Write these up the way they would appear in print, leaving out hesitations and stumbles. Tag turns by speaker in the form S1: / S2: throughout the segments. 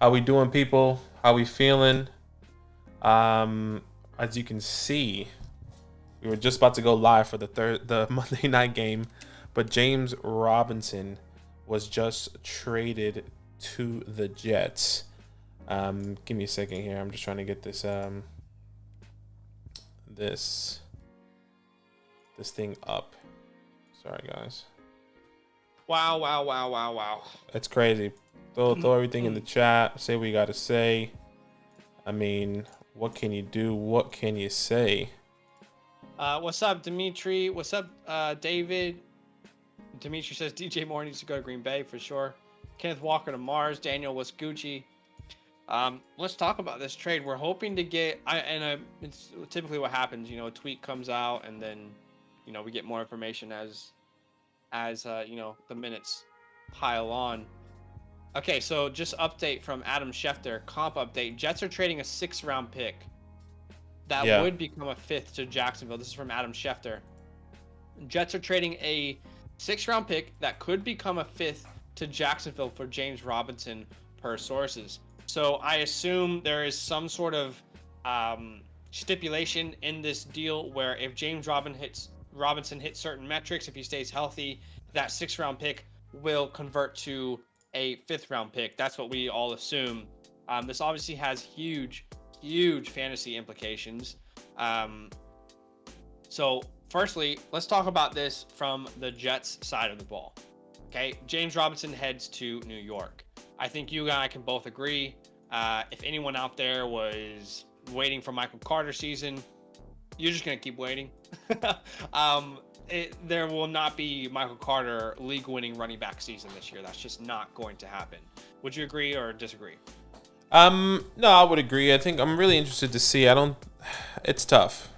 S1: How we doing, people? How we feeling? As you can see, we were just about to go live for the Monday night game, but James Robinson was just traded to the Jets. Give me a second here. I'm just trying to get this this thing up. Sorry, guys.
S2: Wow.
S1: That's crazy. Throw everything in the chat. Say what you got to say. I mean, what can you do? What can you say?
S2: What's up, Dimitri? What's up, David? Dimitri says DJ Moore needs to go to Green Bay for sure. Kenneth Walker to Mars. Daniel, what's Gucci? Let's talk about this trade. We're hoping to get, it's typically what happens. You know, a tweet comes out, and then, you know, we get more information as you know, the minutes pile on. Okay, so just update from Adam Schefter, comp update. Jets are trading a 6th-round pick that would become a 5th to Jacksonville. This is from Adam Schefter. Jets are trading a 6th-round pick that could become a 5th to Jacksonville for James Robinson, per sources. So I assume there is some sort of stipulation in this deal where if James Robinson hits certain metrics, if he stays healthy, that 6th-round pick will convert to a 5th-round pick. That's what we all assume. This obviously has huge fantasy implications. So firstly, let's talk about this from the Jets side of the ball. Okay, James Robinson heads to New York. I think you and I can both agree. If anyone out there was waiting for Michael Carter season, you're just gonna keep waiting. There will not be Michael Carter league-winning running back season this year. That's just not going to happen. Would you agree or disagree?
S1: No, I would agree. I think I'm really interested to see. It's tough,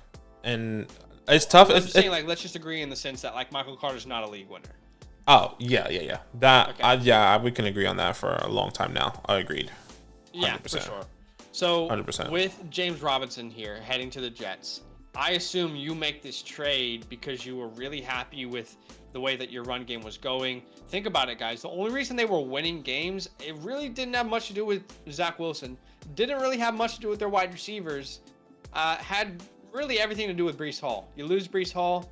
S1: and it's tough.
S2: I'm saying, like, let's just agree in the sense that, like, Michael Carter's not a league winner.
S1: Oh yeah. That okay. We can agree on that for a long time now. I agreed.
S2: 100%. Yeah, for sure. So
S1: 100%.
S2: With James Robinson here heading to the Jets, I assume you make this trade because you were really happy with the way that your run game was going. Think about it, guys. The only reason they were winning games, it really didn't have much to do with Zach Wilson. Didn't really have much to do with their wide receivers. Had really everything to do with Breece Hall. You lose Breece Hall.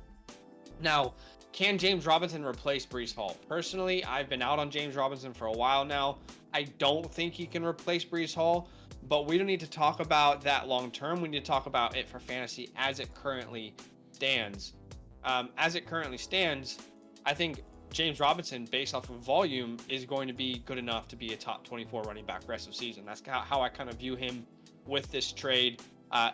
S2: Now, can James Robinson replace Breece Hall? Personally, I've been out on James Robinson for a while now. I don't think he can replace Breece Hall. But we don't need to talk about that long term. We need to talk about it for fantasy as it currently stands. As it currently stands, I think James Robinson, based off of volume, is going to be good enough to be a top 24 running back rest of season. That's how I kind of view him with this trade.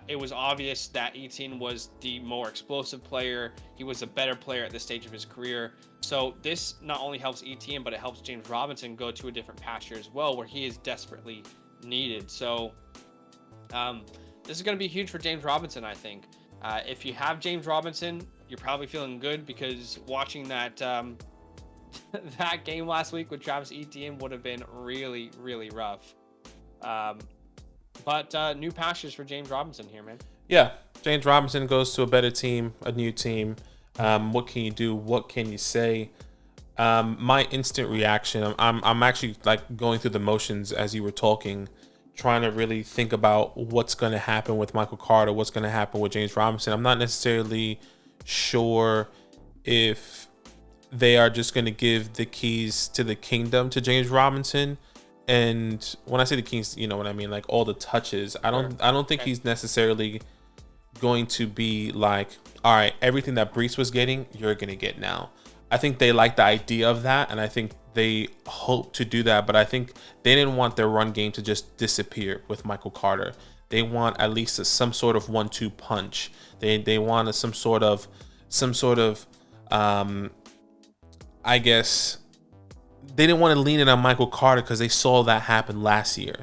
S2: It was obvious that Etienne was the more explosive player. He was a better player at this stage of his career. So this not only helps Etienne, but it helps James Robinson go to a different pasture as well, where he is desperately needed. So this is going to be huge for James Robinson, I think. If you have James Robinson, you're probably feeling good, because watching that that game last week with Travis Etienne would have been really rough. But new pastures for James Robinson here, man.
S1: Yeah, James Robinson goes to a better team, a new team. What can you do? What can you say? My instant reaction, I'm actually like going through the motions as you were talking, trying to really think about what's going to happen with Michael Carter, what's going to happen with James Robinson. I'm not necessarily sure if they are just going to give the keys to the kingdom to James Robinson. And when I say the keys, you know what I mean, like all the touches. I don't think he's necessarily going to be like, all right, everything that Breece was getting, you're going to get now. I think they like the idea of that, and I think they hope to do that. But I think they didn't want their run game to just disappear with Michael Carter. They want at least some sort of 1-2 punch. They want some sort of I guess they didn't want to lean in on Michael Carter because they saw that happen last year.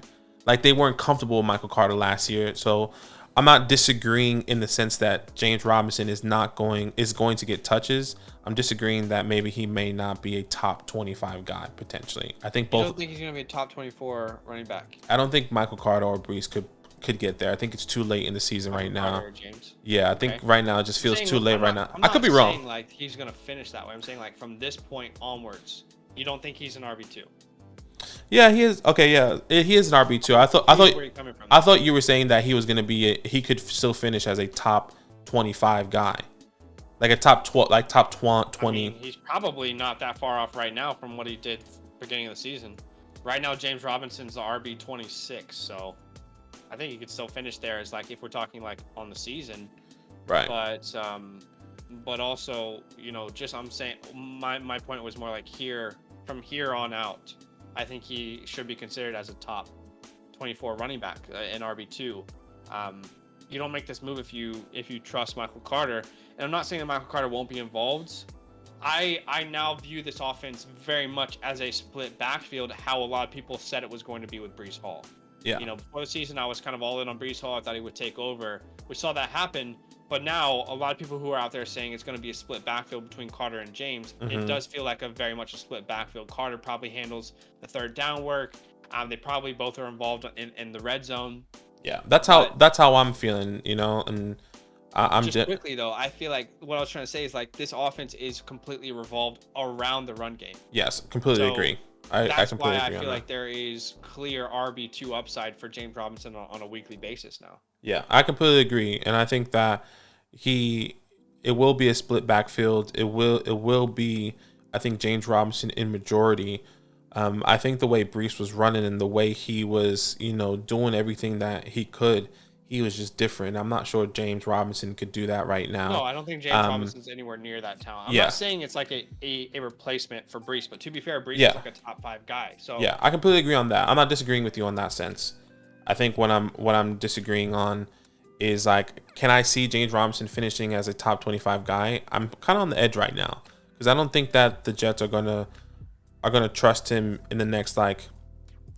S1: Like, they weren't comfortable with Michael Carter last year. So I'm not disagreeing in the sense that James Robinson is going to get touches. I'm disagreeing that maybe he may not be a top 25 guy potentially. I think both.
S2: You don't think he's going to be a top 24 running back?
S1: I don't think Michael Carter or Breece could get there. I think it's too late in the season right now.
S2: Carter or James?
S1: Yeah, I think right now it just feels too late right now.
S2: I'm
S1: I could be wrong.
S2: saying like he's going to finish that way. I'm saying like from this point onwards, you don't think he's an RB2?
S1: Yeah, he is. Okay, yeah, he is an RB2.
S2: Where you coming from?
S1: I thought you were saying that he was going to be. He could still finish as a top 25 guy, like a top 12, like top 20.
S2: I mean, he's probably not that far off right now from what he did beginning of the season. Right now, James Robinson's the RB 26, so I think he could still finish there. As like if we're talking like on the season,
S1: Right.
S2: But also, you know, just I'm saying my point was more like from here on out, I think he should be considered as a top 24 running back in RB2. You don't make this move if you trust Michael Carter. And I'm not saying that Michael Carter won't be involved. I now view this offense very much as a split backfield, how a lot of people said it was going to be with Breece Hall.
S1: Yeah.
S2: You know, before the season, I was kind of all in on Breece Hall. I thought he would take over. We saw that happen. But now a lot of people who are out there saying it's going to be a split backfield between Carter and James. It does feel like a very much a split backfield. Carter probably handles the third down work. They probably both are involved in the red zone.
S1: Yeah, that's how I'm feeling, you know. And I'm
S2: just quickly though, I feel like what I was trying to say is like this offense is completely revolved around the run game.
S1: Yes, completely agree. I completely agree.
S2: I feel like there is clear RB2 upside for James Robinson on a weekly basis now.
S1: Yeah, I completely agree, and I think that it will be a split backfield. It will be, I think, James Robinson in majority. I think the way Breece was running and the way he was, you know, doing everything that he could, he was just different. I'm not sure James Robinson could do that right now.
S2: No, I don't think James Robinson's anywhere near that talent. I'm not saying it's like a replacement for Breece, but to be fair, Breece is like a top 5 guy. So
S1: yeah, I completely agree on that. I'm not disagreeing with you on that sense. I think what I'm disagreeing on is like, can I see James Robinson finishing as a top 25 guy? I'm kind of on the edge right now because I don't think that the Jets are gonna trust him in the next are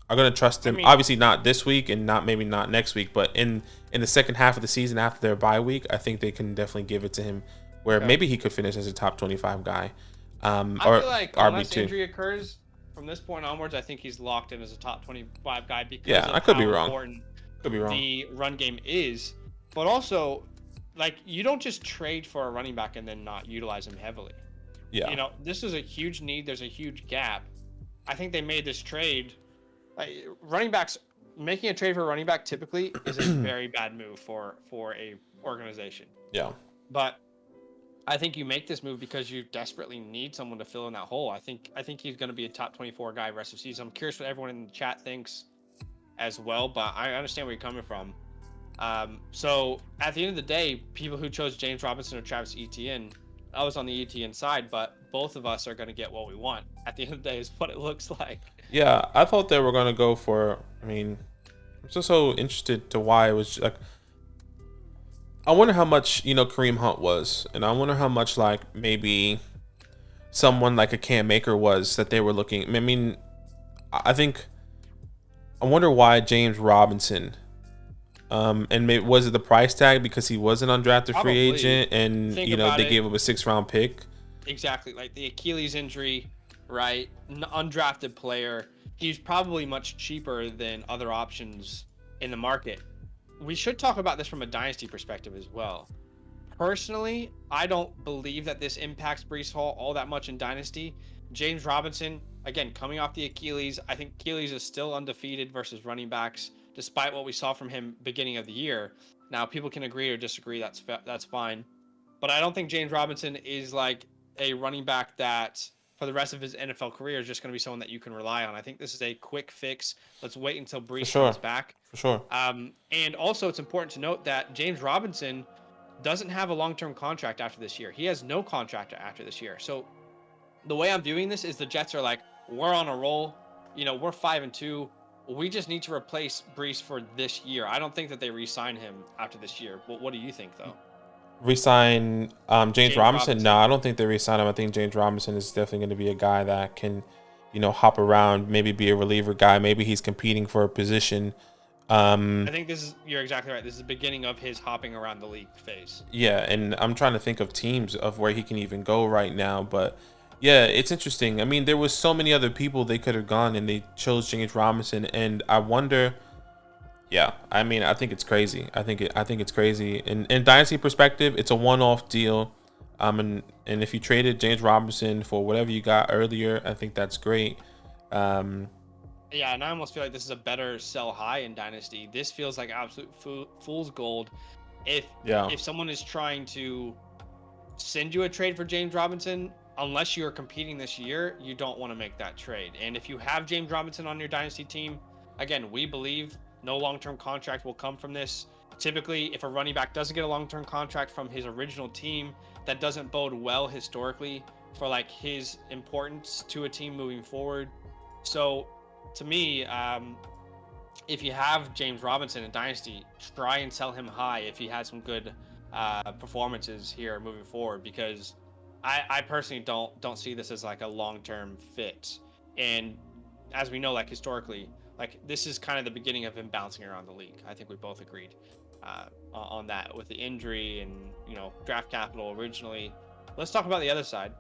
S1: gonna trust him. Obviously not this week and maybe not next week, but in the second half of the season after their bye week, I think they can definitely give it to him where maybe he could finish as a top 25 guy.
S2: I feel like unless injury occurs from this point onwards, I think he's locked in as a top 25 guy because
S1: I could be wrong.
S2: The run game is. But also, like, you don't just trade for a running back and then not utilize him heavily.
S1: Yeah.
S2: You know, this is a huge need. There's a huge gap. I think they made this trade. Running backs, making a trade for a running back typically is a very bad move for a organization.
S1: Yeah.
S2: But I think you make this move because you desperately need someone to fill in that hole. I think he's going to be a top 24 guy rest of the season. I'm curious what everyone in the chat thinks as well, but I understand where you're coming from. So at the end of the day, people who chose James Robinson or Travis Etienne, I was on the Etienne side, but both of us are going to get what we want. At the end of the day is what it looks like.
S1: Yeah, I thought they were going to go for, I mean, I'm just so interested to why it was like, I wonder how much, you know, Kareem Hunt was, and I wonder how much like maybe someone like a Cam Maker was that they were looking. I mean, I wonder why James Robinson. And maybe, was it the price tag because he was an undrafted free agent and, you know, they gave him a 6th-round pick?
S2: Exactly. Like the Achilles injury, right? Undrafted player. He's probably much cheaper than other options in the market. We should talk about this from a dynasty perspective as well. Personally, I don't believe that this impacts Breece Hall all that much in dynasty. James Robinson, again, coming off the Achilles, I think Achilles is still undefeated versus running backs, despite what we saw from him beginning of the year. Now, people can agree or disagree. That's fine. But I don't think James Robinson is like a running back that for the rest of his NFL career is just going to be someone that you can rely on. I think this is a quick fix. Let's wait until Breece comes back.
S1: For sure.
S2: And also, it's important to note that James Robinson doesn't have a long-term contract after this year. He has no contract after this year. So the way I'm viewing this is the Jets are like, we're on a roll. You know, we're 5-2. We just need to replace Breece for this year. I don't think that they re-sign him after this year. What do you think, though?
S1: Re-sign James Robinson? No, I don't think they re-sign him. I think James Robinson is definitely going to be a guy that can, you know, hop around, maybe be a reliever guy. Maybe he's competing for a position.
S2: I think you're exactly right. This is the beginning of his hopping around the league phase.
S1: Yeah, and I'm trying to think of teams of where he can even go right now, but yeah, it's interesting. I mean, there was so many other people they could have gone, and they chose James Robinson. And I wonder, yeah, I mean, I think it's crazy. I think it's crazy. In dynasty perspective, it's a one-off deal. And if you traded James Robinson for whatever you got earlier, I think that's great.
S2: Yeah, and I almost feel like this is a better sell high in Dynasty. This feels like absolute fool's gold. If
S1: Yeah.
S2: if someone is trying to send you a trade for James Robinson, unless you're competing this year, you don't want to make that trade. And if you have James Robinson on your Dynasty team, again, we believe no long-term contract will come from this. Typically, if a running back doesn't get a long-term contract from his original team, that doesn't bode well historically for like his importance to a team moving forward. So to me, if you have James Robinson in Dynasty, try and sell him high if he has some good performances here moving forward, because I personally don't see this as like a long-term fit. And as we know, like historically, like this is kind of the beginning of him bouncing around the league. I think we both agreed on that with the injury and, you know, draft capital originally. Let's talk about the other side.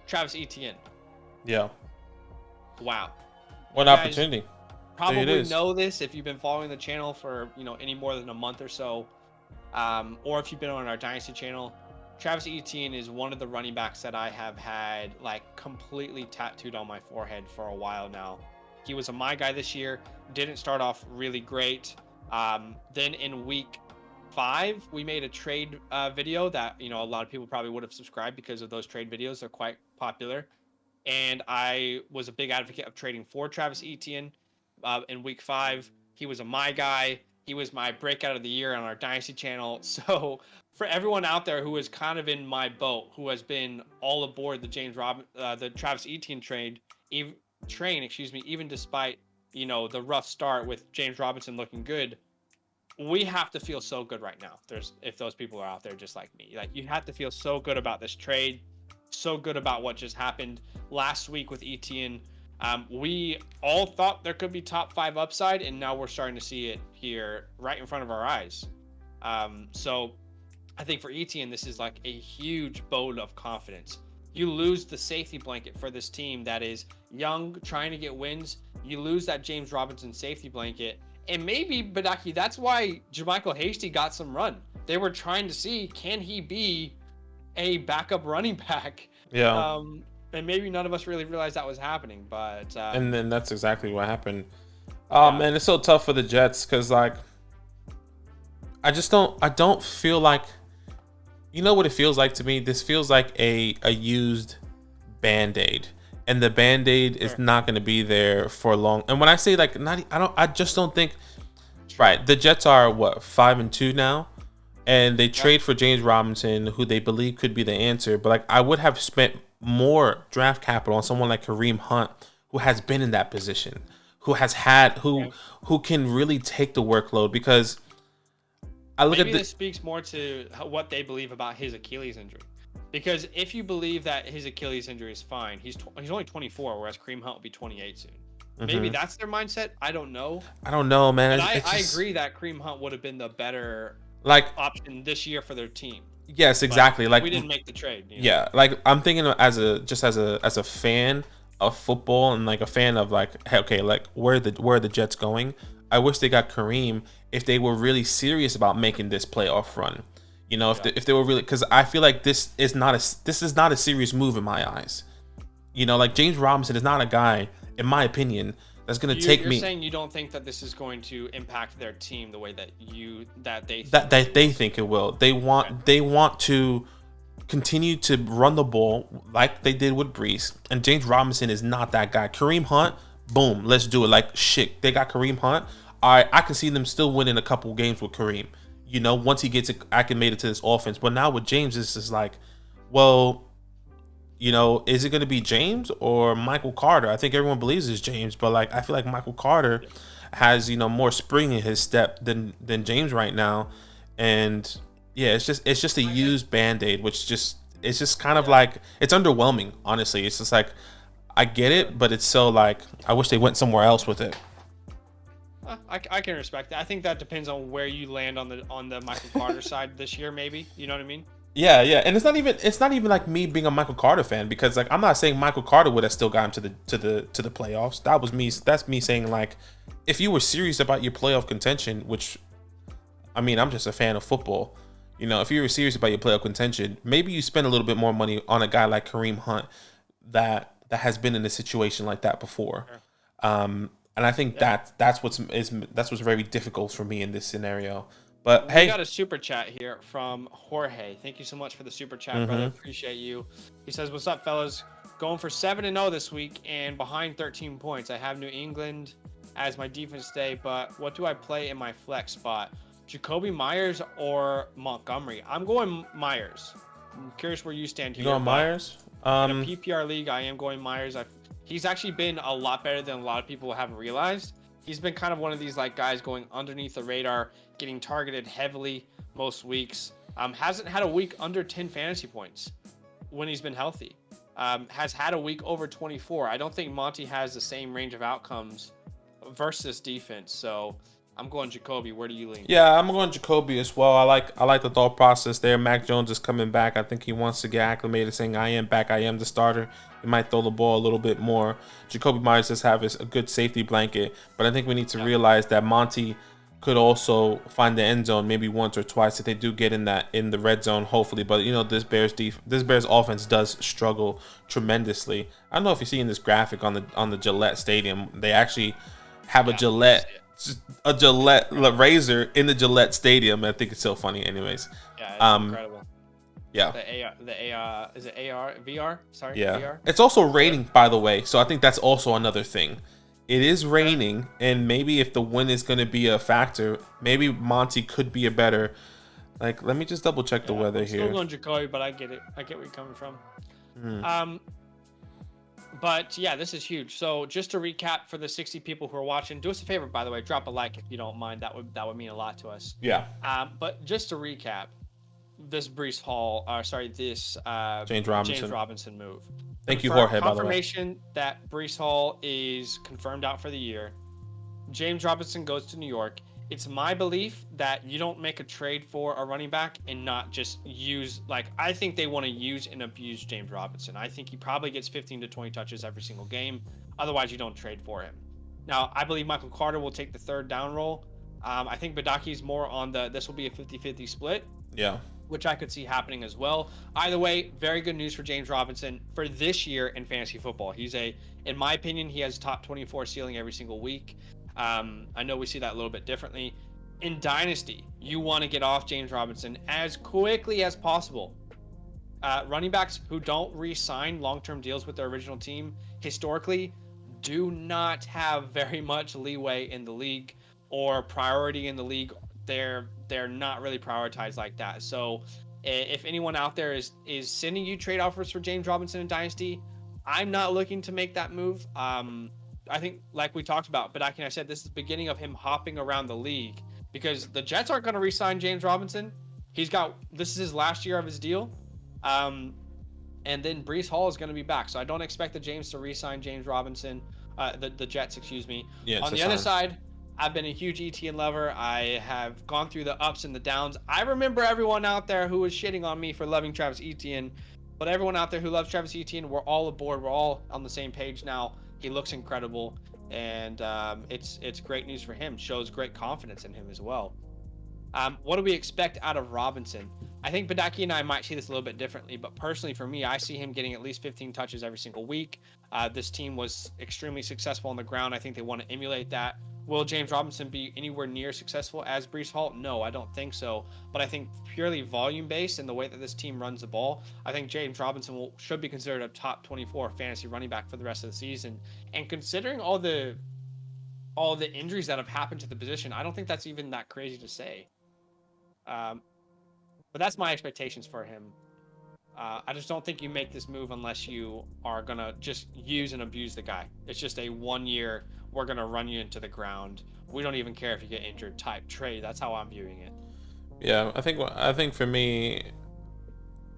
S2: Travis Etienne.
S1: Yeah.
S2: Wow.
S1: What opportunity.
S2: Probably know this if you've been following the channel for, you know, any more than a month or so, or if you've been on our Dynasty channel. Travis Etienne is one of the running backs that I have had like completely tattooed on my forehead for a while now. He was a my guy this year, didn't start off really great. Then in week 5, we made a trade video that, you know, a lot of people probably would have subscribed because of those trade videos. They're quite popular. And I was a big advocate of trading for Travis Etienne in week 5. He was a my guy. He was my breakout of the year on our Dynasty channel. So for everyone out there who is kind of in my boat, who has been all aboard the the Travis Etienne train, even despite, you know, the rough start with James Robinson looking good, we have to feel so good right now. If those people are out there just like me, like you have to feel so good about this trade, so good about what just happened last week with Etienne. We all thought there could be top 5 upside, and now we're starting to see it here right in front of our eyes. So I think for Etienne, this is like a huge boat of confidence. You lose the safety blanket for this team that is young, trying to get wins. You lose that James Robinson safety blanket. And maybe, Badaki, that's why JaMychal Hasty got some run. They were trying to see, can he be a backup running back?
S1: Yeah.
S2: And maybe none of us really realized that was happening, but
S1: and then that's exactly what happened. Man, it's so tough for the Jets because, like, I don't feel like, you know what it feels like to me? This feels like a used Band-Aid, and the Band-Aid is not going to be there for long. And when I say like I just don't think. Right, the Jets are what, 5-2 now, and they trade for James Robinson, who they believe could be the answer. But like, I would have spent more draft capital on someone like Kareem Hunt, who has been in that position, who can really take the workload, because I look
S2: maybe
S1: at
S2: this speaks more to what they believe about his Achilles injury. Because if you believe that his Achilles injury is fine, he's only 24, whereas Kareem Hunt will be 28 soon. Maybe that's their mindset. I don't know.
S1: I don't know, man.
S2: But I agree that Kareem Hunt would have been the better option this year for their team.
S1: Yes, exactly.
S2: But
S1: like,
S2: we didn't make the trade. You know?
S1: Yeah, like I'm thinking as a fan of football, and like a fan of like, hey, okay, like where are the Jets going? I wish they got Kareem if they were really serious about making this playoff run. You know, if they were really, because I feel like this is not a serious move in my eyes. You know, like James Robinson is not a guy, in my opinion, that's going to take me.
S2: You're saying you don't think that this is going to impact their team the way that
S1: they think it will. They want to continue to run the ball like they did with Brees, and James Robinson is not that guy. Kareem Hunt, boom, let's do it. Like shit, they got Kareem Hunt. I can see them still winning a couple games with Kareem. You know, once he gets acclimated to this offense. But now with James, it's just like, well, you know, is it going to be James or Michael Carter? I think everyone believes it's James, but like I feel like Michael Carter has, you know, more spring in his step than James right now. And yeah, it's just a used Band-Aid, which it's just kind of like, it's underwhelming, honestly. It's just like, I get it, but it's so like, I wish they went somewhere else with it.
S2: I can respect that. I think that depends on where you land on the Michael Carter side this year, maybe. You know what I mean?
S1: Yeah, and it's not even like me being a Michael Carter fan, because like I'm not saying Michael Carter would have still got him to the playoffs. That's me saying, like, if you were serious about your playoff contention, which, I mean, I'm just a fan of football. You know, if you were serious about your playoff contention, maybe you spend a little bit more money on a guy like Kareem Hunt that that has been in a situation like that before.
S2: Sure.
S1: And I think
S2: Yeah.
S1: that's what's very difficult for me in this scenario. But
S2: We
S1: hey,
S2: got a super chat here from Jorge. Thank you so much for the super chat, brother.
S1: mm-hmm.
S2: Appreciate you. He says, "What's up, fellas? Going for 7-0 this week and behind 13 points. I have New England as my defense day, but what do I play in my flex spot? Jacoby Myers or Montgomery? I'm going Myers. I'm curious where you stand
S1: You
S2: here.
S1: going Myers?
S2: In a PPR league, I am going Myers. He's actually been a lot better than a lot of people have realized. He's been kind of one of these like guys going underneath the radar, getting targeted heavily most weeks. Hasn't had a week under 10 fantasy points when he's been healthy. Has had a week over 24. I don't think Monty has the same range of outcomes versus defense. So I'm going Jacoby. Where do you lean?
S1: Yeah, I'm going Jacoby as well. I like the thought process there. Mac Jones is coming back. I think he wants to get acclimated, saying I am back. I am the starter. He might throw the ball a little bit more. Jacoby Myers just have a good safety blanket, but I think we need to realize that Monty could also find the end zone maybe once or twice if they do get in the red zone, hopefully. But this Bears offense does struggle tremendously. I don't know if you see in this graphic on the Gillette Stadium, they actually have a Gillette razor in the Gillette Stadium. I think it's so funny. Anyways,
S2: yeah, it's incredible.
S1: Yeah.
S2: The AR is it AR VR? Sorry.
S1: Yeah.
S2: VR?
S1: It's also raining, by the way, so I think that's also another thing. It is raining, and maybe if the wind is going to be a factor, maybe Monty could be a better. Like, let me just double check the weather here.
S2: Still going Jacoby, but I get it. I get where you're coming from. But yeah, this is huge. So just to recap for the 60 people who are watching, do us a favor, by the way, drop a like if you don't mind. That would mean a lot to us.
S1: Yeah.
S2: But just to recap, this James Robinson move.
S1: Thank you, Jorge, by the way.
S2: Confirmation that Breece Hall is confirmed out for the year. James Robinson goes to New York. It's my belief that you don't make a trade for a running back and not just use, I think they want to use and abuse James Robinson. I think he probably gets 15 to 20 touches every single game. Otherwise, you don't trade for him. Now, I believe Michael Carter will take the third down role. I think Badaki's more on this will be a 50-50 split.
S1: Yeah.
S2: Which I could see happening as well. Either way, very good news for James Robinson for this year in fantasy football. In my opinion, he has top 24 ceiling every single week. I know we see that a little bit differently. In Dynasty, you want to get off James Robinson as quickly as possible. Running backs who don't re-sign long-term deals with their original team historically do not have very much leeway in the league or priority in the league. They're not really prioritized like that. So if anyone out there is sending you trade offers for James Robinson in Dynasty, I'm not looking to make that move. I think, like we talked about, but I said this is the beginning of him hopping around the league because the Jets aren't going to re-sign James Robinson. This is his last year of his deal. And then Breece Hall is going to be back. So I don't expect the James to re-sign James Robinson, the Jets, excuse me. Yeah, on the other side, I've been a huge ETN lover. I have gone through the ups and the downs. I remember everyone out there who was shitting on me for loving Travis Etienne, but everyone out there who loves Travis Etienne, we're all aboard. We're all on the same page now. He looks incredible, and it's great news for him. Shows great confidence in him as well. What do we expect out of Robinson? I think Badaki and I might see this a little bit differently, but personally for me, I see him getting at least 15 touches every single week. This team was extremely successful on the ground. I think they want to emulate that. Will James Robinson be anywhere near successful as Breece Hall? No, I don't think so. But I think purely volume-based in the way that this team runs the ball, I think James Robinson should be considered a top 24 fantasy running back for the rest of the season. And considering all the injuries that have happened to the position, I don't think that's even that crazy to say. But that's my expectations for him. I just don't think you make this move unless you are going to just use and abuse the guy. It's just a 1 year, we're going to run you into the ground. We don't even care if you get injured type trade. That's how I'm viewing it.
S1: Yeah, I think for me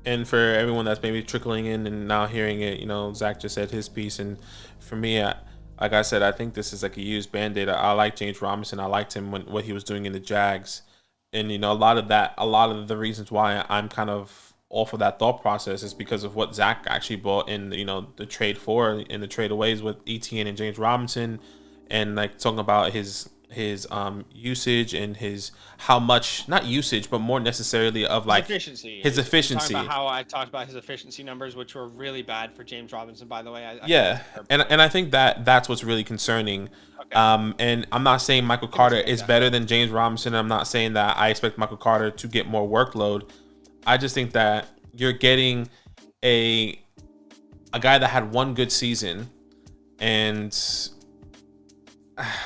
S1: and for everyone that's maybe trickling in and now hearing it, Zach just said his piece. And for me, like I said, I think this is like a used Band-Aid. I like James Robinson. I liked him what he was doing in the Jags. And, a lot of the reasons why I'm kind of off of that thought process is because of what Zach actually bought in, the trade for and the trade aways with ETN and James Robinson, and like talking about his usage and his how much, not usage, but more necessarily of like
S2: efficiency.
S1: his
S2: You're
S1: efficiency.
S2: talking about how I talked about his efficiency numbers, which were really bad for James Robinson, by the way.
S1: Yeah, and I think that's what's really concerning.
S2: Okay.
S1: And I'm not saying Michael Carter is better than James Robinson. I'm not saying that I expect Michael Carter to get more workload. I just think that you're getting a guy that had one good season, and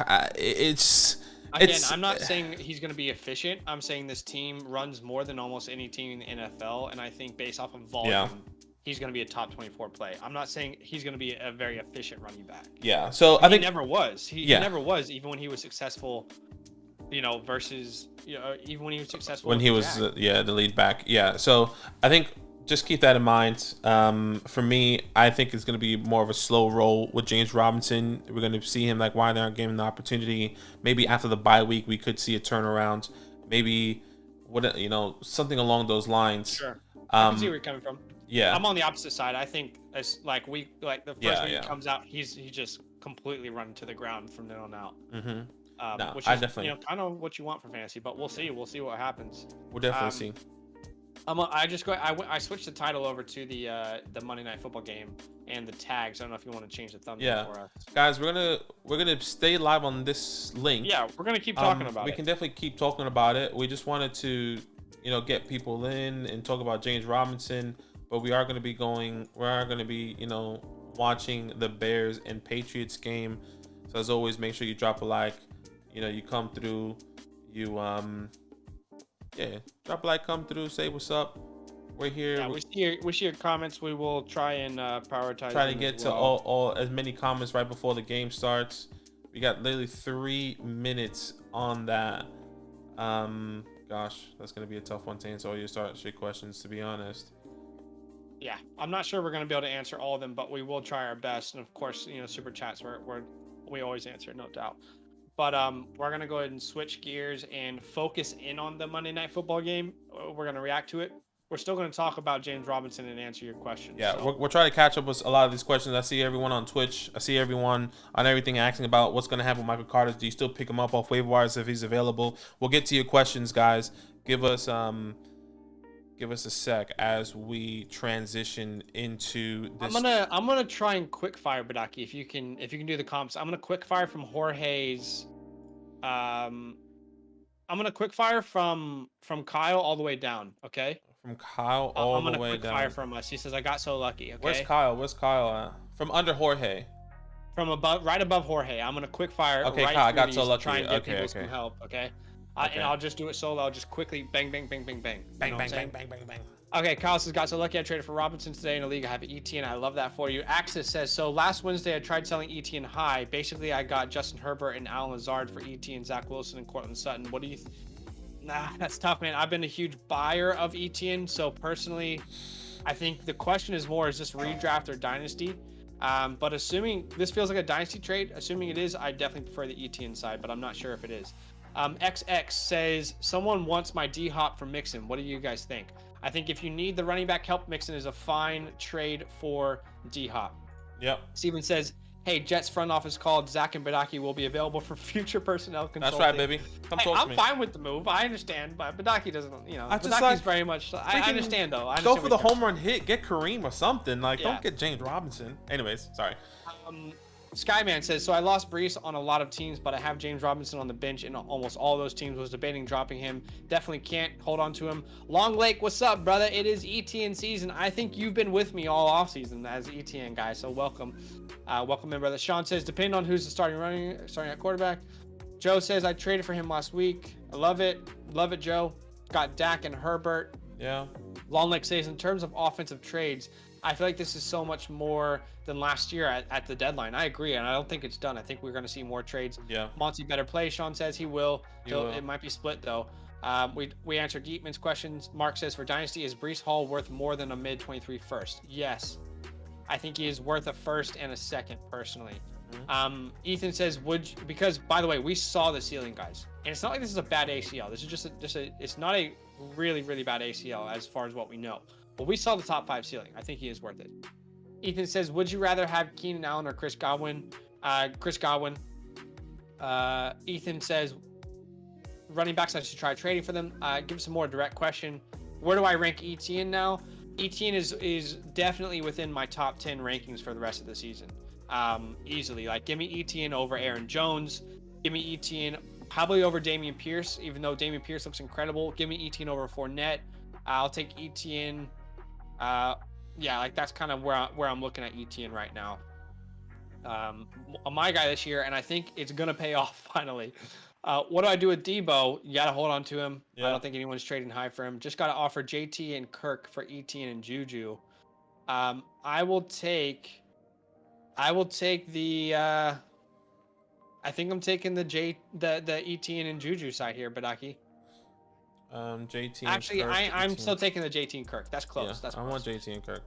S2: I'm not saying he's going to be efficient. I'm saying this team runs more than almost any team in the NFL, and I think based off of volume, he's going to be a top 24 play. I'm not saying he's going to be a very efficient running back.
S1: Yeah, so I think
S2: he never was. He never was, even when he was successful. Versus even when he was successful.
S1: When he was the lead back. Yeah, so I think just keep that in mind. For me, I think it's going to be more of a slow roll with James Robinson. We're going to see him like why they aren't giving him the opportunity. Maybe after the bye week, we could see a turnaround. Maybe something along those lines.
S2: Sure. I can see where you're coming from.
S1: Yeah,
S2: I'm on the opposite side. I think as the first week he comes out, he just completely run to the ground from then on out.
S1: Mm-hmm.
S2: Which is definitely kind of what you want for fantasy, but we'll see. We'll see what happens.
S1: We'll definitely see.
S2: I switched the title over to the Monday Night Football game and the tags. I don't know if you want to change the thumbnail for us.
S1: Guys, we're gonna stay live on this link.
S2: Yeah, we're gonna keep talking about it.
S1: We can definitely keep talking about it. We just wanted to, get people in and talk about James Robinson, but we are gonna be watching the Bears and Patriots game. So as always, make sure you drop a like. You come through, drop a like, come through, say what's up. We're here.
S2: Yeah, we see your comments. We will try and prioritize.
S1: Try to get to all as many comments right before the game starts. We got literally 3 minutes on that. Gosh, that's gonna be a tough one to answer all your questions, to be honest.
S2: Yeah, I'm not sure we're gonna be able to answer all of them, but we will try our best. And of course, super chats we always answer, no doubt. But we're going to go ahead and switch gears and focus in on the Monday Night Football game. We're going to react to it. We're still going to talk about James Robinson and answer your questions.
S1: Yeah, so we're trying to catch up with a lot of these questions. I see everyone on Twitch. I see everyone on everything asking about what's going to happen with Michael Carter. Do you still pick him up off waiver wires if he's available? We'll get to your questions, guys. Give us a sec as we transition into this.
S2: I'm gonna try and quick fire Badaki if you can do the comps. I'm gonna quick fire from Jorge's. I'm gonna quick fire from Kyle all the way down. Okay.
S1: From Kyle all the way down. I'm gonna quick
S2: fire from us. He says I got so lucky. Okay.
S1: Where's Kyle at? From under Jorge.
S2: From right above Jorge. I'm gonna quick fire.
S1: Okay,
S2: right
S1: Kyle, I got so lucky.
S2: Try and get people some help. Okay. And I'll just do it solo. I'll just quickly bang, bang, bang, bang, bang.
S1: Bang, bang, bang, bang, bang, bang.
S2: Okay, Kyle says, got so lucky I traded for Robinson today in a league. I have ETN. I love that for you. Axis says, so last Wednesday I tried selling ETN high. Basically, I got Justin Herbert and Alan Lazard for ETN, Zach Wilson, and Cortland Sutton. What do you that's tough, man. I've been a huge buyer of ETN. So personally, I think the question is more, is this redraft or dynasty? But assuming this feels like a dynasty trade, assuming it is, I definitely prefer the ETN side, but I'm not sure if it is. XX says, someone wants my D-Hop for Mixon. What do you guys think? I think if you need the running back help, Mixon is a fine trade for D-Hop.
S1: Yep.
S2: Steven says, hey, Jets front office called. Zach and Badaki will be available for future personnel consulting.
S1: That's right, baby. Come talk to me.
S2: I'm fine with the move. I understand, but Badaki doesn't, Badaki's very much, I understand, though.
S1: Go for the home run hit. Get Kareem or something. Don't get James Robinson. Anyways, sorry.
S2: Skyman says, so I lost Brees on a lot of teams, but I have James Robinson on the bench in almost all those teams. Was debating dropping him. Definitely can't hold on to him. Long Lake, what's up, brother? It is ETN season. I think you've been with me all off season as ETN guy, so welcome. Welcome in, brother. Sean says, depending on who's the starting at quarterback. Joe says, I traded for him last week. I love it. Love it, Joe. Got Dak and Herbert.
S1: Yeah.
S2: Long Lake says, in terms of offensive trades, I feel like this is so much more than last year at the deadline. I agree, and I don't think it's done. I think we're going to see more trades.
S1: Yeah.
S2: Monty better play. Sean says he will. It might be split, though. We answered Deepman's questions. Mark says, for Dynasty, is Breece Hall worth more than a mid-23 first? Yes. I think he is worth a first and a second, personally. Mm-hmm. Ethan says, because, by the way, we saw the ceiling, guys. And it's not like this is a bad ACL. This is it's not a really, really bad ACL as far as what we know. But we saw the top 5 ceiling. I think he is worth it. Ethan says, would you rather have Keenan Allen or Chris Godwin? Chris Godwin. Ethan says running backs, I should try trading for them. Give some more direct question. Where do I rank Etienne now? Etienne is definitely within my top 10 rankings for the rest of the season. Easily. Like, give me Etienne over Aaron Jones. Give me Etienne probably over Dameon Pierce, even though Dameon Pierce looks incredible. Give me Etienne over Fournette. I'll take Etienne. Yeah, like that's kind of where I'm looking at Etienne right now. My guy this year, and I think it's gonna pay off finally. What do I do with Debo? You gotta hold on to him. Yeah. I don't think anyone's trading high for him. Just gotta offer JT and Kirk for Etienne and Juju. I will take the. I think I'm taking the Etienne and Juju side here, Badaki.
S1: JT.
S2: Actually, I'm still taking the JT and Kirk. That's close.
S1: Yeah,
S2: That's close.
S1: I want JT and Kirk.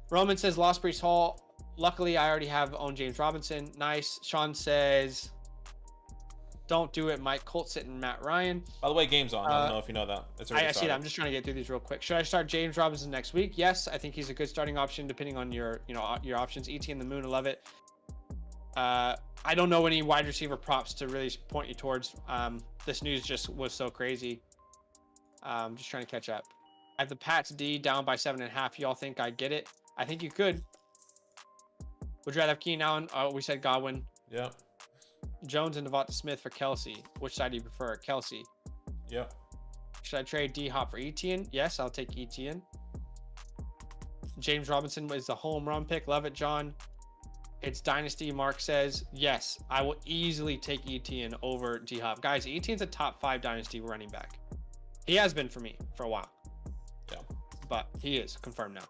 S2: Roman says lost Brees Hall. Luckily, I already have owned James Robinson. Nice. Sean says, don't do it, Mike. Colt sitting Matt Ryan.
S1: By the way, game's on. I don't know if you know that.
S2: I see that. I'm just trying to get through these real quick. Should I start James Robinson next week? Yes, I think he's a good starting option depending on your options. ET and the Moon, I love it. I don't know any wide receiver props to really point you towards. This news just was so crazy. Just trying to catch up. I have the Pats D down by 7.5. Y'all think I get it? I think you could. Would you rather have Keenan Allen? Oh, we said Godwin.
S1: Yeah.
S2: Jones and Devonta Smith for Kelsey. Which side do you prefer? Kelsey.
S1: Yeah.
S2: Should I trade D-Hop for Etienne? Yes, I'll take Etienne. James Robinson is the home run pick. Love it, John. It's Dynasty. Mark says, yes, I will easily take Etienne over D-Hop. Guys, Etienne's a top 5 Dynasty running back. He has been for me for a while.
S1: Yeah.
S2: But he is confirmed now.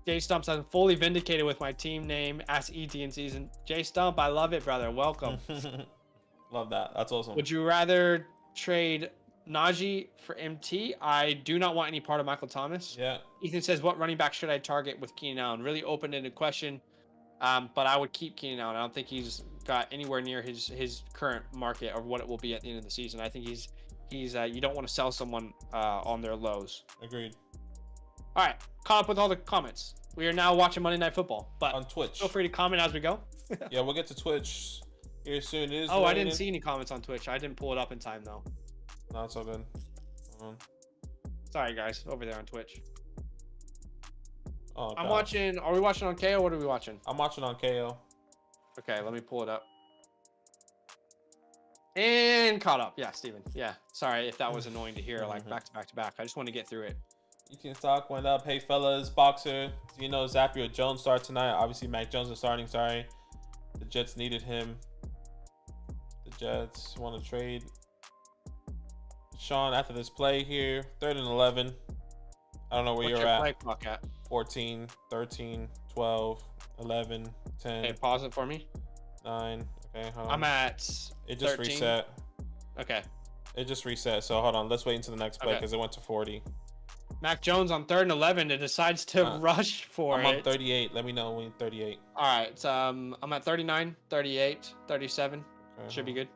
S2: Jay Stumps, I'm fully vindicated with my team name as Etienne season. Jay Stump, I love it, brother. Welcome.
S1: Love that. That's awesome.
S2: Would you rather trade Najee for MT? I do not want any part of Michael Thomas.
S1: Yeah.
S2: Ethan says, what running back should I target with Keenan Allen? Really open-ended question. But I would keep Keenan Allen. I don't think he's got anywhere near his current market or what it will be at the end of the season. I think he's you don't want to sell someone on their lows.
S1: Agreed.
S2: All right, caught up with all the comments. We are now watching Monday Night Football, but
S1: on Twitch.
S2: Feel free to comment as we go.
S1: Yeah, we'll get to Twitch here soon. It is
S2: I didn't see any comments on Twitch. I didn't pull it up in time though.
S1: No, it's all good.
S2: Sorry guys, over there on Twitch.
S1: Oh,
S2: I'm watching. Are we watching on KO? What are we watching?
S1: I'm watching on KO.
S2: Okay, let me pull it up. And caught up. Yeah, Steven. Yeah. Sorry if that was annoying to hear, like back to back to back. I just want to get through it.
S1: ETN stock went up. Hey, fellas. Boxer. Do you know Zappy or Jones start tonight? Obviously, Mac Jones is starting. Sorry. The Jets needed him. The Jets want to trade. Sean, after this play here, 3rd and 11. I don't know where you're at.
S2: Play clock at?
S1: 14, 13, 12, 11, 10.
S2: Okay, pause it for me.
S1: 9. Okay, hold on.
S2: I'm at
S1: It just
S2: 13.
S1: reset.
S2: Okay.
S1: It just reset. So hold on. Let's wait until the next play because it went to 40.
S2: Mac Jones on 3rd and 11. It decides to rush for
S1: I'm on 38. Let me know when 38.
S2: All right. I'm at 39, 38, 37. Okay, should be good.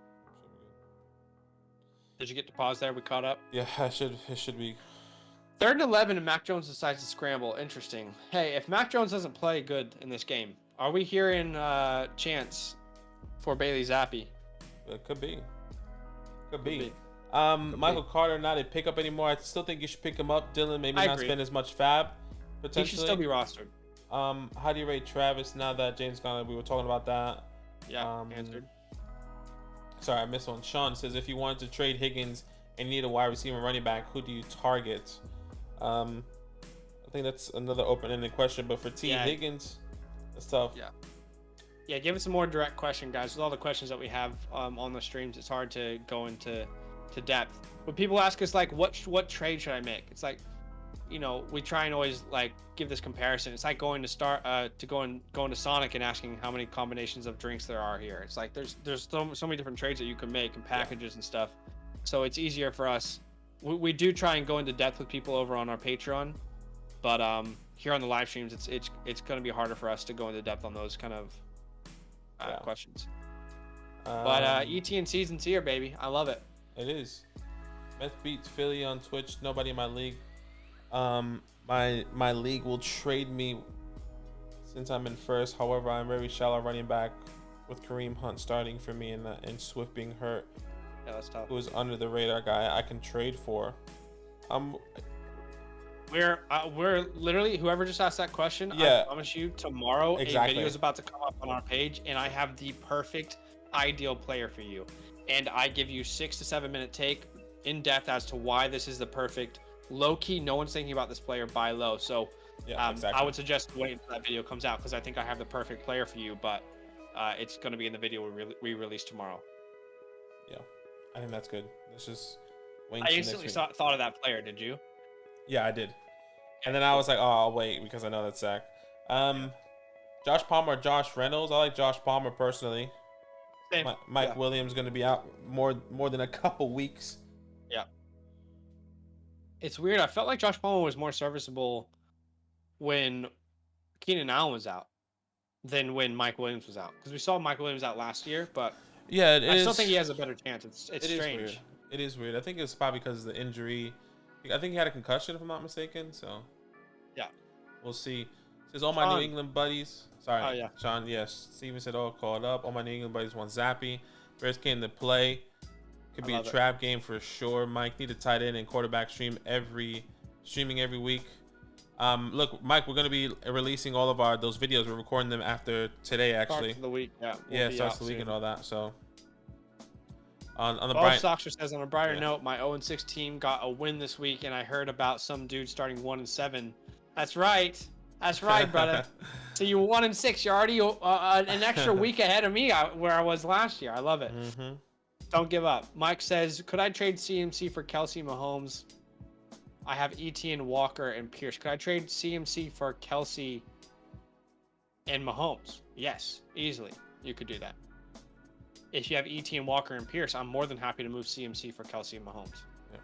S2: Did you get to pause there? We caught up?
S1: Yeah, it should be.
S2: 3rd and 11 and Mac Jones decides to scramble. Interesting. Hey, if Mac Jones doesn't play good in this game, are we hearing chance for Bailey Zappi?
S1: It could be. Could be. Michael Carter not a pickup anymore. I still think you should pick him up. Dylan maybe not spend as much fab. Potentially.
S2: He should still be rostered.
S1: How do you rate Travis now that James gone? We were talking about that.
S2: Yeah, answered.
S1: Sorry, I missed one. Sean says if you wanted to trade Higgins and need a wide receiver and running back, who do you target? I think that's another open-ended question, but for Higgins, that's tough.
S2: Yeah, give us a more direct question, guys. With all the questions that we have on the streams, it's hard to go into depth. But people ask us like, what trade should I make? It's like, we try and always like give this comparison. It's like going to Sonic and asking how many combinations of drinks there are here. It's like there's so many different trades that you can make and packages and stuff. So it's easier for us. We do try and go into depth with people over on our Patreon, but here on the live streams, it's going to be harder for us to go into depth on those kind of questions. But ETN season's here, baby. I love it.
S1: It is. Meth beats Philly on Twitch. Nobody in my league. My league will trade me since I'm in first. However, I'm very shallow running back with Kareem Hunt starting for me and Swift being hurt.
S2: Yeah, that's tough.
S1: Who is under the radar guy I can trade for.
S2: We're literally, whoever just asked that question,
S1: Yeah.
S2: I promise you tomorrow
S1: Exactly.
S2: a video is about to come up on our page, and I have the perfect ideal player for you. And I give you 6 to 7 minute take in depth as to why this is the perfect low key. No one's thinking about this player, buy low. So
S1: Yeah, exactly.
S2: I would suggest waiting until that video comes out, because I think I have the perfect player for you, but it's going to be in the video we release tomorrow.
S1: Yeah, I think that's good. Let's just wait.
S2: I instantly thought of that player. Did you?
S1: Yeah, I did. And then I was like, oh, I'll wait because I know that's Zach. Josh Palmer or Josh Reynolds? I like Josh Palmer personally.
S2: Same.
S1: Mike Williams going to be out more than a couple weeks.
S2: Yeah. It's weird. I felt like Josh Palmer was more serviceable when Keenan Allen was out than when Mike Williams was out. Because we saw Mike Williams out last year, but
S1: yeah,
S2: I still think he has a better chance. It's strange.
S1: Weird. It is weird. I think it's probably because of the injury. I think he had a concussion, if I'm not mistaken. So,
S2: yeah,
S1: we'll see. Says all my New England buddies. Sorry,
S2: oh, yeah.
S1: Sean. Yes, Steven said all called up. All my New England buddies want Zappy. Bears came to play. Could be a trap game for sure. Mike need a tight end and quarterback streaming every week. Look, Mike, we're gonna be releasing all of those videos. We're recording them after today, actually.
S2: Starts of the week, yeah.
S1: Yeah, starts the week and all that. So. On the
S2: Soxer says, on a brighter note, my 0-6 team got a win this week, and I heard about some dude starting 1-7. That's right. That's right, brother. So you were 1-6. You're already an extra week ahead of me where I was last year. I love it.
S1: Mm-hmm.
S2: Don't give up. Mike says, could I trade CMC for Kelsey Mahomes? I have Etienne, Walker, and Pierce. Could I trade CMC for Kelsey and Mahomes? Yes, easily. You could do that. If you have Etienne, Walker, and Pierce, I'm more than happy to move CMC for Kelsey and Mahomes.
S1: Yeah.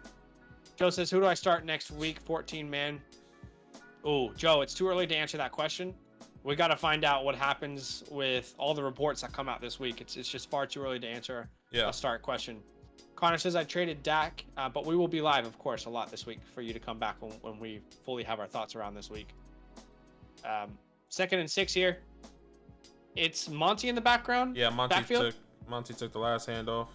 S2: Joe says, who do I start next week? 14 man. Oh, Joe, it's too early to answer that question. We got to find out what happens with all the reports that come out this week. It's just far too early to answer a start question. Connor says, I traded Dak, but we will be live, of course, a lot this week for you to come back when we fully have our thoughts around this week. 2nd and 6 here. It's Monty in the background.
S1: Yeah, Monty took the last handoff.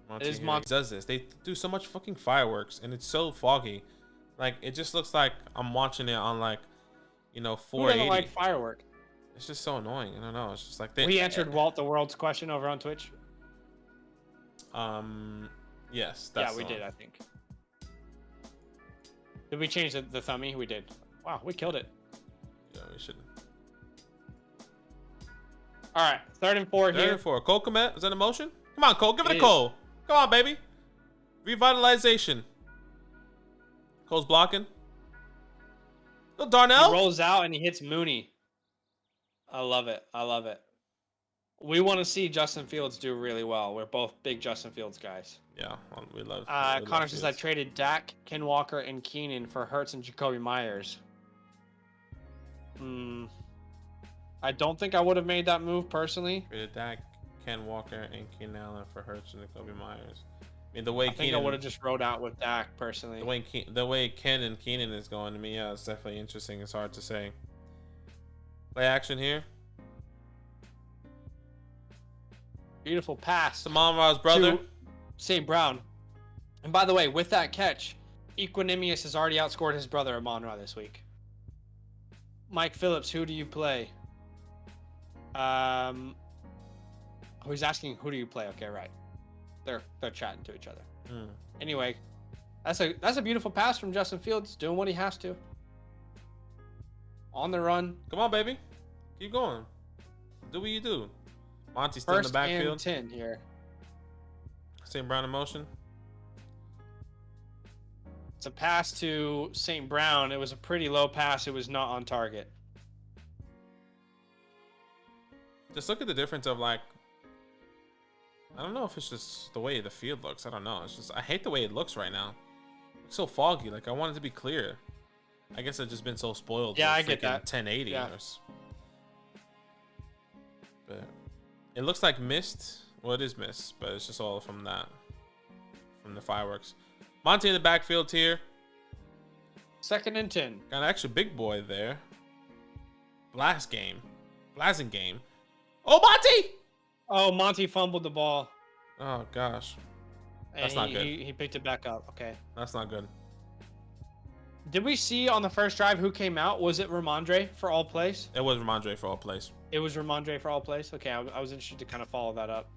S1: Monty does this. They do so much fucking fireworks, and it's so foggy. Like, it just looks like I'm watching it on, like, 480.
S2: Who doesn't like firework?
S1: It's just so annoying. I don't know. It's just like
S2: we answered Walt the World's question over on Twitch.
S1: Yes.
S2: Yeah, we did. I think. Did we change the thumbie? We did. Wow, we killed it.
S1: Yeah, we should.
S2: All right, 3rd and 4 here.
S1: 3rd and 4. Cole Komet, is that a motion? Come on, Cole. Give it a Cole. Come on, baby. Revitalization. Cole's blocking. Little Darnell.
S2: He rolls out and he hits Mooney. I love it. I love it. We want to see Justin Fields do really well. We're both big Justin Fields guys.
S1: Yeah, we love.
S2: Connor says, I traded Dak, Ken Walker, and Keenan for Hurts and Jacoby Myers. I don't think I would have made that move personally.
S1: Traded Dak, Ken Walker, and Keenan Allen for Hurts and Jacoby Myers. I mean, I
S2: think I would have just rode out with Dak personally.
S1: The way Ken and Keenan is going to me, yeah, it's definitely interesting. It's hard to say. Play action here.
S2: Beautiful pass.
S1: Amon-Ra's brother.
S2: St. Brown. And by the way, with that catch, Equanimous has already outscored his brother Amon-Ra this week. Mike Phillips, who do you play? He's asking, who do you play? Okay, right. They're chatting to each other. Anyway, that's a beautiful pass from Justin Fields, doing what he has to. On the run.
S1: Come on, baby. Keep going. Do what you do. Monty's still in the backfield.
S2: 1st and 10 here.
S1: St. Brown in motion.
S2: It's a pass to St. Brown. It was a pretty low pass. It was not on target.
S1: Just look at the difference of, like, I don't know if it's just the way the field looks. I don't know. It's just, I hate the way it looks right now. It's so foggy. Like, I want it to be clear. I guess I've just been so spoiled.
S2: Yeah,
S1: with
S2: I get that.
S1: 1080.
S2: Yeah.
S1: But it looks like mist. Well, it is mist, but it's just all from the fireworks. Monty in the backfield here.
S2: 2nd and 10.
S1: Got an extra big boy there. Blasting game. Oh, Monty!
S2: Oh, Monty fumbled the ball.
S1: Oh gosh,
S2: And
S1: that's not good.
S2: He picked it back up. Okay.
S1: That's not good.
S2: Did we see on the first drive who came out? Was it Ramondre for all plays?
S1: It was Ramondre for all plays.
S2: It was Ramondre for all plays. Okay, I was interested to kind of follow that up.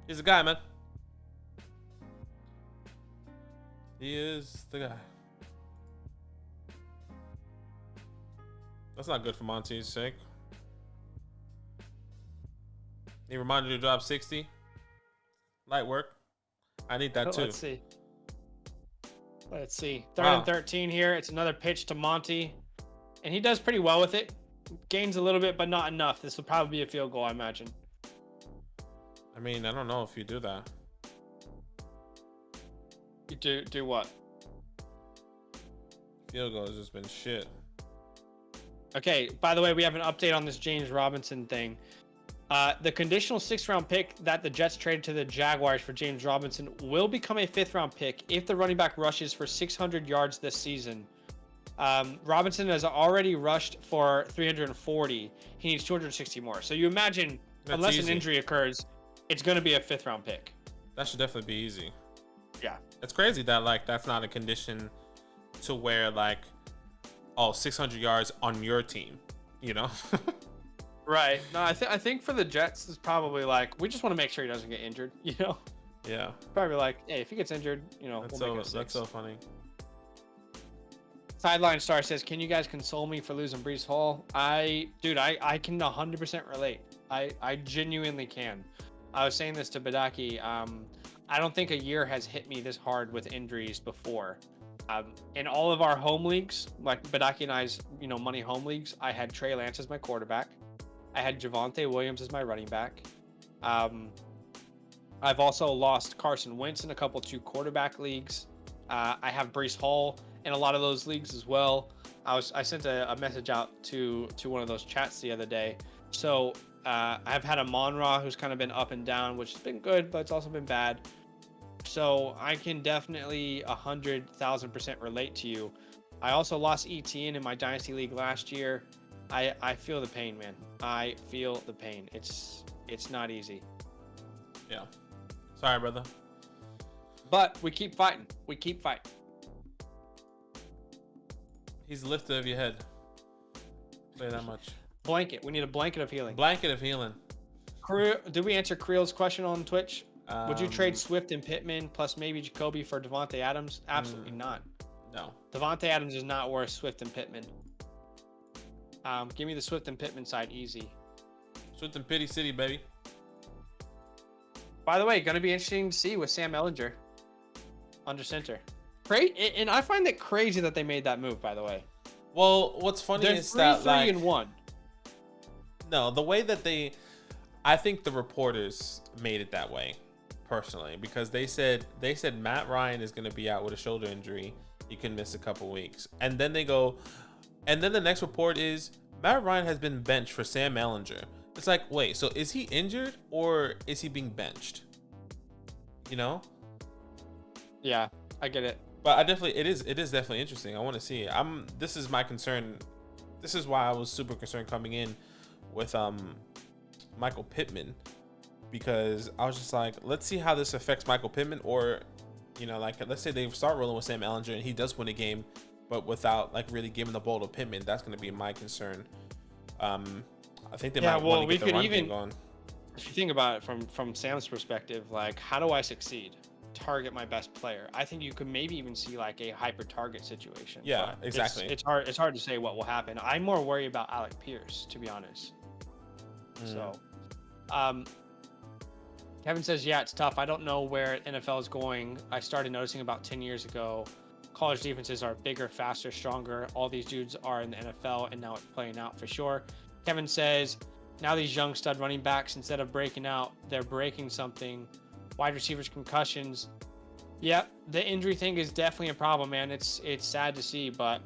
S1: He's the guy, man. He is the guy. That's not good for Monty's sake. He reminded you to drop 60. Light work. I need that too.
S2: Let's see. Let's see. Third
S1: Wow.
S2: and 13 here. It's another pitch to Monty. And he does pretty well with it. Gains a little bit, but not enough. This will probably be a field goal, I imagine.
S1: I mean, I don't know if you do that.
S2: You do what?
S1: Field goal has just been shit.
S2: Okay, by the way, we have an update on this James Robinson thing. The conditional 6th-round pick that the Jets traded to the Jaguars for James Robinson will become a 5th-round pick if the running back rushes for 600 yards this season. Robinson has already rushed for 340. He needs 260 more. So you imagine,
S1: That's
S2: unless
S1: easy.
S2: an injury occurs, it's going to be a 5th-round pick.
S1: That should definitely be easy.
S2: Yeah.
S1: It's crazy that like that's not a condition to where like, oh, 600 yards on your team, you know?
S2: Right. No, I think for the Jets, it's probably like, we just want to make sure he doesn't get injured, you know?
S1: Yeah.
S2: Probably like, hey, if he gets injured, you know,
S1: That's
S2: we'll make it a
S1: so that's
S2: 6.
S1: so funny.
S2: Sideline Star says, can you guys console me for losing Breece Hall? I can 100% relate. I genuinely can. I was saying this to Badaki. I don't think a year has hit me this hard with injuries before. In all of our home leagues, like Badaki and I's, money home leagues, I had Trey Lance as my quarterback. I had Javonte Williams as my running back. I've also lost Carson Wentz in a couple 2 quarterback leagues. I have Breece Hall in a lot of those leagues as well. I sent a message out to one of those chats the other day. So I've had a Monra who's kind of been up and down, which has been good, but it's also been bad. So I can definitely 100,000% relate to you. I also lost ETN in my Dynasty League last year. I feel the pain, man. I feel the pain. It's not easy.
S1: Yeah. Sorry, brother.
S2: But we keep fighting. We keep fighting.
S1: He's the lifter of your head. Say that much.
S2: Blanket. We need a blanket of healing.
S1: Blanket of healing.
S2: Did we answer Creel's question on Twitch? Would you trade Swift and Pittman plus maybe Jacoby for Devontae Adams? Absolutely not.
S1: No.
S2: Devontae Adams is not worth Swift and Pittman. Give me the Swift and Pittman side easy.
S1: Swift and Pity City, baby.
S2: By the way, going to be interesting to see with Sam Ellinger under center. Great, and I find it crazy that they made that move. By the way,
S1: Well, what's funny
S2: they're
S1: is
S2: 3-3
S1: that like
S2: and 1.
S1: no, the way that I think the reporters made it that way, personally, because they said Matt Ryan is going to be out with a shoulder injury. He can miss a couple weeks, and then they go, and then the next report is Matt Ryan has been benched for Sam Ellinger. It's like, wait, so is he injured or is he being benched? You know?
S2: Yeah, I get it.
S1: But it is definitely interesting. I want to see it. This is my concern. This is why I was super concerned coming in with Michael Pittman, because I was just like, let's see how this affects Michael Pittman, or like let's say they start rolling with Sam Ellinger and he does win a game, but without like really giving the ball to Pittman. That's going to be my concern. I think they might want to get the run game going.
S2: If you think about it from Sam's perspective, like, how do I succeed? Target my best player. I think you could maybe even see like a hyper target situation.
S1: Yeah, exactly.
S2: It's hard to say what will happen. I'm more worried about Alec Pierce, to be honest. So, Kevin says, yeah, it's tough. I don't know where NFL is going. I started noticing about 10 years ago, college defenses are bigger, faster, stronger. All these dudes are in the NFL, and now it's playing out for sure. Kevin says, now these young stud running backs, instead of breaking out, they're breaking something. Wide receivers, concussions. Yep, the injury thing is definitely a problem, man. It's sad to see, but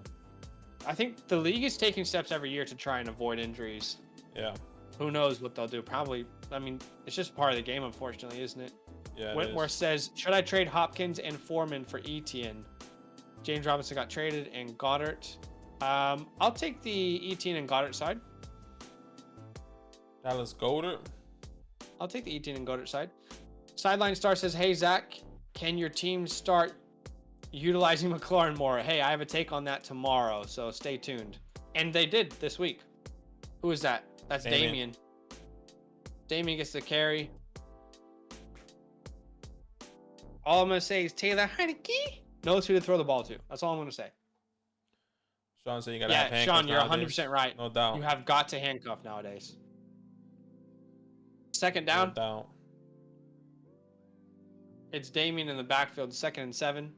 S2: I think the league is taking steps every year to try and avoid injuries.
S1: Yeah.
S2: Who knows what they'll do? Probably, I mean, it's just part of the game, unfortunately, isn't it?
S1: Yeah.
S2: Whitworth says, should I trade Hopkins and Foreman for Etienne? James Robinson got traded, and Goddard. I'll take the Etienne and Goddard side.
S1: Dallas Goddard.
S2: I'll take the 18 and Goddard side. Sideline Star says, hey, Zach, can your team start utilizing McLaurin more? Hey, I have a take on that tomorrow, so stay tuned. And they did this week. Who is that? That's Damien. Damien gets the carry. All I'm going to say is Taylor Heineke knows who to throw the ball to. That's all I'm going to say.
S1: Sean said you got to have handcuffs.
S2: Sean, you're
S1: nowadays.
S2: 100% right.
S1: No doubt.
S2: You have got to handcuff nowadays. Second down.
S1: No doubt.
S2: It's Damien in the backfield, 2nd and 7.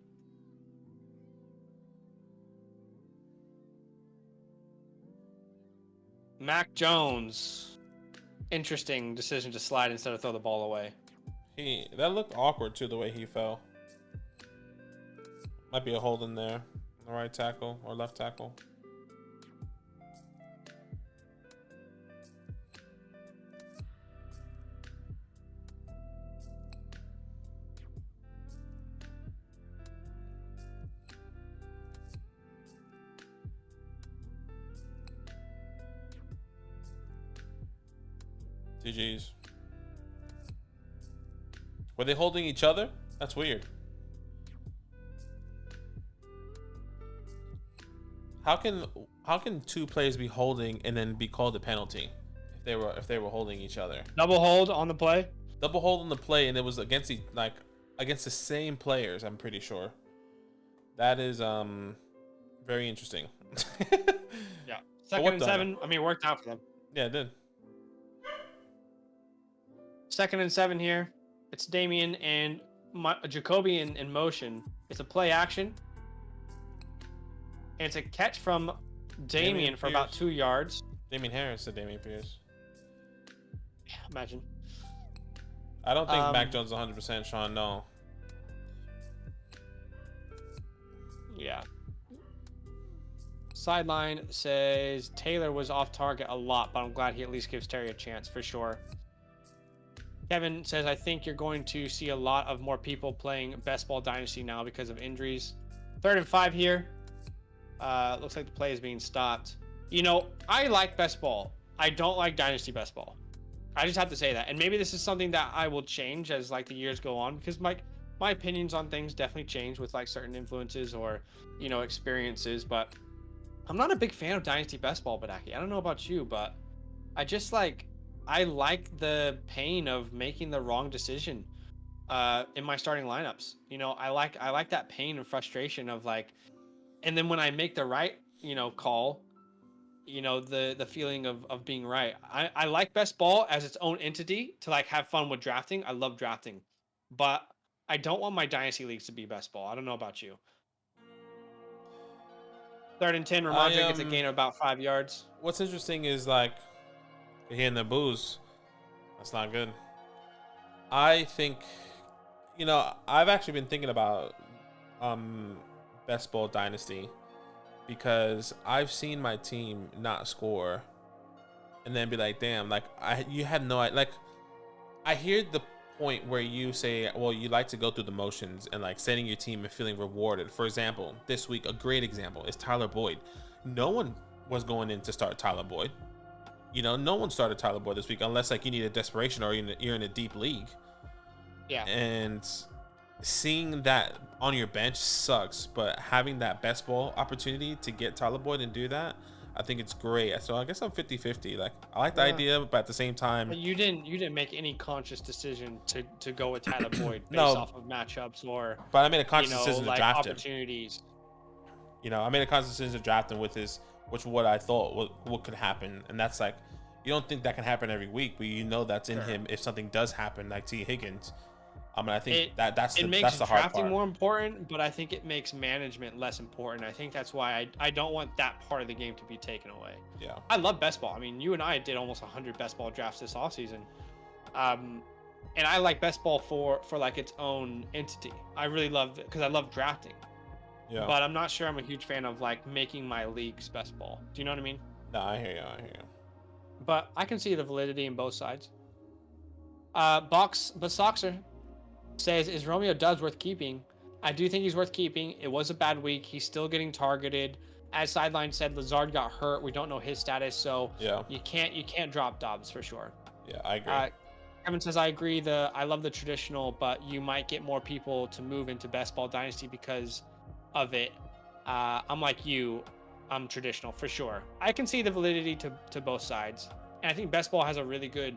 S2: Mac Jones. Interesting decision to slide instead of throw the ball away.
S1: That looked awkward too, the way he fell. Might be a hold in there. The right tackle or left tackle. GG's. Were they holding each other? That's weird. How can two players be holding and then be called a penalty if they were holding each other?
S2: Double hold on the play.
S1: Double hold on the play, and it was against the same players. I'm pretty sure. That is very interesting.
S2: Yeah. 2nd and 7. I mean, it worked out for them.
S1: Yeah, it did.
S2: 2nd and 7 here. It's Damien and Jacoby in motion. It's a play action. And it's a catch from Damien for about 2 yards.
S1: Damien Harris to Damien Pierce.
S2: Yeah, imagine.
S1: I don't think Mac Jones is 100%, Sean. No.
S2: Yeah. Sideline says Taylor was off target a lot, but I'm glad he at least gives Terry a chance for sure. Kevin says, I think you're going to see a lot of more people playing Best Ball Dynasty now because of injuries. 3rd and 5 here. Looks like the play is being stopped. You know, I like Best Ball. I don't like Dynasty Best Ball. I just have to say that. And maybe this is something that I will change as like the years go on, because my opinions on things definitely change with like certain influences or, you know, experiences. But I'm not a big fan of Dynasty Best Ball, Badaki. I don't know about you, but I just like... I like the pain of making the wrong decision in my starting lineups. You know, I like that pain and frustration of like, and then when I make the right, you know, call, you know, the feeling of being right. I like Best Ball as its own entity to like have fun with drafting. I love drafting, but I don't want my dynasty leagues to be Best Ball. I don't know about you. 3rd and 10, Ramondre gets a gain of about 5 yards.
S1: What's interesting is like, hearing the booze, that's not good. I think, you know, I've actually been thinking about Best Ball Dynasty because I've seen my team not score and then be like, damn, like you had no, like I hear the point where you say, well, you like to go through the motions and like setting your team and feeling rewarded. For example, this week, a great example is Tyler Boyd. No one was going in to start Tyler Boyd. You know, no one started Tyler Boyd this week unless like you need a desperation or you're in a deep league. Yeah. And seeing that on your bench sucks, but having that best ball opportunity to get Tyler Boyd and do that, I think it's great. So I guess I'm 50-50. Like I like the idea, but at the same time,
S2: but you didn't make any conscious decision to go with Tyler Boyd based off of matchups or.
S1: But I made a conscious decision to draft
S2: opportunities.
S1: Him. You know, I made a conscious decision to draft him with what I thought what could happen, and that's like you don't think that can happen every week, but you know that's in him if something does happen, like T. Higgins. I mean, I think that's the hard part. It makes
S2: drafting more important, but I think it makes management less important. I think that's why I don't want that part of the game to be taken away.
S1: Yeah,
S2: I love best ball. I mean, you and I did almost 100 best ball drafts this offseason. And I like best ball for like its own entity. I really love it because I love drafting. Yeah. But I'm not sure I'm a huge fan of like making my leagues best ball. Do you know what I mean?
S1: No, I hear you.
S2: But I can see the validity in both sides. Soxer says, is Romeo Dubs worth keeping? I do think he's worth keeping. It was a bad week. He's still getting targeted. As Sideline said, Lazard got hurt. We don't know his status, so yeah, you can't drop Dobbs for sure.
S1: Yeah, I agree.
S2: Kevin says, I agree. I love the traditional, but you might get more people to move into Best Ball Dynasty because of it. I'm like you. I'm traditional for sure. I can see the validity to both sides. And I think Best Ball has a really good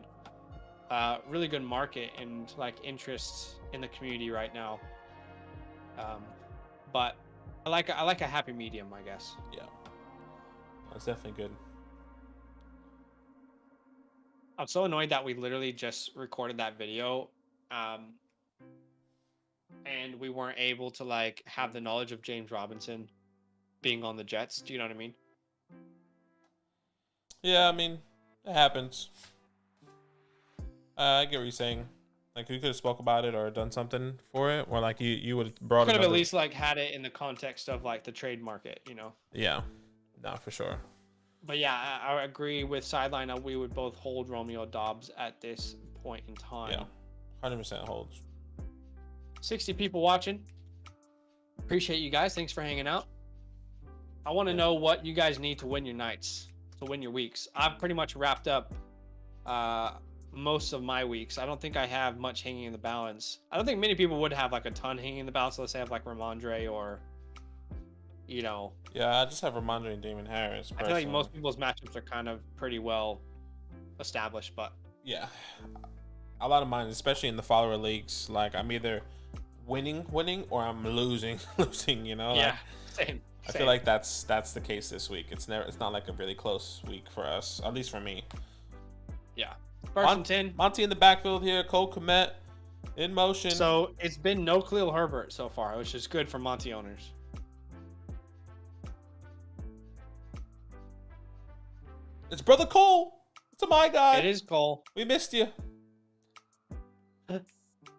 S2: market and like interests in the community right now. But I like a happy medium, I guess.
S1: Yeah, that's definitely good.
S2: I'm so annoyed that we literally just recorded that video, and we weren't able to like have the knowledge of James Robinson being on the Jets. Do you know what I mean?
S1: Yeah, I mean, it happens. I get what you're saying. Like, we could have spoke about it or done something for it, or like you would have brought.
S2: Could have at least like had it in the context of like the trade market, you know?
S1: Yeah, no, for sure.
S2: But yeah, I agree with Sideline. We would both hold Romeo Doubs at this point in time.
S1: Yeah, 100% holds.
S2: 60 people watching. Appreciate you guys. Thanks for hanging out. I want to know what you guys need to win your nights, to win your weeks. I've pretty much wrapped up most of my weeks. I don't think I have much hanging in the balance. I don't think many people would have like a ton hanging in the balance. Let's say have like Ramondre or, you know.
S1: Yeah, I just have Ramondre and Damon Harris.
S2: I feel like most people's matchups are kind of pretty well established, but
S1: yeah, a lot of mine, especially in the follower leagues, like I'm either winning or I'm losing. You know.
S2: Yeah,
S1: like,
S2: same.
S1: I feel like that's the case this week. It's not like a really close week for us, at least for me.
S2: Yeah. First and 10.
S1: Monty in the backfield here. Cole Kmet in motion.
S2: So it's been no Khalil Herbert so far, which is good for Monty owners.
S1: It's brother Cole. It's my guy.
S2: It is Cole.
S1: We missed you.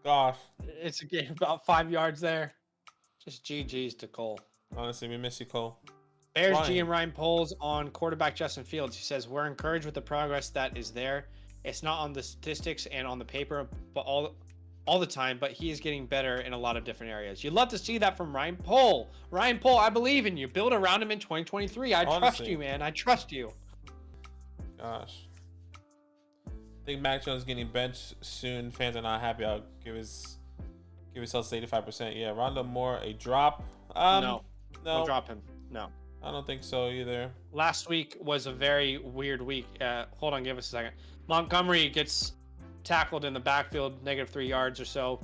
S1: Gosh.
S2: It's a game about 5 yards there. Just GG's to Cole.
S1: Honestly, we miss you, Cole.
S2: Bears GM Ryan Poles on quarterback Justin Fields. He says, we're encouraged with the progress that is there. It's not on the statistics and on the paper, but all the time, but he is getting better in a lot of different areas. You'd love to see that from Ryan Pole. Ryan Pole, I believe in you. Build around him in 2023. I trust you, man. I trust you.
S1: Gosh. I think Mac Jones is getting benched soon. Fans are not happy. I'll give his health 85%. Yeah, Rondale Moore, a drop.
S2: No. Don't drop him. No.
S1: I don't think so either.
S2: Last week was a very weird week. Hold on, give us a second. Montgomery gets tackled in the backfield, -3 yards or so.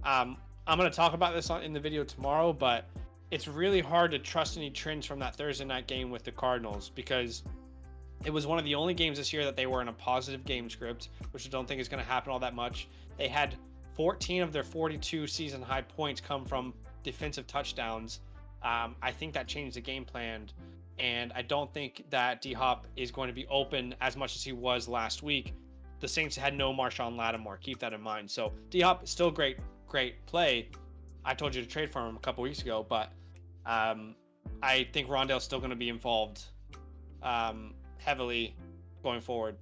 S2: I'm going to talk about this in the video tomorrow, but it's really hard to trust any trends from that Thursday night game with the Cardinals because it was one of the only games this year that they were in a positive game script, which I don't think is going to happen all that much. They had 14 of their 42 season high points come from defensive touchdowns. I think that changed the game plan, and I don't think that D-Hop is going to be open as much as he was last week. The Saints had no Marshawn Lattimore. Keep that in mind. So D-Hop is still great play. I told you to trade for him a couple weeks ago, but I think Rondale's still going to be involved heavily going forward.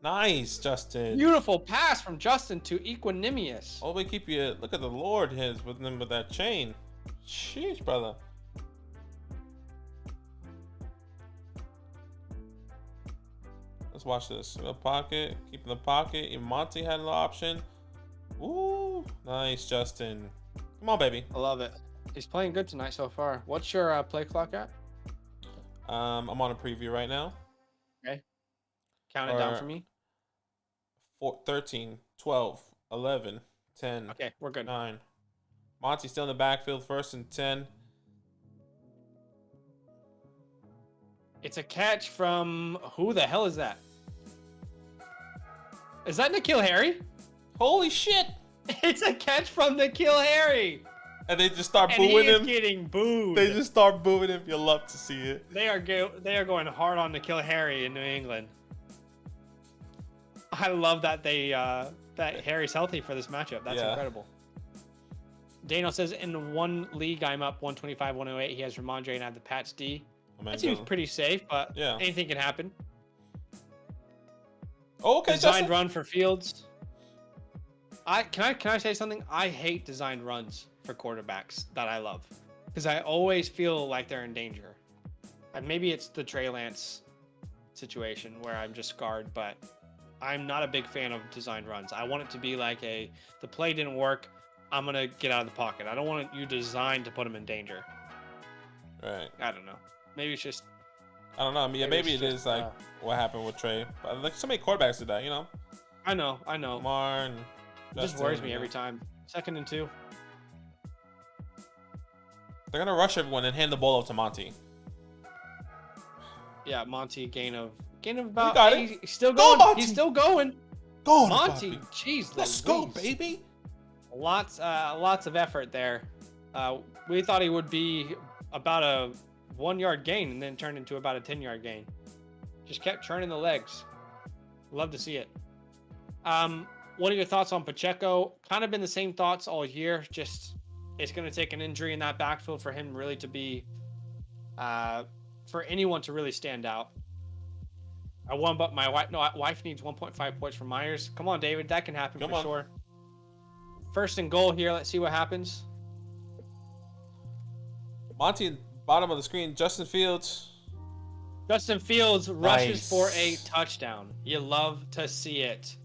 S1: Nice, Justin.
S2: Beautiful pass from Justin to Equanimous.
S1: Oh, we keep you. Look at the Lord his with them with that chain. Sheesh, brother. Let's watch this. In the pocket, keep in the pocket. And Monty had an option. Ooh, nice, Justin. Come on, baby.
S2: I love it. He's playing good tonight so far. What's your play clock at?
S1: I'm on a preview right now.
S2: Okay. Count it down for me.
S1: 13, 12, 11, 10.
S2: Okay, we're good.
S1: 9. Monty still in the backfield, 1st and 10.
S2: It's a catch from who the hell is that? Is that N'Keal Harry?
S1: Holy shit!
S2: It's a catch from N'Keal Harry.
S1: And they just start booing him.
S2: He is getting booed.
S1: They just start booing him. You'll love to see it.
S2: They are going hard on N'Keal Harry in New England. I love that that Harry's healthy for this matchup. That's incredible. Daniel says, in one league, I'm up 125, 108. He has Ramondre and I have the Pats D. That seems pretty safe, but anything can happen.
S1: Oh, okay.
S2: Designed run for Fields. Can I say something? I hate designed runs for quarterbacks that I love because I always feel like they're in danger. And maybe it's the Trey Lance situation where I'm just scarred, but I'm not a big fan of design runs. I want it to be like the play didn't work. I'm going to get out of the pocket. I don't want you designed to put him in danger.
S1: Right.
S2: I don't know. Maybe it's just.
S1: I don't know. I mean, maybe it is like what happened with Trey. But like so many quarterbacks did that, you know?
S2: I know.
S1: Lamar and
S2: it just worries me every time. 2nd and 2.
S1: They're going to rush everyone and hand the ball off to Monty.
S2: Yeah, Monty, gain of about.
S1: got it.
S2: He's still going.
S1: Monty.
S2: He's still going.
S1: Go on,
S2: Monty.
S1: Bobby.
S2: Jeez,
S1: Let's
S2: Louise.
S1: go, baby.
S2: Lots of effort there. We thought he would be about a 1-yard gain and then turned into about a 10-yard gain. Just kept churning the legs. Love to see it. What are your thoughts on Pacheco? Kind of been the same thoughts all year. Just it's going to take an injury in that backfield for him really to be, for anyone to really stand out. But my wife needs 1.5 points from Myers. Come on, David, that can happen for sure. 1st and goal here. Let's see what happens.
S1: Monty, bottom of the screen. Justin Fields
S2: rushes for a touchdown. You love to see it.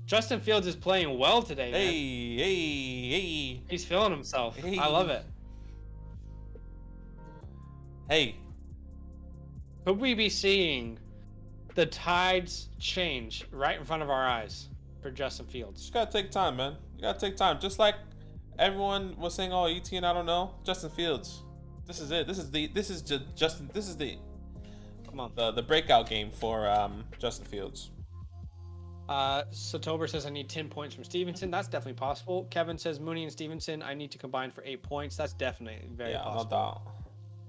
S2: Justin Fields is playing well today, man.
S1: Hey.
S2: He's feeling himself.
S1: Hey.
S2: I love it.
S1: Hey.
S2: Could we be seeing the tides change right in front of our eyes for Justin Fields?
S1: Just gotta take time, man. You gotta take time. Just like everyone was saying, "Oh, ETN, I don't know." Justin Fields. This is it. This is the.
S2: Come on.
S1: The breakout game for Justin Fields.
S2: Sotober says I need 10 points from Stevenson. That's definitely possible. Kevin says Mooney and Stevenson I need to combine for 8 points. That's definitely very possible.
S1: No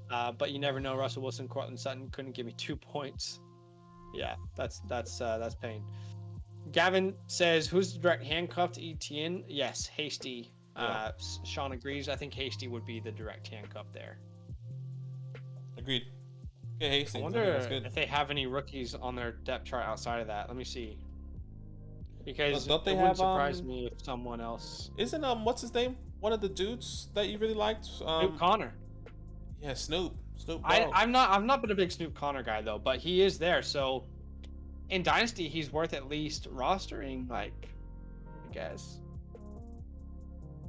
S1: doubt.
S2: But you never know. Russell Wilson, Cortland Sutton couldn't give me 2 points. Yeah, that's pain. Gavin says, who's the direct handcuff to ETN? Yes, Hasty.
S1: Yeah.
S2: Sean agrees. I think Hasty would be the direct handcuff there.
S1: Agreed. Okay, Hasty.
S2: I wonder if they have any rookies on their depth chart outside of that. Let me see. Because
S1: don't they
S2: it wouldn't
S1: have,
S2: surprise me if someone else.
S1: Isn't what's his name? One of the dudes that you really liked?
S2: Snoop Connor.
S1: Yeah, Snoop.
S2: I've not been a big Snoop Connor guy though, but he is there. So in Dynasty, he's worth at least rostering. Like, I guess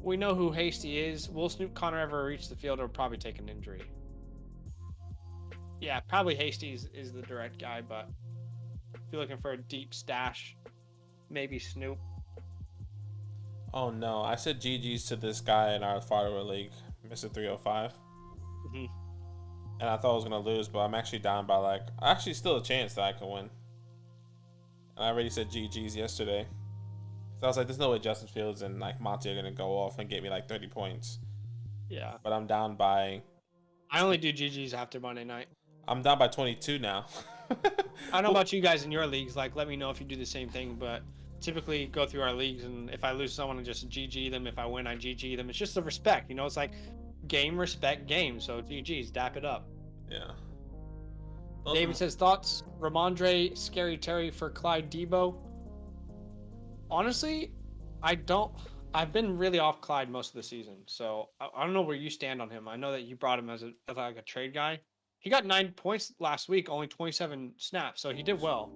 S2: we know who Hasty is. Will Snoop Connor ever reach the field or probably take an injury? Yeah, probably Hasty is the direct guy, but if you're looking for a deep stash, maybe Snoop.
S1: Oh no, I said GG's to this guy in our Follower League, Mr. 305.
S2: Mm-hmm.
S1: And I thought I was gonna lose, but I'm actually down by actually still a chance that I can win. And I already said GG's yesterday. So I was like, there's no way Justin Fields and Monty are gonna go off and get me 30 points.
S2: Yeah.
S1: But I'm down by.
S2: I only do GG's after Monday night.
S1: I'm down by 22 now.
S2: I don't know about you guys in your leagues. Let me know if you do the same thing. But typically go through our leagues, and if I lose someone, I just GG them. If I win, I GG them. It's just the respect, It's like game, respect, game. So GG's, dap it up.
S1: Yeah.
S2: David says thoughts. Ramondre, Scary Terry for Clyde Debo. Honestly, I've been really off Clyde most of the season, so I don't know where you stand on him. I know that you brought him as a trade guy. He got 9 points last week, only 27 snaps, so he did well.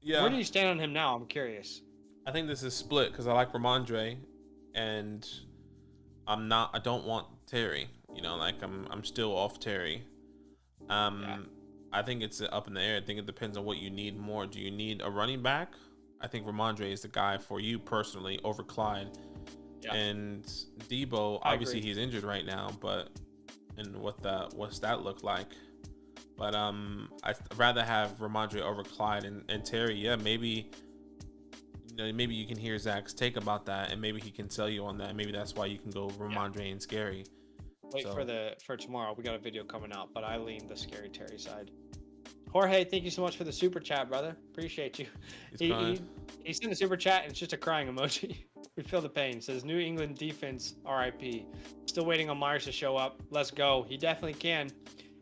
S1: Yeah.
S2: Where do you stand on him now? I'm curious.
S1: I think this is split because I like Ramondre, and I don't want Terry. I'm still off Terry.
S2: Yeah.
S1: I think it's up in the air. I think it depends on what you need more. Do you need a running back? I think Ramondre is the guy for you personally over Clyde. Yeah. And Debo, obviously he's injured right now, and what's that look like? But I'd rather have Ramondre over Clyde and Terry. Yeah, maybe you can hear Zach's take about that, and maybe he can sell you on that. Maybe that's why you can go Ramondre and Scary.
S2: Wait for tomorrow. We got a video coming out, but I lean the Scary Terry side. Jorge, thank you so much for the super chat, brother. Appreciate you. He sent a super chat and it's just a crying emoji. We feel the pain. Says New England defense, RIP. Still waiting on Myers to show up. Let's go. He definitely can.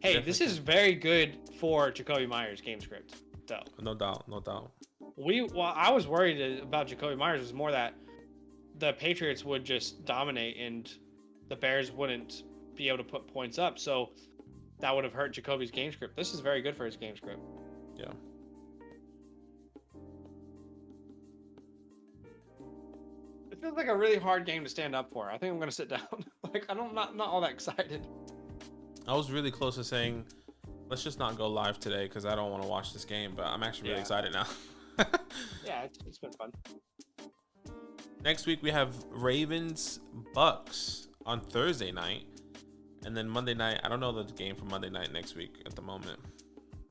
S2: Hey, this is very good for Jacoby Myers game script, though.
S1: No doubt.
S2: I was worried about Jacoby Myers was more that the Patriots would just dominate and the Bears wouldn't be able to put points up. So that would have hurt Jacoby's game script. This is very good for his game script.
S1: Yeah.
S2: It feels like a really hard game to stand up for. I think I'm gonna sit down. Like I'm not all that excited.
S1: I was really close to saying, let's just not go live today because I don't want to watch this game, but I'm actually really excited now.
S2: Yeah, it's been fun.
S1: Next week we have Ravens Bucks on Thursday night, and then Monday night. I don't know the game for Monday night next week at the moment.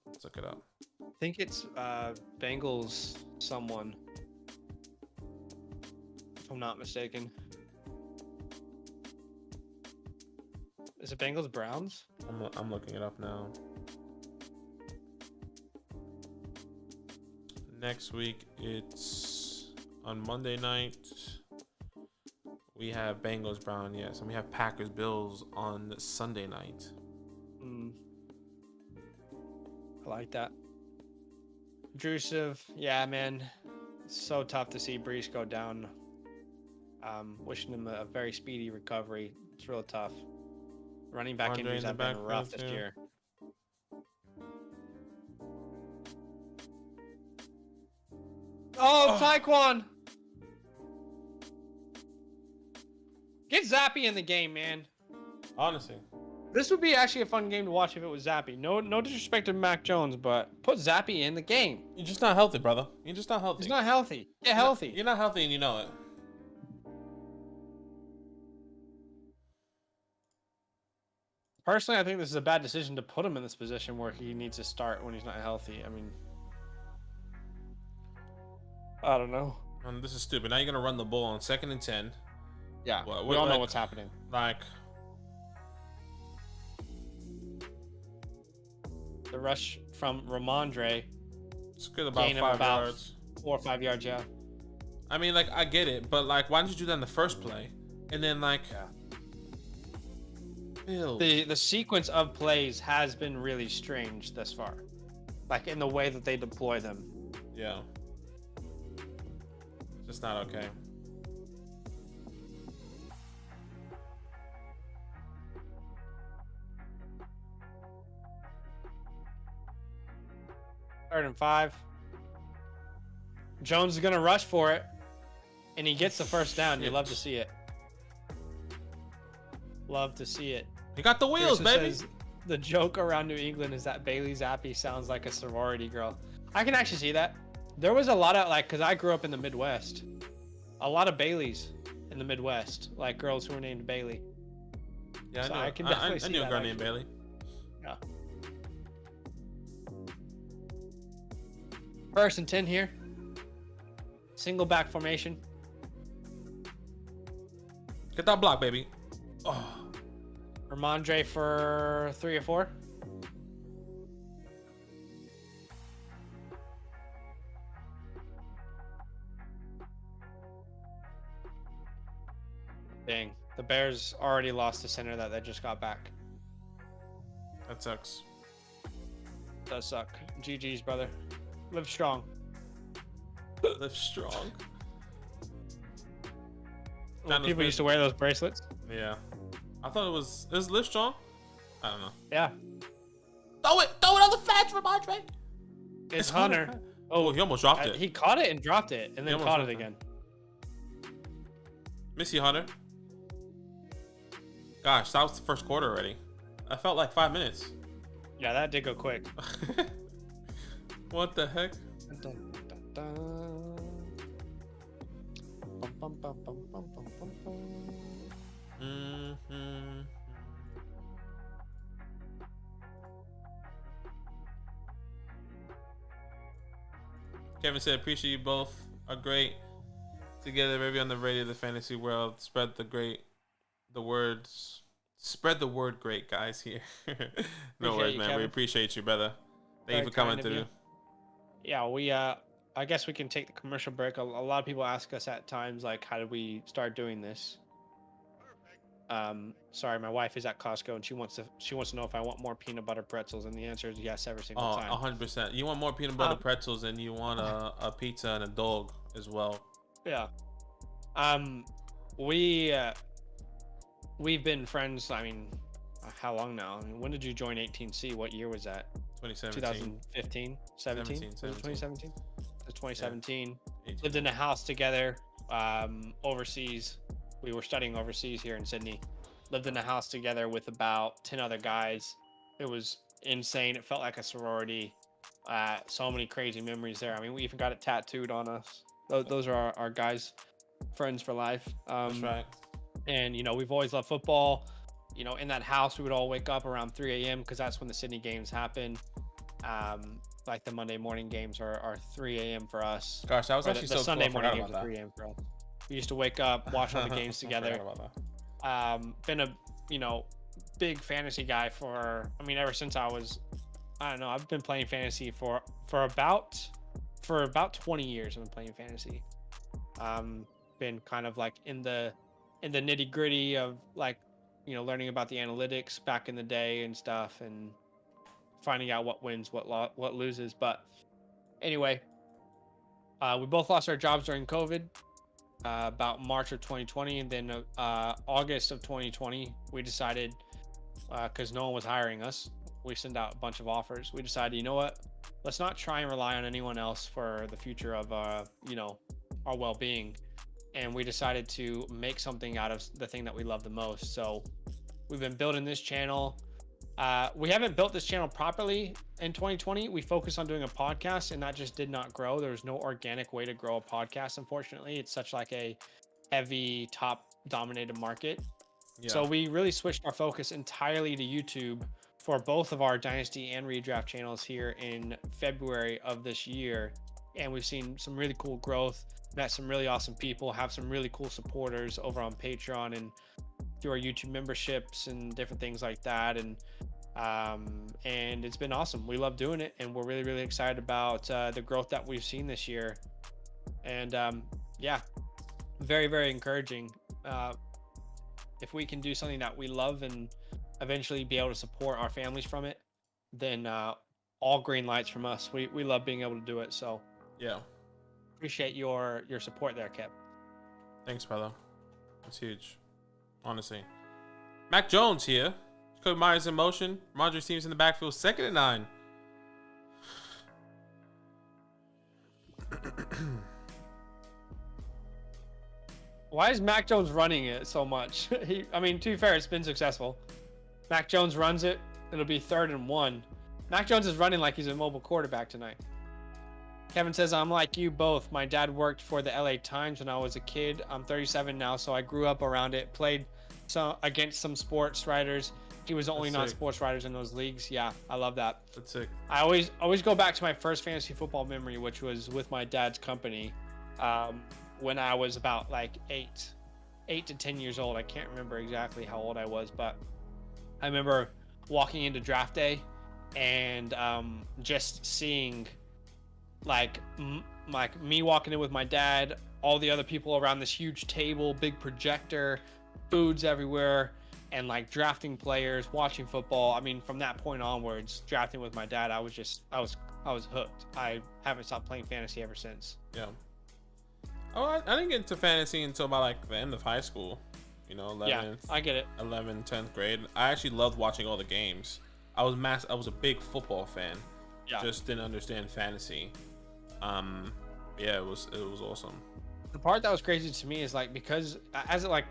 S1: Let's look it up.
S2: I think it's Bengals someone, if I'm not mistaken. Is it Bengals Browns?
S1: I'm looking it up now. Next week it's on Monday night. We have Bengals Brown, yes, and we have Packers Bills on Sunday night.
S2: I like that. Drusiv, yeah, man, it's so tough to see Brees go down. Wishing him a very speedy recovery. It's real tough. Running back injuries have been rough this year. Oh, Taekwon! Get Zappy in the game, man.
S1: Honestly,
S2: This would be actually a fun game to watch if it was Zappy. No disrespect to Mac Jones, but put Zappy in the game.
S1: you're just not healthy, brother. You're just not healthy.
S2: He's not healthy. Get healthy.
S1: You're not healthy, and you know it.
S2: Personally, I think this is a bad decision to put him in this position where he needs to start when he's not healthy. I mean, I don't know.
S1: This is stupid. Now you're gonna run the ball on 2nd and 10.
S2: Yeah,
S1: What-
S2: we all know
S1: like-
S2: what's happening.
S1: Like,
S2: The rush from Ramondre,
S1: it's good about
S2: gain of
S1: 5
S2: about
S1: yards.
S2: 4 or 5 yards, yeah.
S1: I mean, like, I get it, but like, why didn't you do that in the first play? And then like, Bills.
S2: The sequence of plays has been really strange thus far, like in the way that they deploy them.
S1: Yeah, just not okay.
S2: Third and 5. Jones is gonna rush for it, and he gets the first down. You love to see it. Love to see it.
S1: You got the wheels,
S2: Pearson
S1: baby.
S2: says, the joke around New England is that Bailey Zappi sounds like a sorority girl. I can actually see that. There was a lot of, like, because I grew up in the Midwest, a lot of Baileys in the Midwest, like girls who were named Bailey.
S1: Yeah,
S2: So
S1: I,
S2: I can definitely see
S1: knew a
S2: that,
S1: girl named
S2: actually.
S1: Bailey.
S2: Yeah. 1st and 10 here. Single back formation.
S1: Get that block, baby. Oh,
S2: Ramondre for 3 or 4. Dang. The Bears already lost the center that they just got back.
S1: that sucks.
S2: Does suck. GG's, brother. Live strong.
S1: Live strong.
S2: When people used to wear those bracelets.
S1: Yeah, I thought it was Live Strong. I don't know.
S2: Yeah.
S1: Throw it on the fence, Ramondre.
S2: It's Hunter.
S1: Oh, he almost dropped it.
S2: He caught it and dropped it, and then
S1: almost
S2: caught it
S1: dropped it.
S2: again.
S1: Miss you, Hunter. Gosh, that was the first quarter already. I felt like 5 minutes.
S2: Yeah, that did go quick.
S1: What the heck? Mm-hmm. Kevin said, appreciate you both are great together, maybe on the radio, the fantasy world. Spread the word great, guys, here. No worries, man.
S2: Kevin.
S1: We appreciate you, brother. Thank
S2: Very
S1: you for coming
S2: kind of
S1: through.
S2: you. Yeah, we I guess we can take the commercial break. A lot of people ask us at times, like, how did we start doing this? Sorry, my wife is at Costco and she wants to know if I want more peanut butter pretzels, and the answer is yes every single time.
S1: 100%. You want more peanut butter pretzels, and you want a pizza and a dog as well.
S2: Yeah. We've been friends. I mean, how long now? I mean, when did you join 18C? What year was that?
S1: 2017.
S2: 2015, 17? Was it 2017? It was 2017.
S1: Yeah.
S2: Lived in a house together. overseas. We were studying overseas here in Sydney. Lived in a house together with about 10 other guys. It was insane. It felt like a sorority. So many crazy memories there. I mean, we even got it tattooed on us. Those are our guys, friends for life.
S1: That's right.
S2: And we've always loved football. In that house, we would all wake up around 3 a.m. because that's when the Sydney games happen. Like the Monday morning games are 3 a.m. for us.
S1: Gosh, that was
S2: Or
S1: actually
S2: the
S1: so
S2: Sunday
S1: cool. I
S2: morning
S1: forgot
S2: games
S1: about
S2: are
S1: that.
S2: 3 a.m. for us. We used to wake up, watch all the games together.
S1: I forgot about that.
S2: Been a big fantasy guy ever since I don't know, I've been playing fantasy for about 20 years. I've been playing fantasy. Been kind of like in the nitty gritty of like learning about the analytics back in the day and stuff, and finding out what wins, what loses. But anyway, we both lost our jobs during COVID. About March of 2020, and then August of 2020, we decided, because no one was hiring us, we sent out a bunch of offers. We decided, you know what, let's not try and rely on anyone else for the future of our well-being, and we decided to make something out of the thing that we love the most. So we've been building this channel. We haven't built this channel properly in 2020. We focused on doing a podcast, and that just did not grow. There was no organic way to grow a podcast, unfortunately. It's such like a heavy top dominated market.
S1: Yeah.
S2: So we really switched our focus entirely to YouTube for both of our Dynasty and Redraft channels here in February of this year. And we've seen some really cool growth, met some really awesome people, have some really cool supporters over on Patreon and through our YouTube memberships and different things like that. And it's been awesome. We love doing it, and we're really, really excited about the growth that we've seen this year. And yeah, very, very encouraging. If we can do something that we love and eventually be able to support our families from it, then all green lights from us. We love being able to do it. So
S1: Yeah.
S2: appreciate your support there, Kep.
S1: Thanks, brother. That's huge. Honestly. Mac Jones here. Jacoby Myers in motion. Ramondre Stevenson in the backfield. 2nd and 9.
S2: Why is Mac Jones running it so much? To be fair, it's been successful. Mac Jones runs it. It'll be 3rd and 1. Mac Jones is running like he's a mobile quarterback tonight. Kevin says, I'm like you both. My dad worked for the LA Times when I was a kid. I'm 37 now, so I grew up around it. Played against some sports writers. He was the only non-sports writers in those leagues. Yeah, I love that.
S1: That's sick.
S2: I always go back to my first fantasy football memory, which was with my dad's company when I was about like 8 to 10 years old. I can't remember exactly how old I was, but I remember walking into draft day and just seeing like me walking in with my dad, all the other people around this huge table, big projector, foods everywhere, and like drafting players, watching football. I mean, from that point onwards, drafting with my dad, I was hooked. I haven't stopped playing fantasy ever since.
S1: Yeah. Oh, I didn't get into fantasy until about like the end of high school. 11th.
S2: Yeah, I get it.
S1: 11th, 10th grade. I actually loved watching all the games. I was a big football fan.
S2: Yeah.
S1: Just didn't understand fantasy. Yeah, it was awesome.
S2: The part that was crazy to me is like, because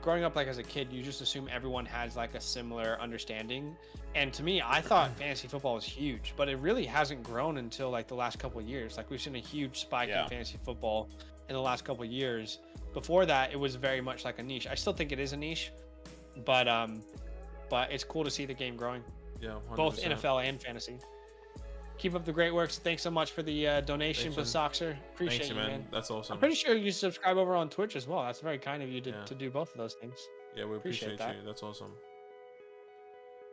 S2: growing up like as a kid, you just assume everyone has like a similar understanding. And to me, I thought fantasy football was huge, but it really hasn't grown until like the last couple of years. Like we've seen a huge spike in fantasy football in the last couple of years. Before that, it was very much like a niche. I still think it is a niche, but it's cool to see the game growing.
S1: Yeah, 100%.
S2: Both NFL and fantasy. Keep up the great works. Thanks so much for the donation, Basoxer. Appreciate you, man.
S1: That's awesome.
S2: I'm pretty sure you subscribe over on Twitch as well. That's very kind of you to do both of those things.
S1: Yeah, we appreciate you. That's awesome.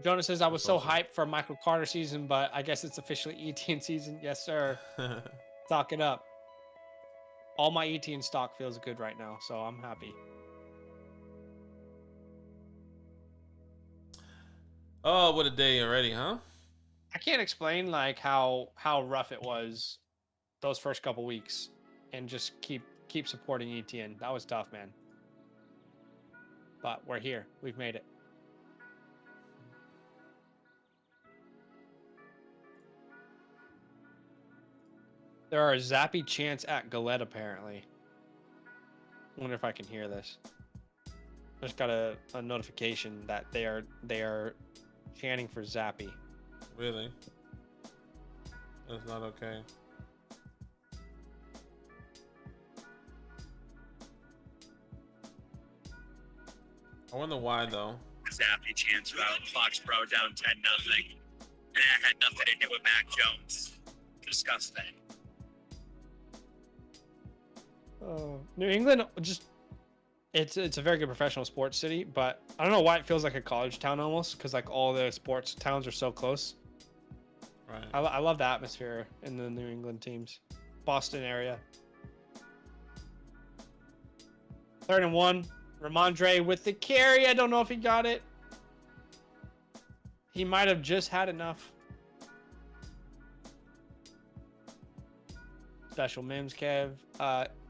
S2: Jonah says, I was so hyped for Michael Carter season, but I guess it's officially ETN season. Yes, sir. Stock it up. All my ETN stock feels good right now, so I'm happy.
S1: Oh, what a day already, huh?
S2: I can't explain like how rough it was those first couple weeks, and just keep supporting ETN. That was tough, man. But we're here. We've made it. There are zappy chants at Galette apparently. wonder if I can hear this. I just got a notification that they are chanting for Zappy.
S1: Really? That's not okay. I wonder why though.
S3: Zappy chants about Foxborough down 10-0, and that had nothing to do with Mac Jones. Disgusting.
S2: New England just it's a very good professional sports city, but I don't know why it feels like a college town almost, because like all the sports towns are so close.
S1: Right.
S2: I love the atmosphere in the New England teams. Boston area. 3rd and 1. Ramondre with the carry. I don't know if he got it. He might have just had enough. Special Mims, Kev.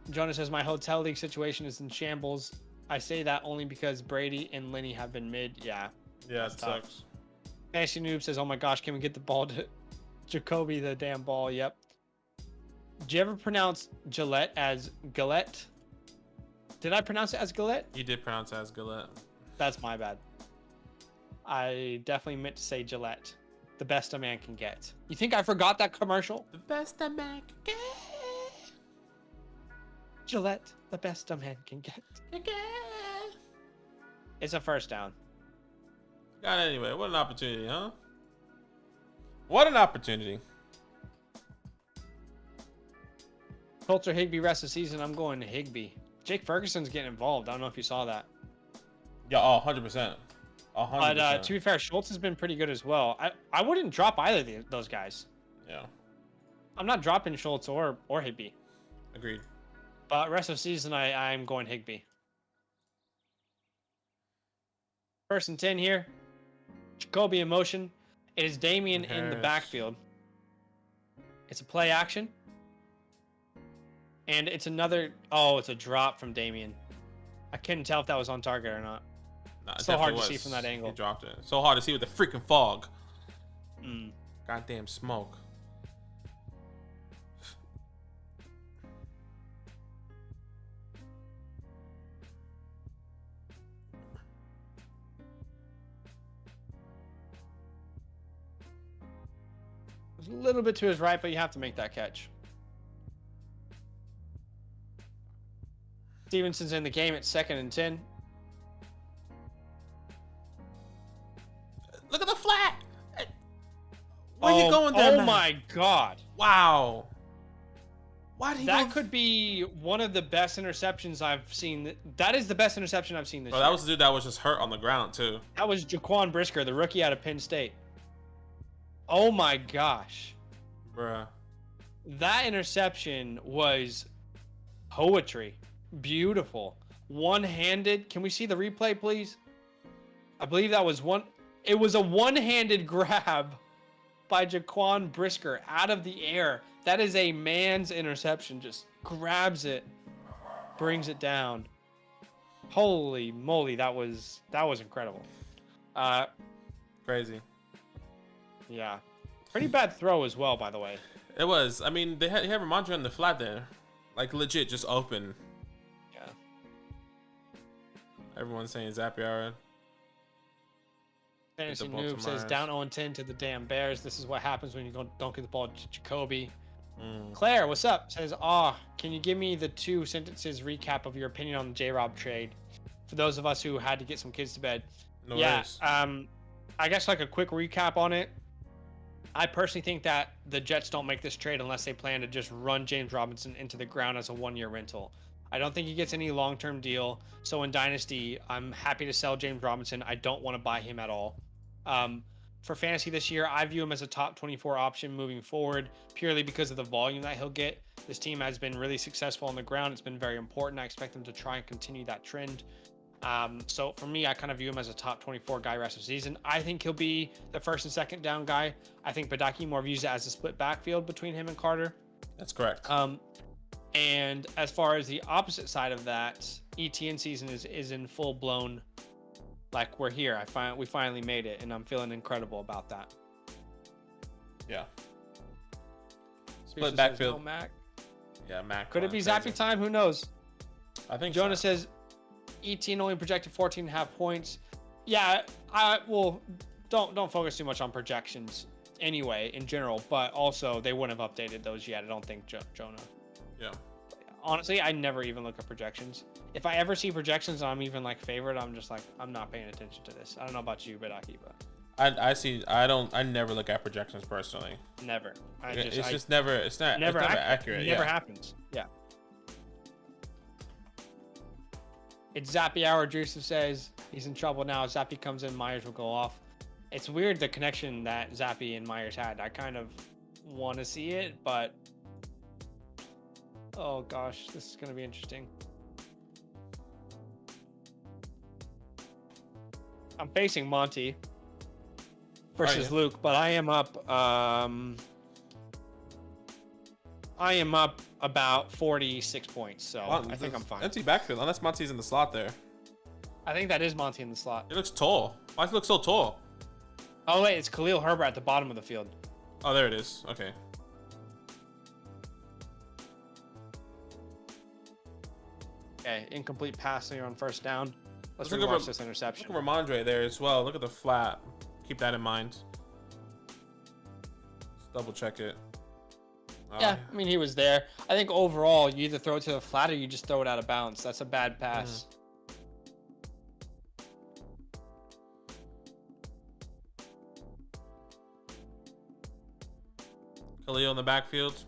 S2: Jonas says, my hotel league situation is in shambles. I say that only because Brady and Lenny have been mid. Yeah.
S1: Yeah, it
S2: that's tough.
S1: sucks.
S2: Fantasy Noob says, oh my gosh, can we get the ball to Jacoby, the damn ball? Yep. Did you ever pronounce Gillette as Gillette? Did I pronounce it as Gillette?
S1: You did pronounce it as Gillette.
S2: That's my bad. I definitely meant to say Gillette. The best a man can get. You think I forgot that commercial?
S1: The best a man can get.
S2: Gillette, the best a man can get. It's a first down.
S1: Got it anyway. What an opportunity, huh? What an opportunity.
S2: Colts or Higbee rest of the season. I'm going to Higbee. Jake Ferguson's getting involved. I don't know if you saw that.
S1: Yeah, 100%. 100%.
S2: But to be fair, Schultz has been pretty good as well. I wouldn't drop either of those guys.
S1: Yeah.
S2: I'm not dropping Schultz or Higbee.
S1: Agreed.
S2: But rest of season, I'm going Higbee. 1st and 10 here. Jacoby in motion. It is Damian in the backfield. It's a play action. And it's another... Oh, it's a drop from Damian. I couldn't tell if that was on target or not.
S1: Nah,
S2: so hard to see from that angle.
S1: He dropped it. So hard to see with the freaking fog.
S2: Mm.
S1: Goddamn smoke.
S2: It was a little bit to his right, but you have to make that catch. Stevenson's in the game at 2nd and 10.
S1: Look at the flat. Where are you going there, man?
S2: My God.
S1: Wow. Why did he
S2: That could be one of the best interceptions I've seen. That is the best interception I've seen this year.
S1: That was the dude that was just hurt on the ground, too.
S2: That was Jaquan Brisker, the rookie out of Penn State. Oh, my gosh.
S1: Bruh.
S2: That interception was poetry. Beautiful. One-handed. Can we see the replay, please? I believe that was one. It was a one-handed grab by Jaquan Brisker out of the air. That is a man's interception. Just grabs it, brings it down. Holy moly, that was incredible.
S1: Crazy.
S2: Yeah. Pretty bad throw as well, by the way.
S1: It was. I mean, he had Ramondre on the flat there. Like, legit, just open.
S2: Yeah.
S1: Everyone's saying Zapiara.
S2: Fantasy Noob says down 0-10 to the damn Bears. This is what happens when you don't get the ball to Jacoby. Claire, what's up? Says, can you give me the 2 sentences recap of your opinion on the J-Rob trade? For those of us who had to get some kids to bed.
S1: No worries.
S2: I guess like a quick recap on it. I personally think that the Jets don't make this trade unless they plan to just run James Robinson into the ground as a 1-year rental. I don't think he gets any long-term deal. So in Dynasty, I'm happy to sell James Robinson. I don't want to buy him at all. For fantasy this year, I view him as a top 24 option moving forward, purely because of the volume that he'll get. This team has been really successful on the ground. It's been very important. I expect them to try and continue that trend. So for me, I kind of view him as a top 24 guy rest of the season. I think he'll be the 1st and 2nd down guy. I think Badaki more views it as a split backfield between him and Carter.
S1: That's correct.
S2: And as far as the opposite side of that, ETN season is in full blown. Like, we're here. We finally made it, and I'm feeling incredible about that.
S1: Yeah. Split backfield.
S2: No Mac.
S1: Yeah, Mac.
S2: Could it be Zappy time? Who knows?
S1: I think
S2: Jonah
S1: so.
S2: says, E-Teen only projected 14.5 points. Yeah, well, don't focus too much on projections anyway in general, but also they wouldn't have updated those yet. I don't think Jonah.
S1: Yeah.
S2: Honestly, I never even look at projections. If I ever see projections and I'm even like favorite, I'm just like, I'm not paying attention to this. I don't know about you, Bedaki, but
S1: I never look at projections personally.
S2: never.
S1: It's never accurate.
S2: It never happens. Yeah. It's Zappy Hour. Joseph says he's in trouble now. Zappy comes in, Myers will go off. It's weird the connection that Zappy and Myers had. I kind of want to see it, but oh gosh, this is going to be interesting. I'm facing Monty versus Luke, but I am up. I am up about 46 points, so I think I'm fine.
S1: Empty backfield, unless Monty's in the slot there.
S2: I think that is Monty in the slot.
S1: He looks tall. Why does he look so tall?
S2: Oh wait, it's Khalil Herbert at the bottom of the field.
S1: Oh, there it is. Okay.
S2: Okay, incomplete pass here on first down. Let's
S1: Look
S2: rewatch this interception.
S1: Look at Ramondre there as well. Look at the flat. Keep that in mind. Let's double check it.
S2: Yeah, I mean, he was there. I think overall, you either throw it to the flat or you just throw it out of bounds. That's a bad pass.
S1: Khalil in the backfield.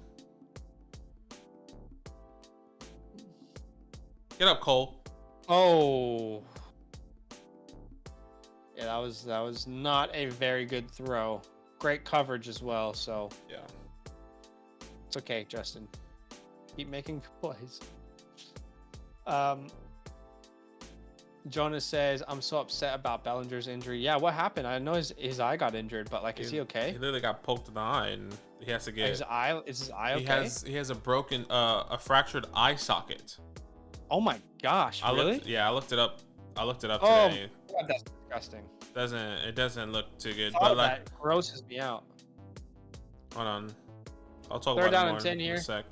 S1: Get up, Cole.
S2: Oh. Yeah, that was not a very good throw. Great coverage as well, so.
S1: Yeah.
S2: It's okay, Justin. Keep making plays. Jonas says, I'm so upset about Bellinger's injury. Yeah, what happened? I know his eye got injured, but like, is he okay?
S1: He literally got poked in the eye, and he has to get.
S2: Is his eye okay?
S1: He has a broken, a fractured eye socket.
S2: Oh my gosh! Really?
S1: I looked it up.
S2: Oh,
S1: today.
S2: God, that's disgusting.
S1: It doesn't look too good.
S2: Oh,
S1: But like,
S2: that grosses me out.
S1: hold on. I'll talk
S2: Third
S1: about
S2: down
S1: it
S2: and
S1: more
S2: 10
S1: in
S2: here.
S1: a sec.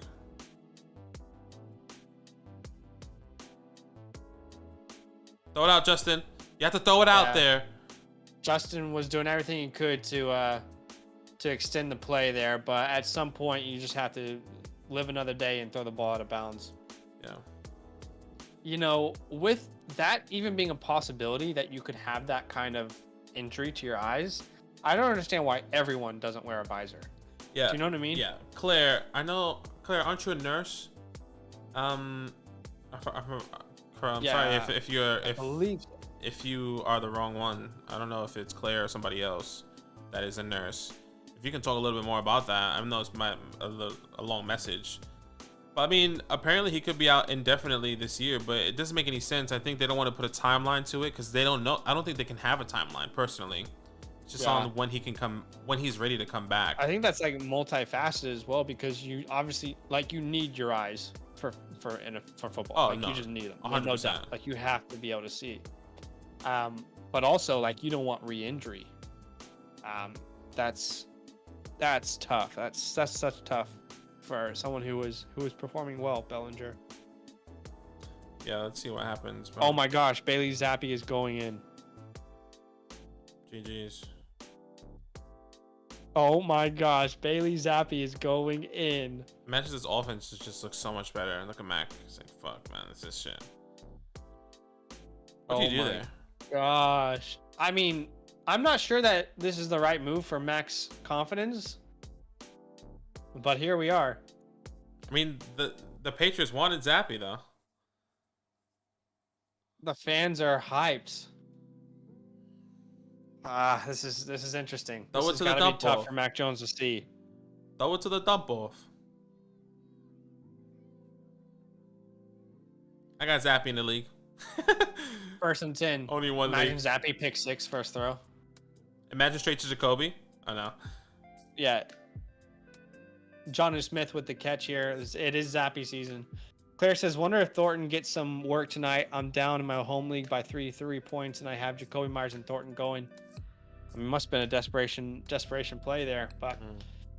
S1: Throw it out, Justin. You have to throw it out there.
S2: Justin was doing everything he could to extend the play there, but at some point you just have to live another day and throw the ball out of bounds.
S1: Yeah.
S2: You know, with that even being a possibility that you could have that kind of injury to your eyes, I don't understand why everyone doesn't wear a visor.
S1: Yeah.
S2: Do you know what I mean?
S1: Yeah. Claire, Claire, aren't you a nurse? I'm sorry if you are the wrong one. I don't know if it's Claire or somebody else that is a nurse. If you can talk a little bit more about that. I know it's a long message. But I mean, apparently he could be out indefinitely this year, but it doesn't make any sense. I think they don't want to put a timeline to it because they don't know. I don't think they can have a timeline personally. It's just on when he's ready to come back.
S2: I think that's like multifaceted as well because you obviously you need your eyes for football.
S1: Oh,
S2: like
S1: no.
S2: You just need them.
S1: 100%.
S2: No doubt. Like you have to be able to see. But also like you don't want re-injury. That's tough. That's such tough for someone who was performing well, Bellinger.
S1: Yeah, let's see what happens.
S2: Oh my gosh, Bailey Zappi is going in.
S1: GG's.
S2: Oh my gosh, Bailey Zappi is going in.
S1: Manchester's offense just looks so much better. Look at Mac. It's like, fuck, man, this is shit. What do you do there?
S2: Gosh. I mean, I'm not sure that this is the right move for Mac's confidence. But here we are.
S1: I mean, the Patriots wanted Zappy, though.
S2: The fans are hyped. This is interesting. This has got to be tough for Mac Jones to see.
S1: Throw it to the dump off. I got Zappy in the league.
S2: First and 10.
S1: Only one
S2: Imagine
S1: league.
S2: Zappy pick 6 first throw.
S1: Imagine straight to Jacoby. I know.
S2: Yeah. Jonnu Smith with the catch here. It is Zappy season. Claire says, wonder if Thornton gets some work tonight. I'm down in my home league by 3 points, and I have Jacoby Myers and Thornton going. I mean, must have been a desperation play there. But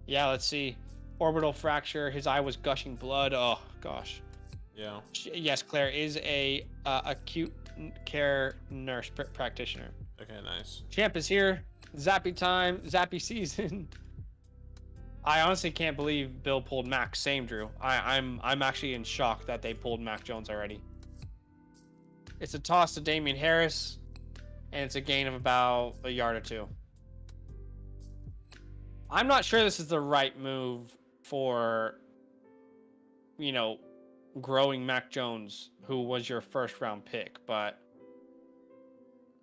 S2: yeah, let's see. Orbital fracture. His eye was gushing blood. Oh, gosh.
S1: Yeah.
S2: Yes, Claire is a acute care nurse practitioner.
S1: Okay, nice.
S2: Champ is here. Zappy time. Zappy season. I honestly can't believe Bill pulled Mac. Same, Drew. I'm actually in shock that they pulled Mac Jones already. It's a toss to Damian Harris, and it's a gain of about a yard or two. I'm not sure this is the right move for, you know, growing Mac Jones, who was your first round pick, but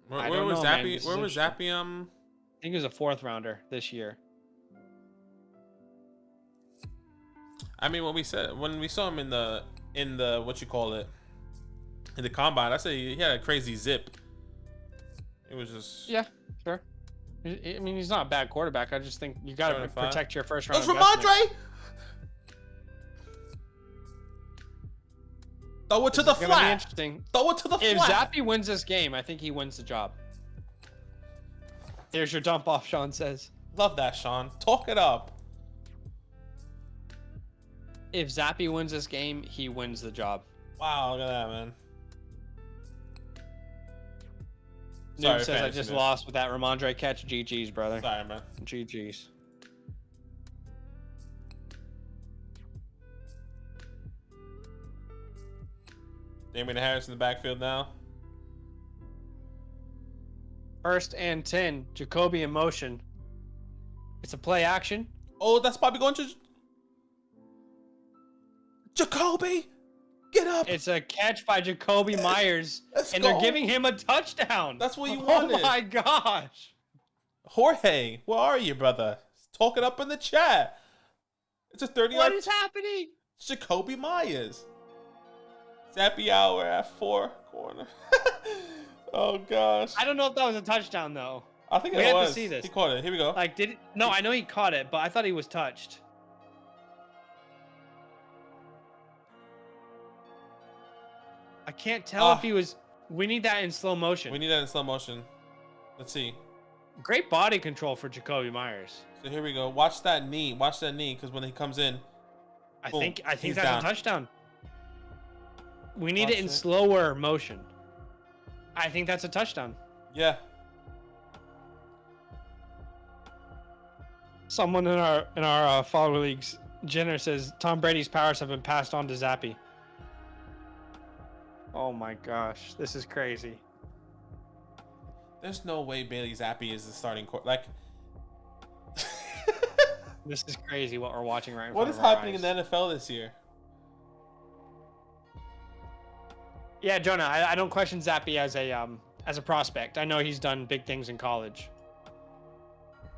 S1: where was Zappy? Where was Zappy?
S2: I think he was a 4th rounder this year.
S1: I mean, when we saw him in the what you call it, in the combine, I said he had a crazy zip. It was just,
S2: yeah, sure. I mean, he's not a bad quarterback. I just think you got to protect your first round.
S1: That's Ramondre. Throw it to the flat.
S2: Interesting.
S1: Throw it to the flat.
S2: If Zappy wins this game, I think he wins the job. There's your dump off, Sean says.
S1: Love that, Sean. Talk it up.
S2: If Zappy wins this game, he wins the job.
S1: Wow, look at that, man.
S2: Noob says I just lost with that Ramondre catch. GG's, brother.
S1: Sorry, man.
S2: GG's.
S1: Damian Harris in the backfield now.
S2: 1st and 10. Jacoby in motion. It's a play action.
S1: Oh, that's probably going to Jacoby. Get up.
S2: It's a catch by Jacoby Myers, and they're giving him a touchdown.
S1: That's what you wanted.
S2: Oh my gosh.
S1: Jorge, where are you, brother? Talk it up in the chat. It's a 30-yard.
S2: What is happening?
S1: Jacoby Myers. Zappy hour at 4 corner. Oh gosh.
S2: I don't know if that was a touchdown though.
S1: I think it was. We have to see this. He caught it. Here we go.
S2: Like, did it? No, I know he caught it, but I thought he was touched. I can't tell if he was. We need that in slow motion.
S1: We need that in slow motion. Let's see.
S2: Great body control for Jacoby Myers.
S1: So here we go. Watch that knee. Watch that knee, because when he comes in,
S2: I think that's a touchdown. We need it in slower motion. I think that's a touchdown.
S1: Yeah.
S2: Someone in our follower leagues, Jenner says Tom Brady's powers have been passed on to Zappy. Oh my gosh, this is crazy.
S1: There's no way Bailey Zappe is the starting like.
S2: This is crazy what we're watching right now.
S1: What is happening in the NFL this year?
S2: Yeah, Jonah, I don't question Zappe as a prospect. I know he's done big things in college.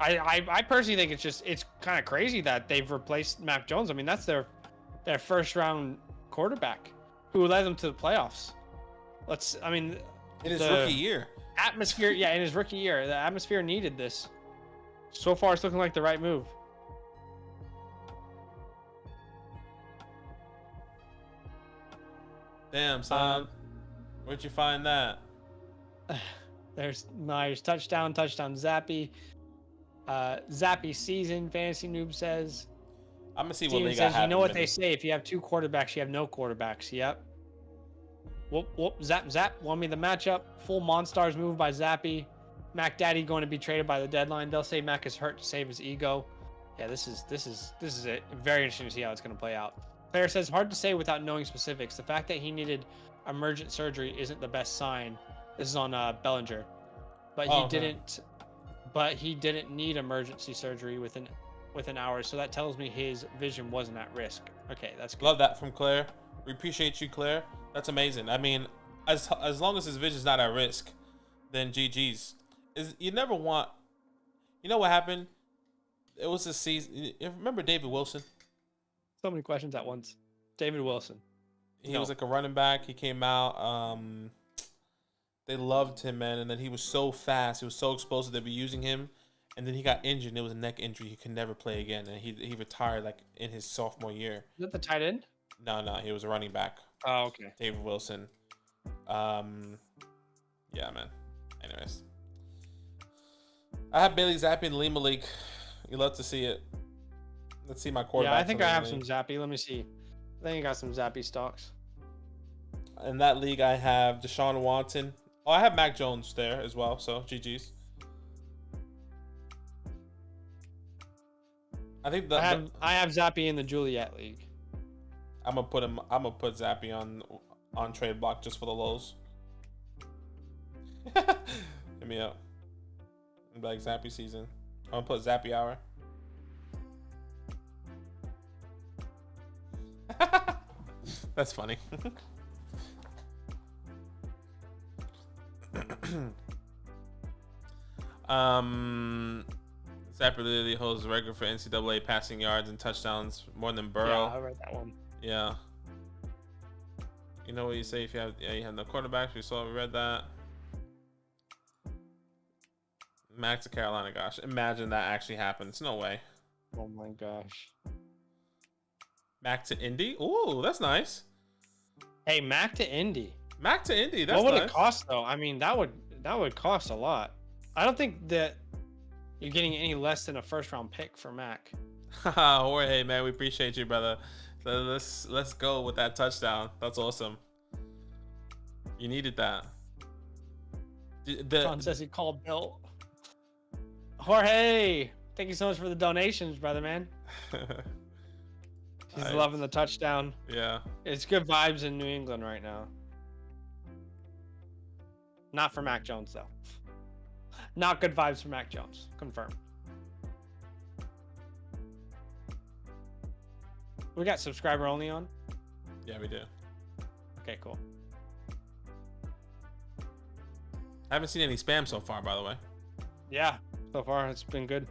S2: I personally think it's kind of crazy that they've replaced Mac Jones. I mean, that's their first round quarterback who led them to the playoffs.
S1: In his rookie year.
S2: Atmosphere, yeah, in his rookie year, the atmosphere needed this. So far, it's looking like the right move.
S1: Damn, son. Where'd you find that?
S2: There's Myers touchdown, Zappe. Zappe season, Fantasy Noob says.
S1: I'm gonna see
S2: Steven
S1: what they got.
S2: You know what they say? If you have two quarterbacks, you have no quarterbacks. Yep. Whoop, zap. Want me the matchup? Full Monstars move by Zappe. Mac Daddy going to be traded by the deadline. They'll say Mac is hurt to save his ego. Yeah, this is it. Very interesting to see how it's going to play out. Claire says hard to say without knowing specifics. The fact that he needed emergent surgery isn't the best sign. This is on Bellinger, but he didn't need emergency surgery within hours. So that tells me his vision wasn't at risk. Okay, that's good.
S1: Love that from Claire. We appreciate you, Claire. That's amazing. I mean, as long as his vision's not at risk, then GG's. You never want. You know what happened? It was a season. You remember David Wilson?
S2: So many questions at once. David Wilson.
S1: He was like a running back. He came out. They loved him, man. And then he was so fast. He was so explosive. They'd be using him. And then he got injured. It was a neck injury. He could never play again. And he retired like in his sophomore year.
S2: Is that the tight end?
S1: No. He was a running back.
S2: Oh, okay.
S1: David Wilson. Yeah, man. Anyways. I have Bailey Zappe in the Lima League. You love to see it. Let's see my quarterback.
S2: Yeah, I think I have some Zappe. Let me see. I think I got some Zappe stocks.
S1: In that league, I have Deshaun Watson. Oh, I have Mac Jones there as well. So GG's. I think
S2: I have Zappy in the Juliet League.
S1: I'm gonna put him. I'm gonna put Zappy on trade block just for the lows. Hit me up. Like Zappy season. I'm gonna put Zappy hour. That's funny. Zapper literally holds the record for NCAA passing yards and touchdowns more than Burrow.
S2: Yeah, I read that one.
S1: Yeah. You know what you say if you have no quarterbacks. We read that. Max to Carolina, gosh. Imagine that actually happens. No way.
S2: Oh my gosh.
S1: Mac to Indy? Ooh, that's nice.
S2: Hey, Mac to Indy.
S1: Mac to Indy, that's
S2: nice. What would
S1: nice.
S2: it cost though? I mean, that would cost a lot. I don't think that you're getting any less than a first round pick for Mac.
S1: Jorge, man, we appreciate you, brother. So let's go with that touchdown. That's awesome. You needed that.
S2: Sean says he called Bill. Jorge, thank you so much for the donations, brother, man. He's loving the touchdown.
S1: Yeah.
S2: It's good vibes in New England right now. Not for Mac Jones, though. Not good vibes for Mac Jones. Confirmed. We got subscriber only on?
S1: Yeah, we do.
S2: Okay, cool.
S1: I haven't seen any spam so far, by the way.
S2: Yeah, so far it's been good.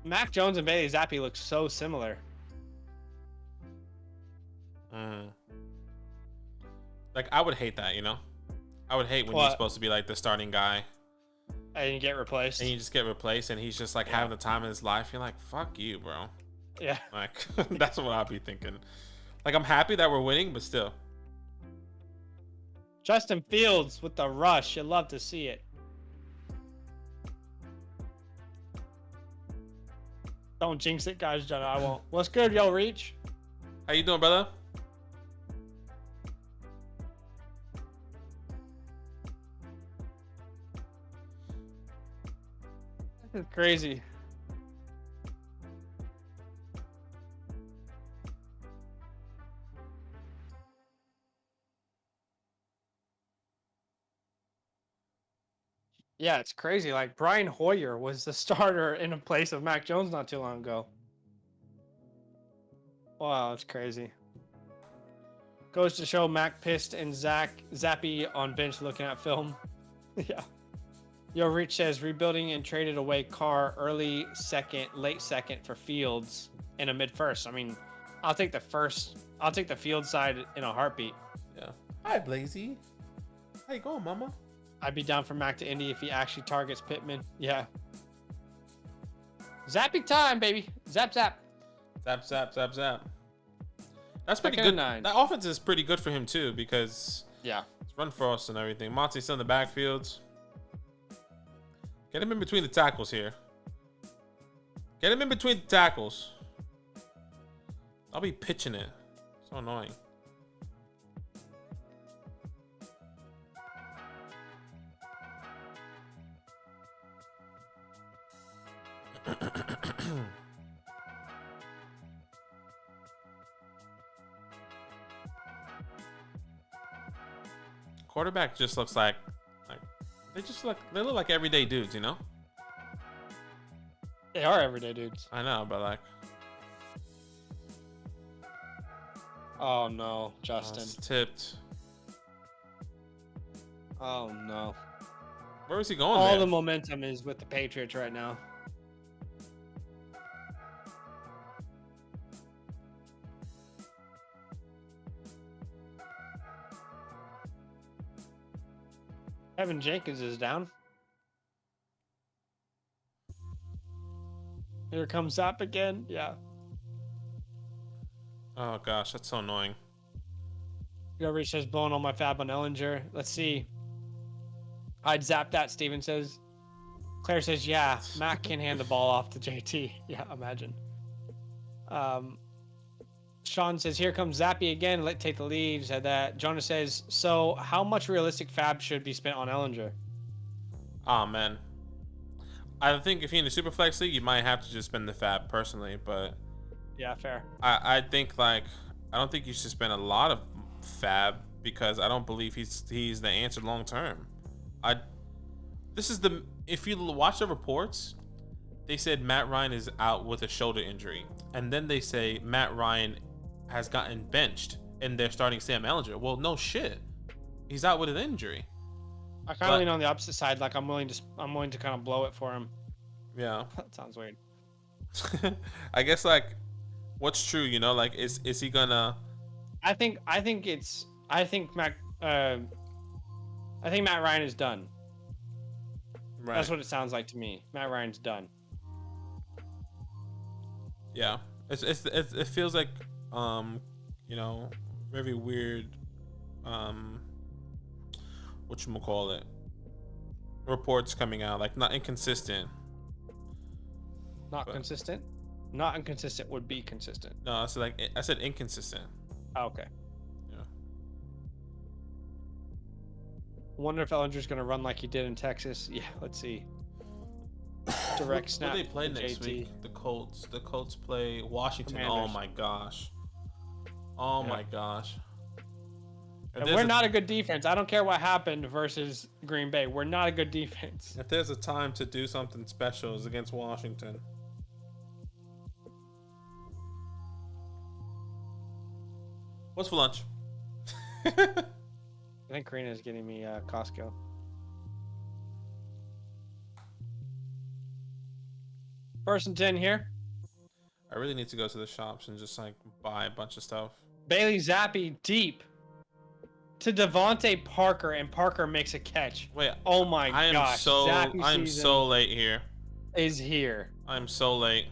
S2: Mac Jones and Bailey Zappi look so similar.
S1: Like, I would hate that, you know? I would hate when you're supposed to be like the starting guy.
S2: And you get replaced.
S1: And you just get replaced and he's just like having the time of his life. You're like, fuck you, bro.
S2: Yeah.
S1: Like, that's what I'd be thinking. Like, I'm happy that we're winning, but still.
S2: Justin Fields with the rush. You'd love to see it. Don't jinx it, guys. I won't. What's good, yo, Reach?
S1: How you doing, brother?
S2: This is crazy. Yeah, it's crazy. Like, Brian Hoyer was the starter in a place of Mac Jones not too long ago. Wow, it's crazy. Goes to show Mac pissed and Zappy on bench looking at film. Yeah. Yo, Rich says rebuilding and traded away Carr early second, late second for Fields in a mid first. I mean, I'll take the Field side in a heartbeat.
S1: Yeah. Hi, Blazy. How you going, mama?
S2: I'd be down for Mac to Indy if he actually targets Pittman. Yeah. Zapping time, baby. Zap, zap.
S1: Zap, zap, zap, zap. That's pretty
S2: Second
S1: good.
S2: and 9.
S1: That offense is pretty good for him, too, because it's run first and everything. Monty's still in the backfields. Get him in between the tackles here. Get him in between the tackles. I'll be pitching it. So annoying. Quarterback just looks like they look like everyday dudes, you know?
S2: They are everyday dudes.
S1: I know, but like,
S2: oh no, Justin.
S1: it's tipped.
S2: Oh no.
S1: Where was he going?
S2: All
S1: there?
S2: the momentum is with the Patriots right now. Evan Jenkins is down. Here comes Zap again. Yeah.
S1: Oh gosh, that's so annoying.
S2: Yo, Rich says blowing all my fab on Ellinger. Let's see. I'd zap that, Steven says. Claire says, yeah, Mac can hand the ball off to JT. Yeah, imagine. Sean says, "Here comes Zappy again. Let take the lead." Said that. Jonah says, "So, how much realistic fab should be spent on Ellinger?"
S1: Oh man, I think if you're in the Superflex league, you might have to just spend the fab personally, but
S2: Yeah, fair.
S1: I think like I don't think you should spend a lot of fab because I don't believe he's the answer long term. If you watch the reports, they said Matt Ryan is out with a shoulder injury, and then they say Matt Ryan has gotten benched and they're starting Sam Ellinger. Well, no shit, he's out with an injury.
S2: I kind of lean on the opposite side. Like I'm willing to kind of blow it for him.
S1: Yeah.
S2: That sounds weird.
S1: I guess like, what's true? You know, like is he gonna?
S2: I think Matt Ryan is done.
S1: Right.
S2: That's what it sounds like to me. Matt Ryan's done.
S1: Yeah. It feels like you know, very weird whatchamacallit, reports coming out, like not inconsistent.
S2: Not consistent? Not inconsistent would be consistent.
S1: No, I said inconsistent.
S2: Oh, okay.
S1: Yeah.
S2: Wonder if Ellinger's gonna run like he did in Texas. Yeah, let's see. Direct snap.
S1: Who they play next
S2: JT.
S1: week? The Colts. The Colts play Washington.
S2: Commanders.
S1: Oh my gosh. Oh
S2: Yeah.
S1: my gosh.
S2: And we're not a good defense. I don't care what happened versus Green Bay. We're not a good defense.
S1: If there's a time to do something special, it's against Washington. What's for lunch?
S2: I think Karina is getting me Costco. First and 10 here.
S1: I really need to go to the shops and just like buy a bunch of stuff.
S2: Bailey Zappi deep to Devontae Parker, and Parker makes a catch.
S1: Wait,
S2: Oh my
S1: I am
S2: gosh. Zappy
S1: I'm
S2: season
S1: so late here.
S2: is here.
S1: I'm so late.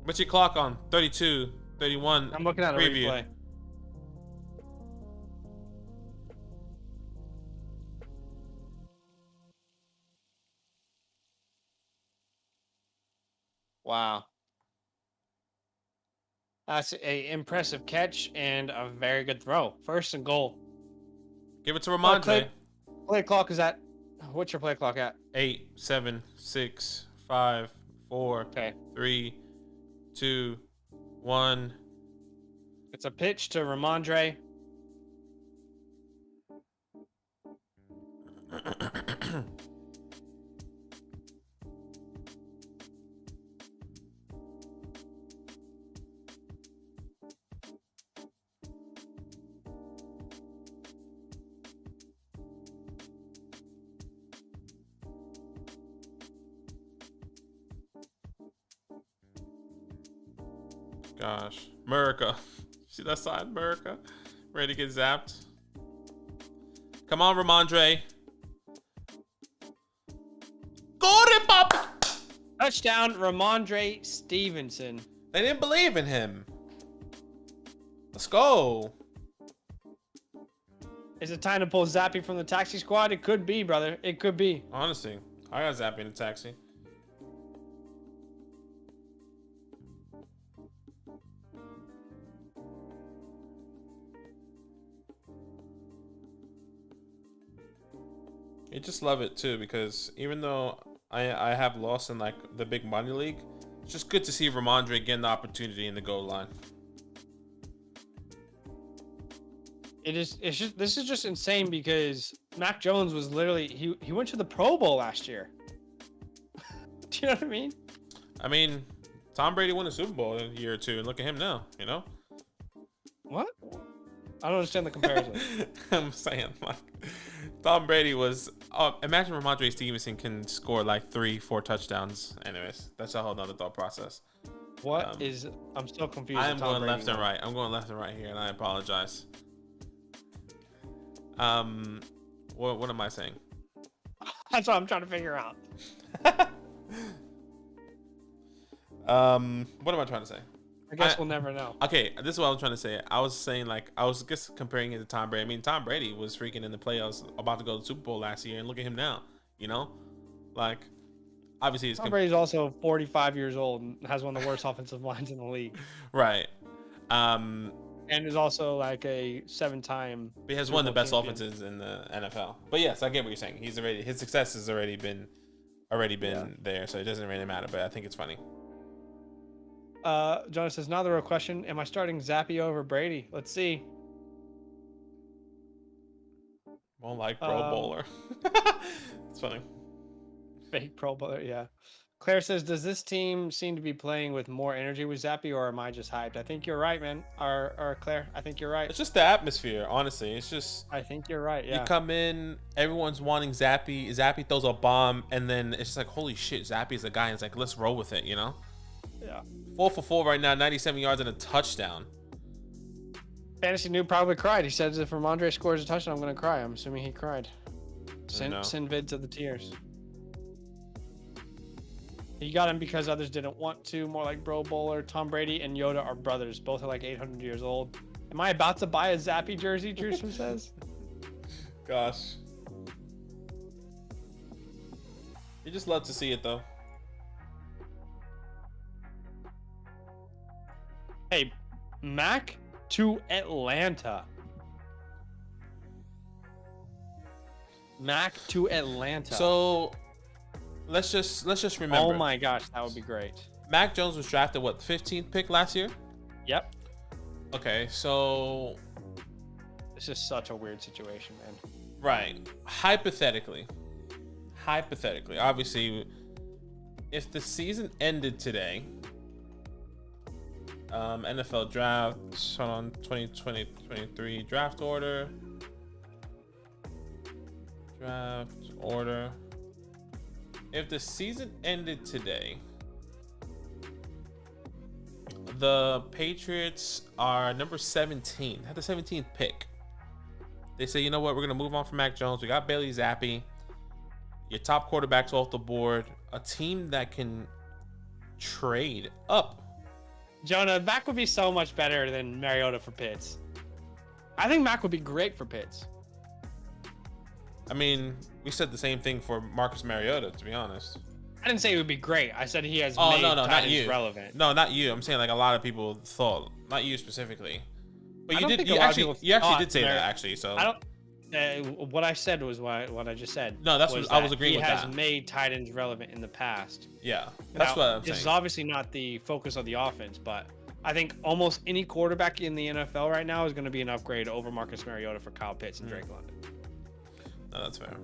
S1: What's your clock on? 32, 31.
S2: I'm looking at a
S1: preview.
S2: replay. Wow. That's a impressive catch and a very good throw. First and goal.
S1: Give it to Ramondre.
S2: Play clock is at. What's your play clock at?
S1: 8, 7, 6, 5, 4,
S2: Okay.
S1: 3, 2, 1.
S2: It's a pitch to Ramondre.
S1: Gosh. America. See that side, America? Ready to get zapped. Come on, Ramondre. Golden Pop!
S2: Touchdown, Ramondre Stevenson.
S1: They didn't believe in him. Let's go.
S2: Is it time to pull Zappy from the taxi squad? It could be, brother. It could be.
S1: Honestly, I got zapped in a taxi. You just love it too, because even though I have lost in like the big money league, it's just good to see Ramondre getting the opportunity in the goal line.
S2: This is just insane because Mac Jones was literally he went to the Pro Bowl last year. Do you know what I mean?
S1: I mean, Tom Brady won a Super Bowl in a year or two, and look at him now. You know.
S2: What? I don't understand the comparison.
S1: I'm saying, like, Tom Brady was. Oh, imagine Ramondre Stevenson can score like 3-4 touchdowns. Anyways, that's a whole nother thought process.
S2: I'm still confused.
S1: I am going left and right. I'm going left and right here, and I apologize. What am I saying?
S2: That's what I'm trying to figure out.
S1: What am I trying to say?
S2: I guess we'll never know.
S1: Okay, this is what I was trying to say. I was saying, like, I was just comparing it to Tom Brady. I mean, Tom Brady was freaking in the playoffs, about to go to the Super Bowl last year, and look at him now. You know, like, obviously it's
S2: Tom Brady's also 45 years old and has one of the worst offensive lines in the league.
S1: right.
S2: And is also like a 7-time.
S1: He has one of the best offenses in the NFL. But yes, I get what you're saying. His success has already been there, so it doesn't really matter. But I think it's funny.
S2: Jonah says, now the real question: am I starting Zappy over Brady? Let's see.
S1: Well, like Pro Bowler. It's funny.
S2: Fake Pro Bowler, yeah. Claire says, does this team seem to be playing with more energy with Zappy, or am I just hyped? I think you're right, man. Or Claire, I think you're right.
S1: It's just the atmosphere, honestly. It's just...
S2: I think you're right, yeah.
S1: You come in, everyone's wanting Zappy. Zappy throws a bomb, and then it's just like, holy shit, Zappy's the guy. And it's like, let's roll with it, you know?
S2: Yeah.
S1: 4 for 4 right now, 97 yards and a touchdown.
S2: Fantasy Noob probably cried. He said, if Ramondre scores a touchdown, I'm going to cry. I'm assuming he cried. Send vids of the tears. He got him because others didn't want to. More like Bro Bowler. Tom Brady and Yoda are brothers. Both are like 800 years old. Am I about to buy a Zappy jersey, Drewson says?
S1: Gosh. You just love to see it, though.
S2: Hey, Mac to Atlanta. Mac to Atlanta.
S1: So... Let's just remember.
S2: Oh my gosh, that would be great.
S1: Mac Jones was drafted what, 15th pick last year?
S2: Yep.
S1: Okay, so
S2: this is such a weird situation, man.
S1: Right. Hypothetically, obviously, if the season ended today, NFL draft, on 2023 draft order. If the season ended today, the Patriots are number 17, had the 17th pick. They say, you know what, we're going to move on from Mac Jones. We got Bailey Zappi. Your top quarterback's off the board. A team that can trade up.
S2: Jonah, Mac would be so much better than Mariota for Pitts. I think Mac would be great for Pitts.
S1: I mean, we said the same thing for Marcus Mariota, to be honest.
S2: I didn't say it would be great. I said he has
S1: made
S2: not you. Relevant.
S1: No, not you. I'm saying like a lot of people thought, not you specifically. But you did. You actually did say that actually. So
S2: I don't. What I said was what I just said.
S1: No, that's what I was agreeing with that.
S2: He has made tight ends relevant in the past.
S1: Yeah, that's what I'm saying.
S2: This is obviously not the focus of the offense, but I think almost any quarterback in the NFL right now is going to be an upgrade over Marcus Mariota for Kyle Pitts and Drake London.
S1: No, that's fair.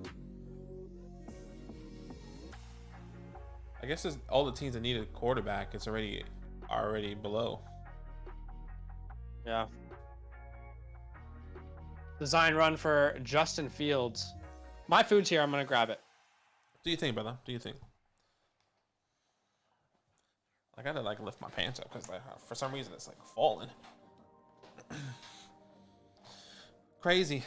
S1: I guess all the teams that need a quarterback is already below.
S2: Yeah. Design run for Justin Fields. My food's here. I'm gonna grab it.
S1: What do you think, brother? What do you think? I gotta like lift my pants up because like for some reason it's like falling. Crazy.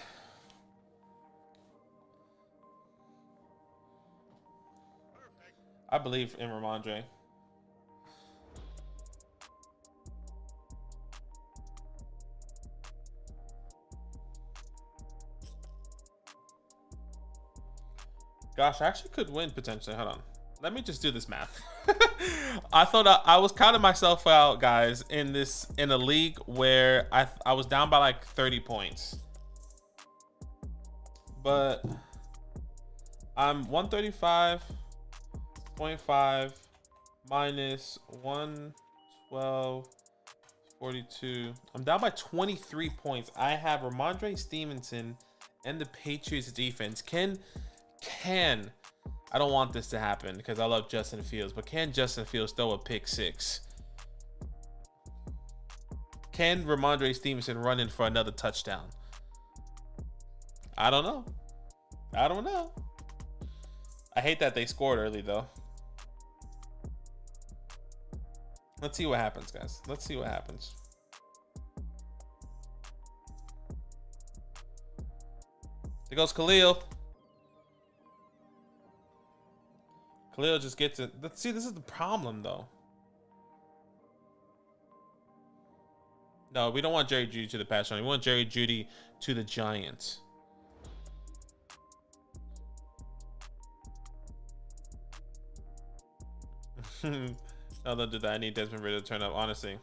S1: I believe in Ramondre. Gosh, I actually could win potentially. Hold on. Let me just do this math. I thought I was counting myself out, guys, in a league where I was down by like 30 points. But I'm 135.5 minus 112.42. I'm down by 23 points. I have Ramondre Stevenson and the Patriots defense. Can I don't want this to happen because I love Justin Fields, but can Justin Fields throw a pick six? Can Ramondre Stevenson run in for another touchdown? I don't know. I hate that they scored early, though. Let's see what happens, guys. Let's see what happens. There goes Khalil. Khalil just gets it. See, this is the problem, though. No, we don't want Jerry Jeudy to the pass run. We want Jerry Jeudy to the Giants. No, don't do that. I need Desmond Ridder to turn up, honestly.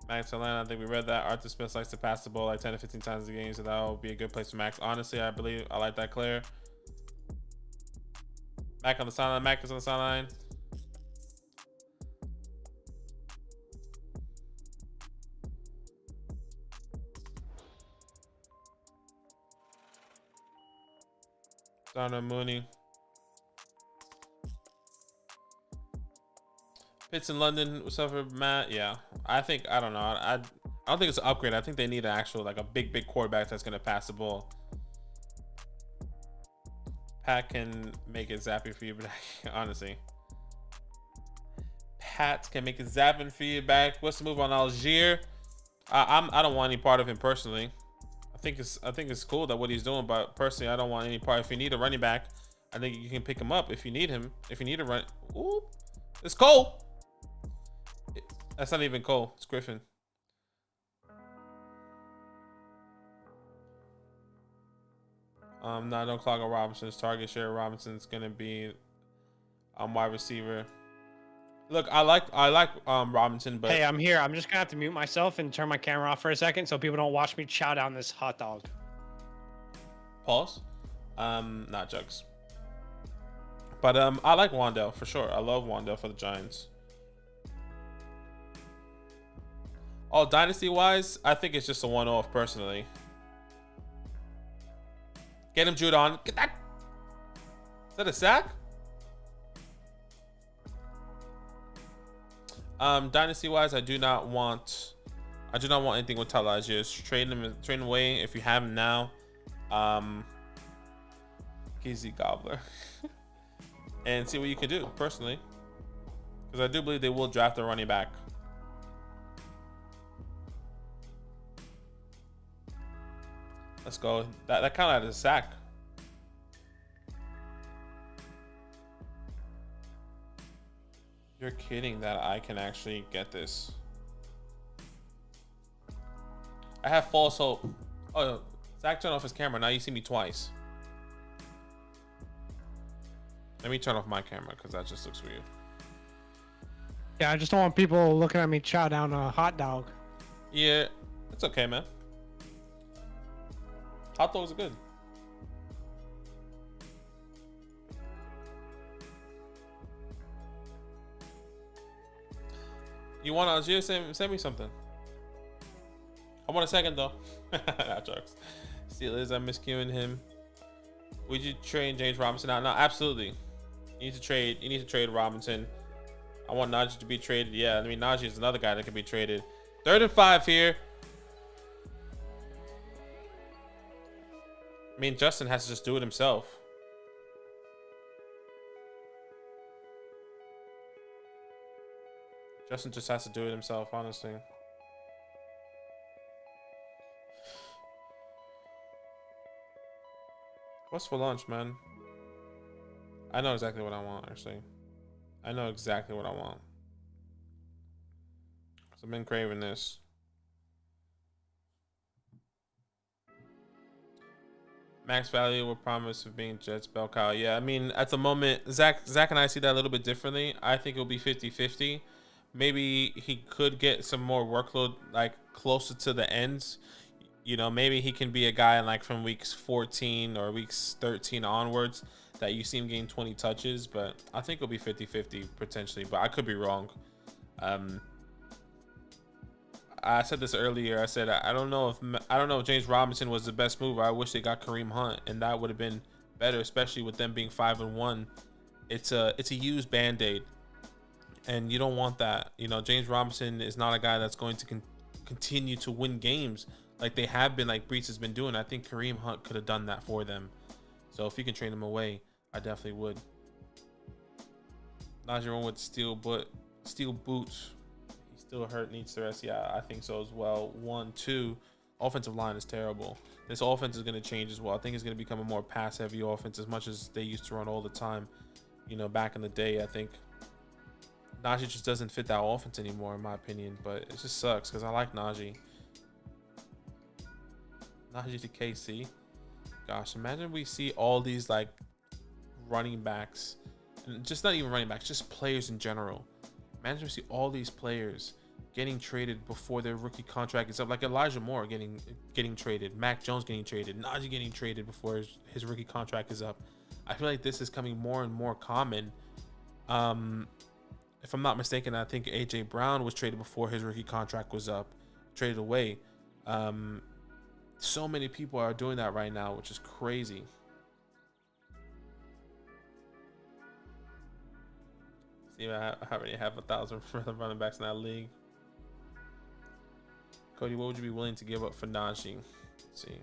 S1: Max Atlanta, I think we read that. Arthur Smith likes to pass the ball like 10 to 15 times a game, so that will be a good place for Max. Honestly, I like that, Claire. Mac on the sideline. Mac is on the sideline. Darnell Mooney. Pitts in London. What's up for Matt? Yeah, I don't know. I don't think it's an upgrade. I think they need an actual, like, a big quarterback that's gonna pass the ball. Pat can make it zappy for you, but honestly, Pat can make it zapping for you back. What's the move on Algier? I don't want any part of him personally. I think it's cool that what he's doing, but personally, I don't want any part. If you need a running back, I think you can pick him up if you need him. If you need a run, ooh, it's Cole. That's not even Cole. It's Griffin. No, don't clog on Robinson's target share. Robinson's gonna be wide receiver. Look, I like Robinson, but
S2: hey, I'm here. I'm just gonna have to mute myself and turn my camera off for a second so people don't watch me chow down this hot dog.
S1: Pause. Not jokes. But I like Wandell for sure. I love Wandell for the Giants. Oh, dynasty wise, I think it's just a one-off personally. Get him, Judon. Get that. Is that a sack? Dynasty wise, I do not want anything with Talajius. Just trade him away if you have him now. Kizzy Gobbler. And see what you can do personally. Because I do believe they will draft a running back. Let's go. That kind of had a sack. You're kidding that I can actually get this. I have false hope. Oh, Zach turned off his camera. Now you see me twice. Let me turn off my camera because that just looks weird.
S2: Yeah, I just don't want people looking at me chow down a hot dog.
S1: Yeah, it's okay, man. Hot dogs are good. You want Algier? Send me something. I want a second though. That jokes. Steelers, I'm miscuing him. Would you trade James Robinson out? No, absolutely. You need to trade Robinson. I want Najee to be traded. Yeah, I mean Najee is another guy that can be traded. 3rd and 5 here. I mean, Justin has to just do it himself. Justin just has to do it himself, honestly. What's for lunch, man? I know exactly what I want, actually. I know exactly what I want. 'Cause I've been craving this. Max value with promise of being Jets bell cow. Yeah, I mean, at the moment, Zach and I see that a little bit differently. I think it'll be 50-50. Maybe he could get some more workload, like, closer to the ends. You know, maybe he can be a guy like from weeks 14 or weeks 13 onwards that you see him getting 20 touches. But I think it'll be 50-50 potentially, but I could be wrong. I said this earlier. I said I don't know if James Robinson was the best move. I wish they got Kareem Hunt, and that would have been better, especially with them being 5-1. It's a used Band-Aid, and you don't want that. You know, James Robinson is not a guy that's going to continue to win games like they have been, like Brees has been doing. I think Kareem Hunt could have done that for them. So if you can trade him away, I definitely would. Najee with steel boots. Still hurt, needs the rest. Yeah, I think so as well. 1, 2, offensive line is terrible. This offense is going to change as well. I think it's going to become a more pass-heavy offense as much as they used to run all the time. You know, back in the day, I think Najee just doesn't fit that offense anymore, in my opinion. But it just sucks because I like Najee. Najee to KC. Gosh, imagine we see all these like running backs just not even running backs, just players in general. Imagine we see all these players getting traded before their rookie contract is up, like Elijah Moore getting traded, Mac Jones getting traded, Najee getting traded before his rookie contract is up. I feel like this is coming more and more common. If I'm not mistaken, I think AJ Brown was traded before his rookie contract was up, traded away. So many people are doing that right now, which is crazy. See, I already have 1,000 running backs in that league. Cody, what would you be willing to give up for Najee? Let's see.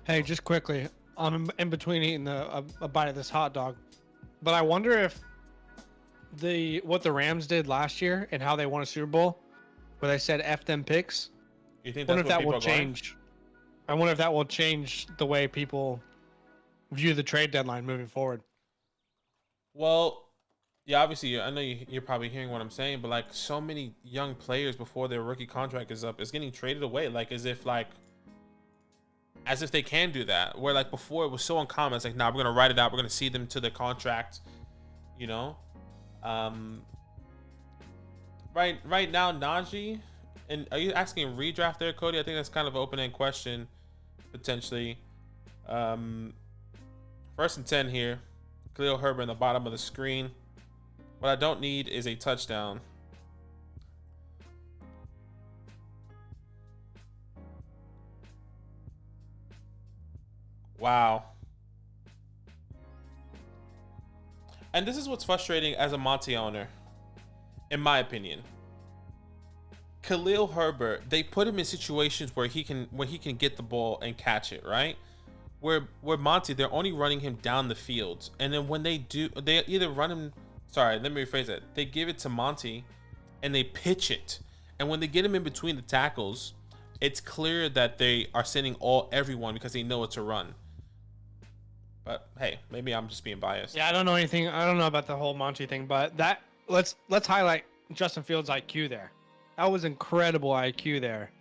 S2: Hey, just quickly, I'm in between eating a bite of this hot dog, but I wonder if what the Rams did last year and how they won a Super Bowl, where they said "F them picks."
S1: You think
S2: I
S1: that's
S2: wonder if
S1: what
S2: that
S1: people
S2: will
S1: are going?
S2: change. I wonder if that will change the way people view the trade deadline moving forward.
S1: Well, yeah, obviously, I know you're probably hearing what I'm saying, but like so many young players before their rookie contract is up is getting traded away, like as if they can do that. Where like before it was so uncommon, it's like, nah, we're gonna write it out, we're gonna see them to the contract, you know. Right now, Najee, and are you asking redraft there, Cody? I think that's kind of an open-end question, potentially. First and 10 here. Khalil Herbert in the bottom of the screen. What I don't need is a touchdown. Wow. And this is what's frustrating as a Monty owner, in my opinion. Khalil Herbert, they put him in situations where he can get the ball and catch it, right? Where Monty, they're only running him down the field. And then when they do, they either run him, sorry, let me rephrase that. They give it to Monty and they pitch it. And when they get him in between the tackles, it's clear that they are sending everyone because they know it's a run. But hey, maybe I'm just being biased.
S2: Yeah, I don't know anything. I don't know about the whole Monty thing, but let's highlight Justin Fields' IQ there. That was incredible IQ there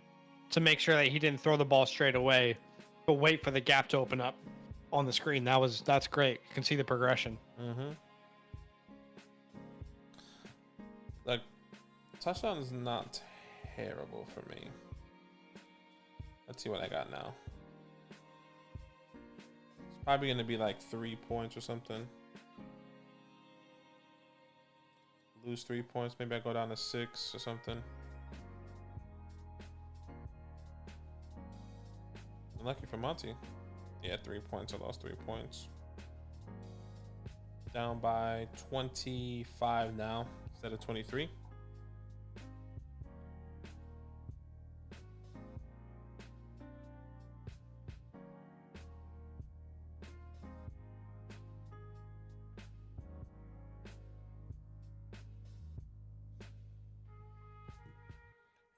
S2: to make sure that he didn't throw the ball straight away, but wait for the gap to open up on the screen. That's great. You can see the progression.
S1: Mm-hmm. Like, touchdown is not terrible for me. Let's see what I got now. It's probably going to be like 3 points or something. Lose 3 points. Maybe I go down to 6 or something. Lucky for Monty. Yeah, 3 points. I lost 3 points. Down by 25 now instead of 23.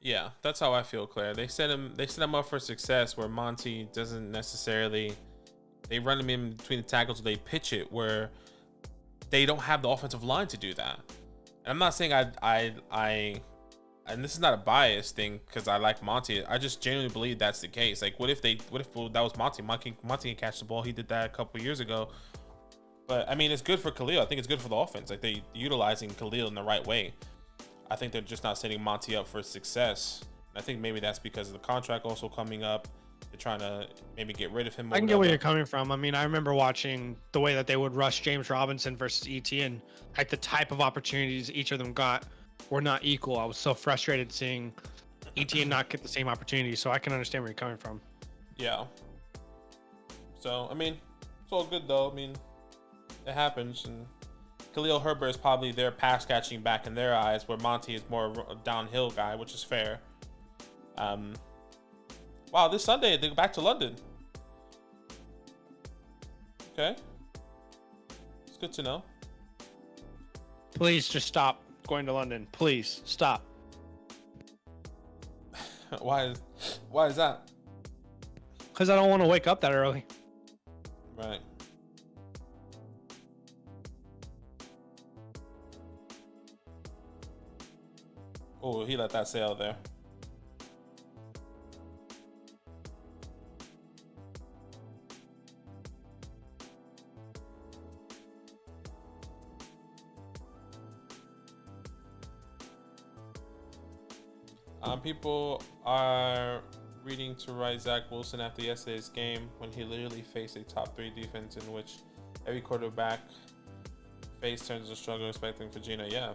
S1: Yeah, that's how I feel, Claire. They set him up for success where Monty doesn't necessarily, they run him in between the tackles, or they pitch it where they don't have the offensive line to do that. And I'm not saying I and this is not a bias thing because I like Monty. I just genuinely believe that's the case. Like, what if that was Monty? Monty can catch the ball. He did that a couple years ago. But I mean, it's good for Khalil. I think it's good for the offense. Like, they utilizing Khalil in the right way. I think they're just not setting Monty up for success. I think maybe that's because of the contract also coming up. They're trying to maybe get rid of him.
S2: I can get where you're coming from. I mean, I remember watching the way that they would rush James Robinson versus ETN. Like, the type of opportunities each of them got were not equal. I was so frustrated seeing ETN not get the same opportunity. So I can understand where you're coming from.
S1: Yeah. So, I mean, it's all good though. I mean, it happens. And Khalil Herbert is probably their pass catching back in their eyes, where Monty is more a downhill guy, which is fair. Wow, this Sunday they go back to London. Okay, it's good to know.
S2: Please just stop going to London. Please stop.
S1: Why is that?
S2: Because I don't want to wake up that early.
S1: Right. Oh, he let that sail there. People are reading to write Zach Wilson after yesterday's game when he literally faced a top 3 defense in which every quarterback face turns to struggle, expecting Virginia. Yeah,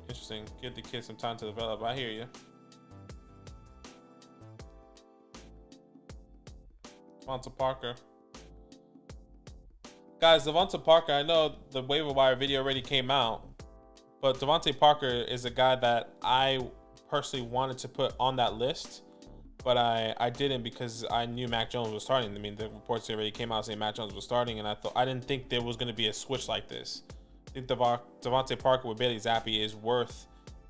S1: interesting. Give the kid some time to develop. I hear you. Devonta Parker. Guys, Devonta Parker, I know the waiver wire video already came out, but Devonta Parker is a guy that I personally wanted to put on that list, but I didn't because I knew Mac Jones was starting. I mean, the reports already came out saying Mac Jones was starting, and I didn't think there was going to be a switch like this. I think Devonta Parker with Bailey Zappi is worth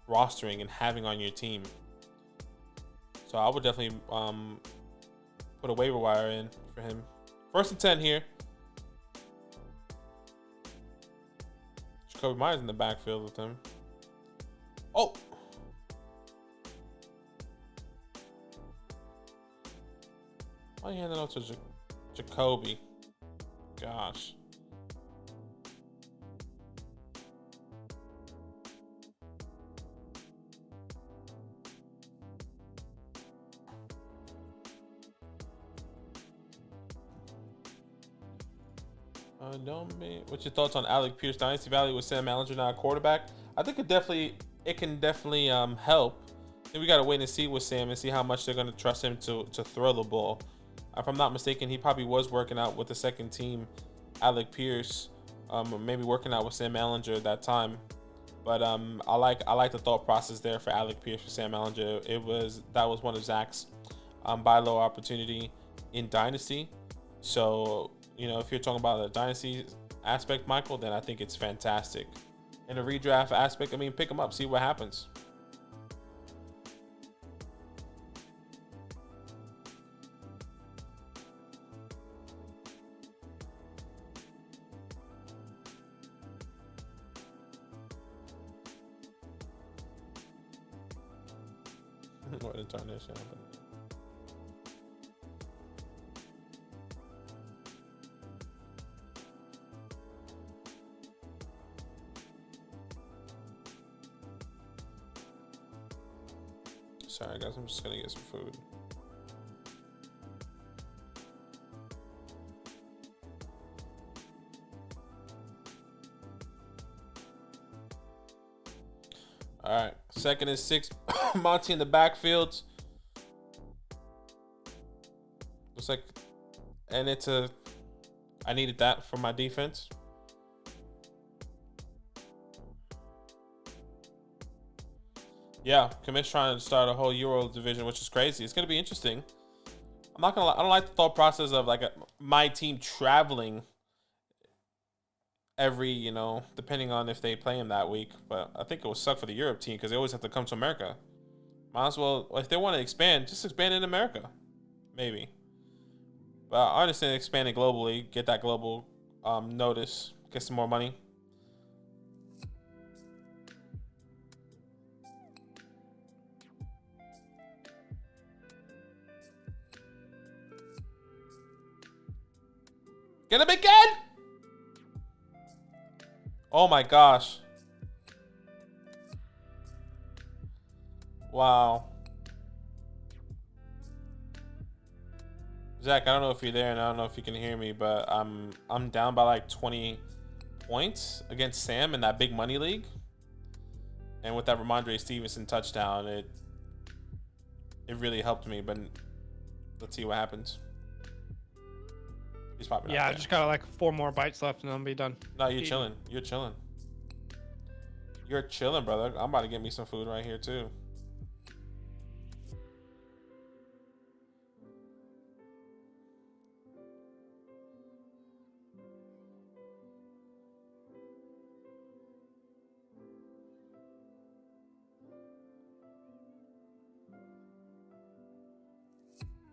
S1: rostering and having on your team. So I would definitely put a waiver wire in for him. 1st and 10 here. Jacoby Myers in the backfield with him. Oh! Why are you handing out to Jacoby? Gosh. What's your thoughts on Alec Pierce Dynasty Valley with Sam Allinger now a quarterback? I think it can definitely help. I think we gotta wait and see with Sam and see how much they're gonna trust him to throw the ball. If I'm not mistaken, he probably was working out with the second team, Alec Pierce, or maybe working out with Sam Allinger at that time. But I like the thought process there for Alec Pierce for Sam Allinger. That was one of Zach's buy low opportunity in Dynasty. So, you know, if you're talking about the Dynasty aspect, Michael, then I think it's fantastic. In a redraft aspect, I mean, pick him up, see what happens. What a tarnation. Sorry guys, I'm just gonna get some food. All right, 2nd and 6. Monty in the backfield. Looks like, and I needed that for my defense. Yeah, Commish trying to start a whole Euro division, which is crazy. It's gonna be interesting. I'm not gonna lie, I don't like the thought process of like my team traveling every, you know, depending on if they play him that week. But I think it will suck for the Europe team because they always have to come to America. Might as well, if they want to expand, just expand in America, maybe. But I understand expanding globally, get that global notice, get some more money. Get him again! Oh my gosh. Wow. Zach, I don't know if you're there and I don't know if you can hear me, but I'm down by like 20 points against Sam in that big money league. And with that Ramondre Stevenson touchdown, it really helped me, but let's see what happens. He's probably not
S4: I
S1: there.
S4: just got like 4 more bites left and I'll be done.
S1: No, you're chilling. You're chilling. You're chilling, brother. I'm about to get me some food right here too.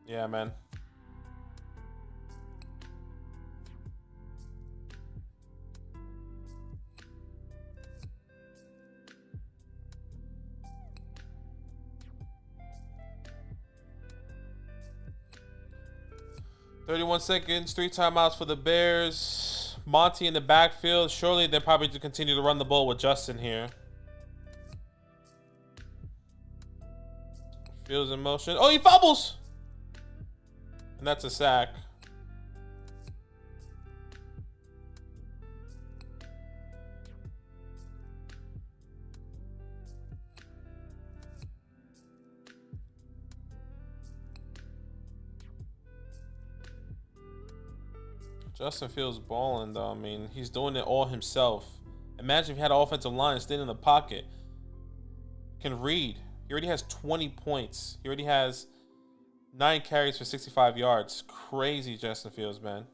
S1: Yeah, man. "31 seconds, 3 timeouts for the Bears. Monty in the backfield. Surely they'll probably continue to run the ball with Justin here. Fields in motion. Oh, he fumbles! And that's a sack. Justin Fields balling though. I mean, he's doing it all himself. Imagine if he had an offensive line staying in the pocket. Can read. He already has 20 points. He already has 9 carries for 65 yards. Crazy Justin Fields, man.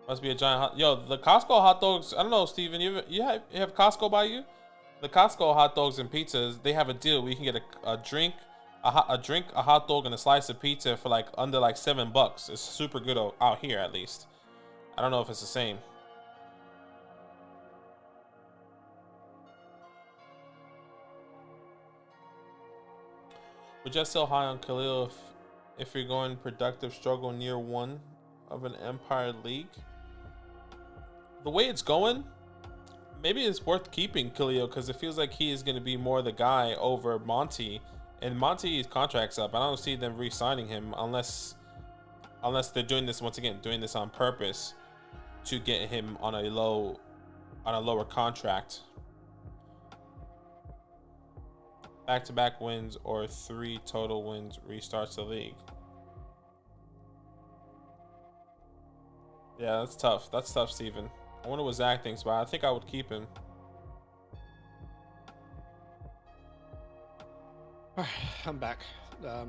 S1: Must be a giant hot. Yo, the Costco hot dogs. I don't know, Steven. You have Costco by you? The Costco hot dogs and pizzas. They have a deal where you can get a drink, a hot dog, and a slice of pizza for like under like $7. It's super good out here, at least. I don't know if it's the same. We're just so high on Khalil if you're going productive struggle near one of an Empire League. The way it's going, maybe it's worth keeping Khalil because it feels like he is going to be more the guy over Monty. And Monty's contract's up. I don't see them re-signing him unless they're doing this once again, doing this on purpose to get him on a lower contract. Back-to-back wins or 3 total wins restarts the league. Yeah, that's tough. That's tough, Steven. I wonder what Zach thinks, but I think I would keep him.
S4: I'm back. I'll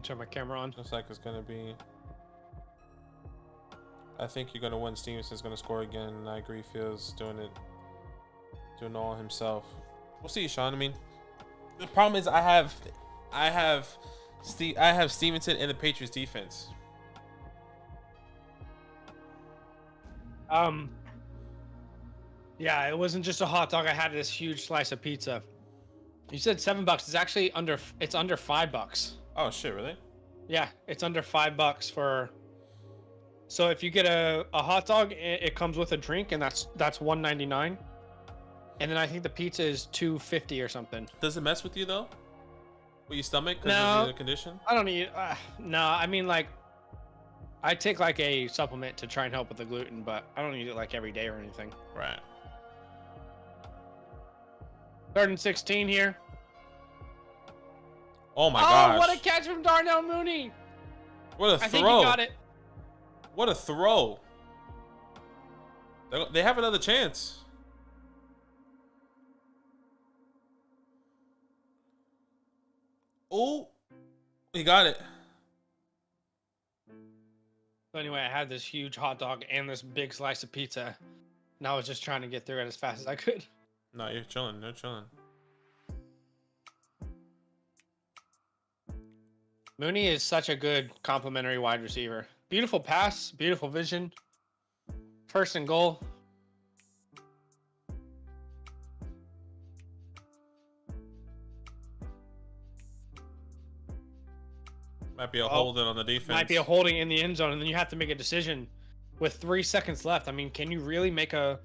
S4: turn my camera on.
S1: Looks like it's going to be... I think you're going to win. Stevenson's going to score again, and I agree Fields doing all himself. We'll see, Sean. I mean, the problem is I have Stevenson in the Patriots defense.
S4: Yeah, it wasn't just a hot dog. I had this huge slice of pizza. You said $7. It's actually under $5.
S1: Oh shit, really?
S4: Yeah, it's under $5 for. So if you get a hot dog, it comes with a drink, and that's $1.99. And then I think the pizza is $2.50 or something.
S1: Does it mess with you though? With your stomach?
S4: No.
S1: Of the condition?
S4: I don't need. No, I mean like. I take like a supplement to try and help with the gluten, but I don't eat it like every day or anything.
S1: Right.
S4: 3rd and 16 here.
S1: Oh my gosh.
S4: Oh, what a catch from Darnell Mooney.
S1: What a throw.
S4: I think he got it.
S1: What a throw. They have another chance. Oh, he got it.
S4: So anyway, I had this huge hot dog and this big slice of pizza, and I was just trying to get through it as fast as I could.
S1: No, you're chilling. You're chilling.
S4: Mooney is such a good complimentary wide receiver. Beautiful pass, beautiful vision. 1st and goal.
S1: Might be a holding on the defense.
S4: Might be a holding in the end zone, and then you have to make a decision with 3 seconds left. I mean, can you really make a...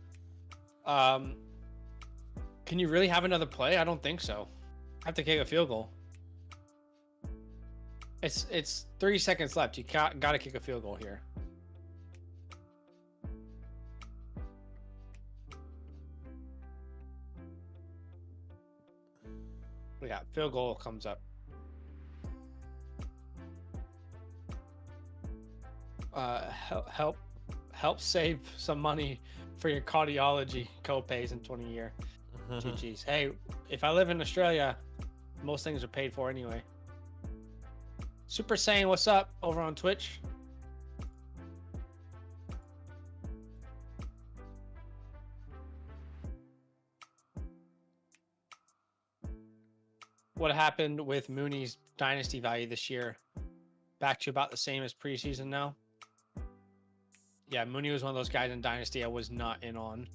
S4: Can you really have another play? I don't think so. I have to kick a field goal. It's 3 seconds left. You got to kick a field goal here. Yeah, field goal comes up. Help save some money for your cardiology co-pays in 20 year. GG's. Hey, if I live in Australia, most things are paid for anyway. Super Saiyan, what's up over on Twitch? What happened with Mooney's dynasty value this year? Back to about the same as preseason now. Yeah, Mooney was one of those guys in dynasty I was not in on.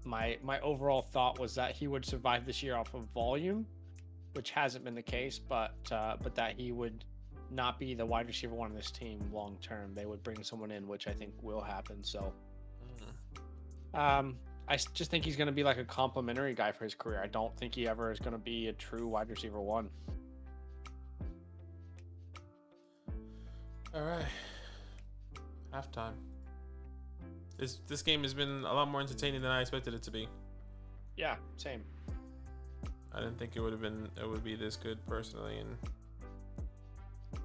S4: My overall thought was that he would survive this year off of volume, which hasn't been the case, but that he would not be the wide receiver one of this team long term. They would bring someone in, which I think will happen. So, I just think he's going to be like a complimentary guy for his career. I don't think he ever is going to be a true wide receiver one.
S1: All right. Halftime. This game has been a lot more entertaining than I expected it to be.
S4: Yeah, same.
S1: I didn't think it would be this good personally,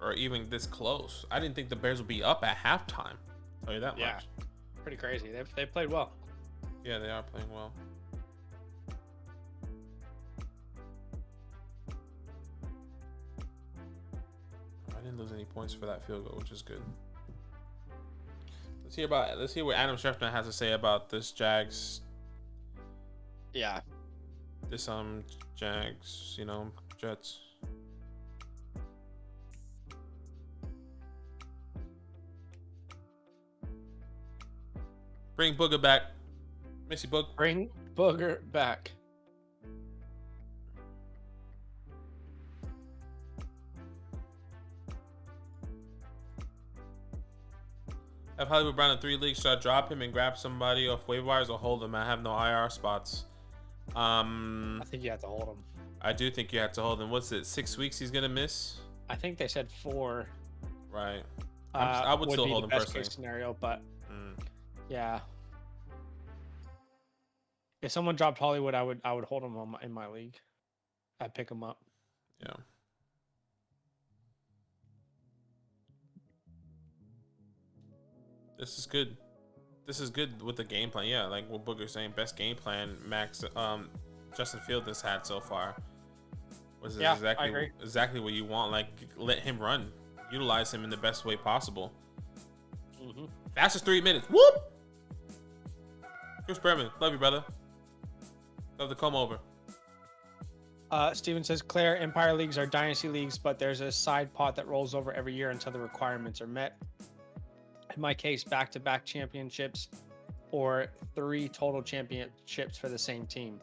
S1: or even this close. I didn't think the Bears would be up at halftime. I'll tell you that much.
S4: Pretty crazy. They played well.
S1: Yeah, they are playing well. I didn't lose any points for that field goal, which is good. Let's hear what Adam Schefter has to say about this Jags.
S4: Yeah.
S1: This Jags, Jets. Bring Booger back. Missy Boog.
S4: Bring Booger back.
S1: Have Hollywood Brown in 3 leagues. Should I drop him and grab somebody off waiver wires or hold him? I have no IR spots.
S4: I think you have to hold him.
S1: I do think you have to hold him. What's it? 6 weeks he's gonna miss?
S4: I think they said 4.
S1: Right. I would still hold him
S4: best
S1: personally.
S4: Case scenario, but yeah. If someone dropped Hollywood, I would hold him in my league. I'd pick him up.
S1: Yeah. This is good. This is good with the game plan. Yeah, like what Booger's saying, best game plan Max Justin Fields has had so far.
S4: I agree.
S1: Exactly what you want. Like, let him run. Utilize him in the best way possible. Fastest 3 minutes. Whoop! Chris Berman, love you, brother. Love to come over.
S4: Steven says, Claire, Empire leagues are dynasty leagues, but there's a side pot that rolls over every year until the requirements are met. In my case, back-to-back championships or 3 total championships for the same team.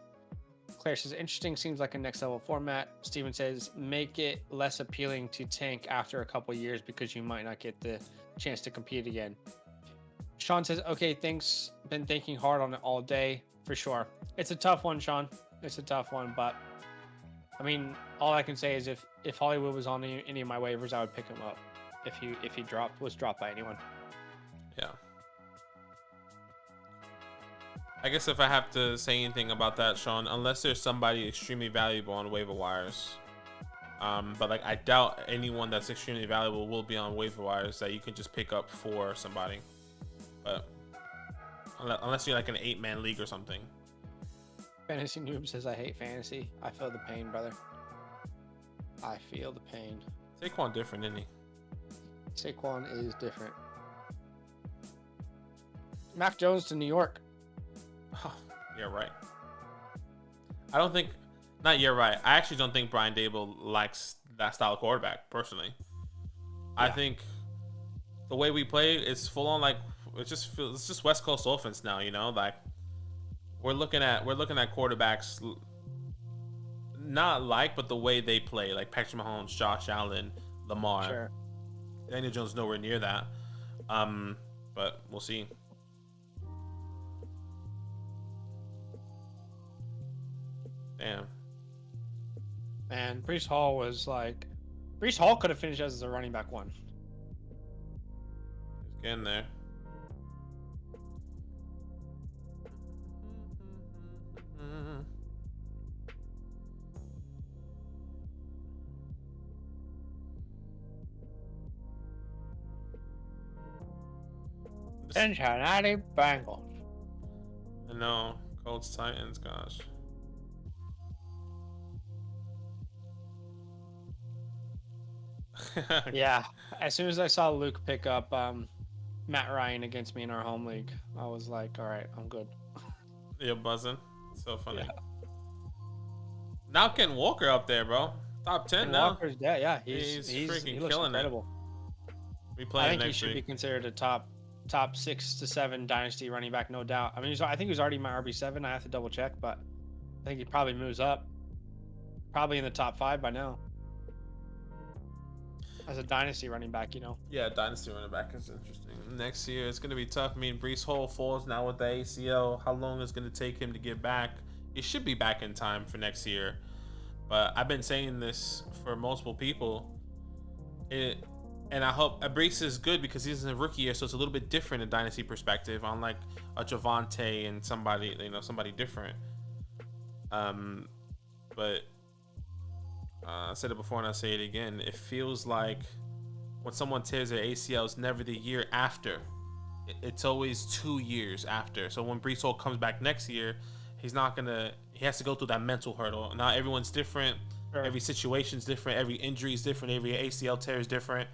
S4: Claire says, interesting, seems like a next level format. Steven says, make it less appealing to tank after a couple years because you might not get the chance to compete again. Sean says, okay, thanks. Been thinking hard on it all day, for sure. It's a tough one, Sean. It's a tough one, but I mean, all I can say is if Hollywood was on any of my waivers, I would pick him up if he was dropped by anyone.
S1: Yeah. I guess if I have to say anything about that, Sean, unless there's somebody extremely valuable on waiver wires, but like I doubt anyone that's extremely valuable will be on waiver wires that you can just pick up for somebody. But unless you're like an 8-man league or something.
S4: Fantasy Noob says, I hate fantasy. I feel the pain, brother. I feel the pain.
S1: Saquon different, isn't he?
S4: Saquon is different. Mac Jones to New York.
S1: Oh, you're right. I don't think, not you're right. I actually don't think Brian Dable likes that style of quarterback, personally. Yeah. I think the way we play is full on, like, it's just West Coast offense now, like we're looking at quarterbacks not like, but the way they play, like Patrick Mahomes, Josh Allen, Lamar.
S4: Sure.
S1: Daniel Jones nowhere near that. But we'll see. Damn.
S4: Man, Breece Hall could have finished as a running back 1.
S1: He's getting there.
S4: Cincinnati Bengals.
S1: I know. Colts, Titans, gosh.
S4: Yeah. As soon as I saw Luke pick up Matt Ryan against me in our home league, I was like, all right, I'm good.
S1: You're buzzing. So funny. Yeah. Now Ken Walker up there, bro. Top 10 now.
S4: Walker's dead. Yeah, he's
S1: freaking
S4: he looks
S1: killing
S4: incredible.
S1: We play.
S4: I think he should be considered a top 6 to 7 dynasty running back, no doubt. I mean, I think he was already my RB7. I have to double check, but I think he probably moves up. probably in the top 5 by now. As a dynasty running back, you know.
S1: Yeah, dynasty running back is interesting. Next year, it's going to be tough. I mean, Brees Hall falls now with the ACL. How long is it going to take him to get back? He should be back in time for next year. But I've been saying this for multiple people. And I hope Brees is good because he's in a rookie year, so it's a little bit different in dynasty perspective, unlike a Javante and somebody different. But I said it before and I'll say it again. It feels like when someone tears their ACL, it's never the year after. It's always 2 years after. So when Brees Hall comes back next year, he has to go through that mental hurdle. Now everyone's different. Sure. Every situation's different. Every injury is different. Every ACL tear is different.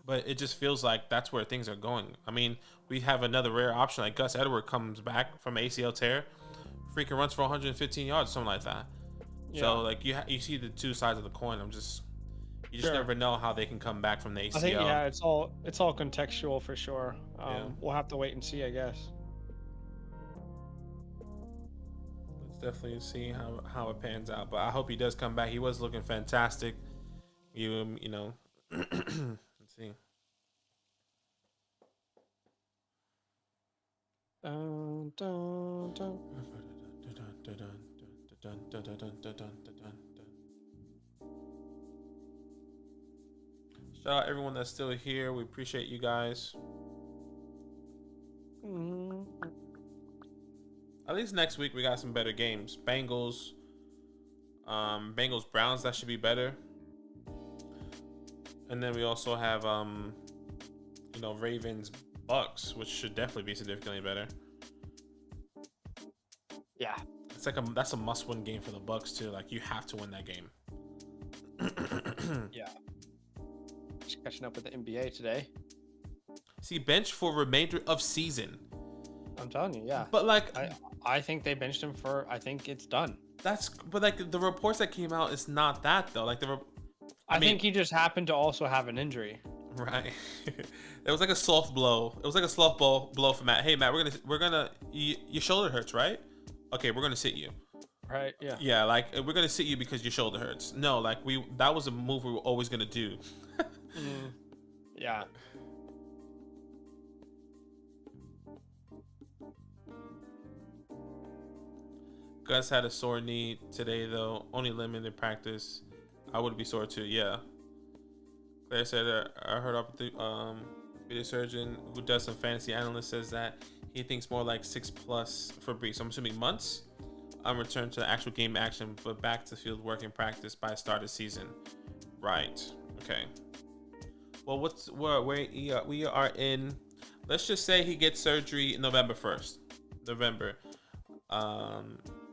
S1: But it just feels like that's where things are going. I mean, we have another rare option like Gus Edwards comes back from ACL tear, freaking runs for 115 yards, something like that. Yeah. So like you see the two sides of the coin. You just sure. never know how they can come back from the ACL.
S4: I think it's all contextual for sure. We'll have to wait and see, I guess.
S1: Let's definitely see how it pans out. But I hope he does come back. He was looking fantastic. You know, let's see. Dun, dun, dun. Shout out everyone that's still here. We appreciate you guys. At least next week we got some better games. Bengals Browns, that should be better. And then we also have Ravens Bucks, which should definitely be significantly better.
S4: Yeah.
S1: That's a must-win game for the Bucks too. Like you have to win that game.
S4: Yeah. Just catching up with the NBA today.
S1: See, bench for remainder of season.
S4: I'm telling you, yeah.
S1: But like,
S4: I think they benched him for. I think it's done.
S1: But like the reports that came out, it's not that though. Like
S4: I think he just happened to also have an injury.
S1: Right. It was like a soft blow. It was like a soft blow for Matt. Hey Matt, we're gonna your shoulder hurts, right? Okay, we're gonna sit you.
S4: Right. Yeah.
S1: Yeah, like we're gonna sit you because your shoulder hurts. No, like that was a move we were always gonna do.
S4: Yeah.
S1: Gus had a sore knee today though, only limited practice. I would be sore too. Yeah. Claire said I heard orthopedic surgeon who does some fantasy analyst says that he thinks more like 6+ for Brees. So I'm assuming months. Return to actual game action, but back to field work and practice by start of season. Right. Okay. Well, we are in. Let's just say he gets surgery November 1st.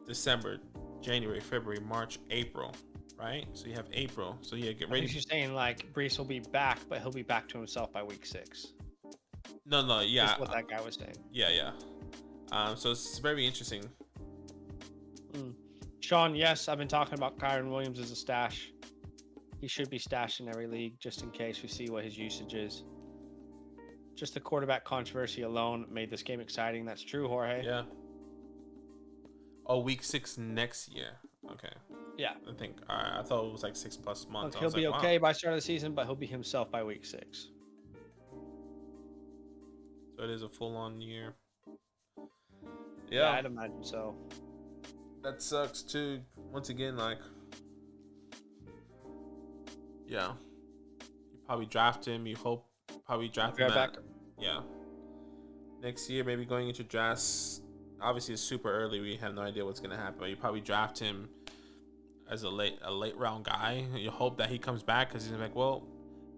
S1: December, January, February, March, April. Right. So you have April. So yeah, get ready.
S4: I think you're saying like Brees will be back, but he'll be back to himself by week 6.
S1: No, yeah.
S4: That's what that guy was saying.
S1: Yeah. So it's very interesting.
S4: Sean, yes, I've been talking about Kyron Williams as a stash. He should be stashed in every league just in case we see what his usage is. Just the quarterback controversy alone made this game exciting. That's true, Jorge.
S1: Yeah. Oh, week 6 next year. Okay.
S4: Yeah.
S1: I think I thought it was like 6+ months.
S4: Look, he'll be okay by start of the season, but he'll be himself by week 6.
S1: So it is a full-on year.
S4: Yeah, I'd imagine so.
S1: That sucks too. Once again, like, yeah, you probably draft him. You hope probably draft him back. Yeah. Next year, maybe going into drafts. Obviously, it's super early. We have no idea what's gonna happen. But you probably draft him as a late round guy. You hope that he comes back because he's like, well,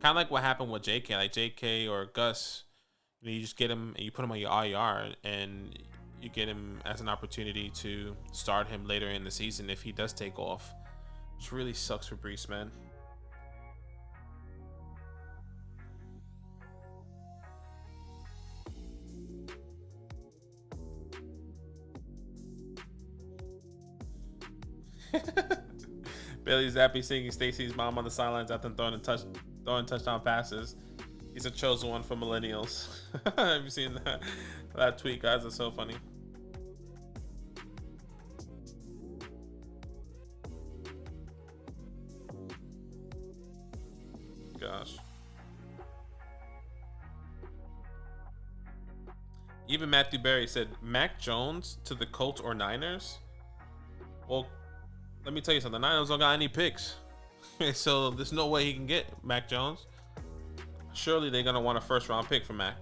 S1: kind of like what happened with JK, like JK or Gus. You just get him and you put him on your IR and you get him as an opportunity to start him later in the season if he does take off. Which really sucks for Brees, man. Bailey Zappi singing Stacy's mom on the sidelines after throwing touchdown passes. He's a chosen one for millennials. Have you seen that tweet, guys? It's so funny. Gosh. Even Matthew Berry said, Mac Jones to the Colts or Niners? Well, let me tell you something. The Niners don't got any picks. So there's no way he can get Mac Jones. Surely they're going to want a first-round pick for Mac.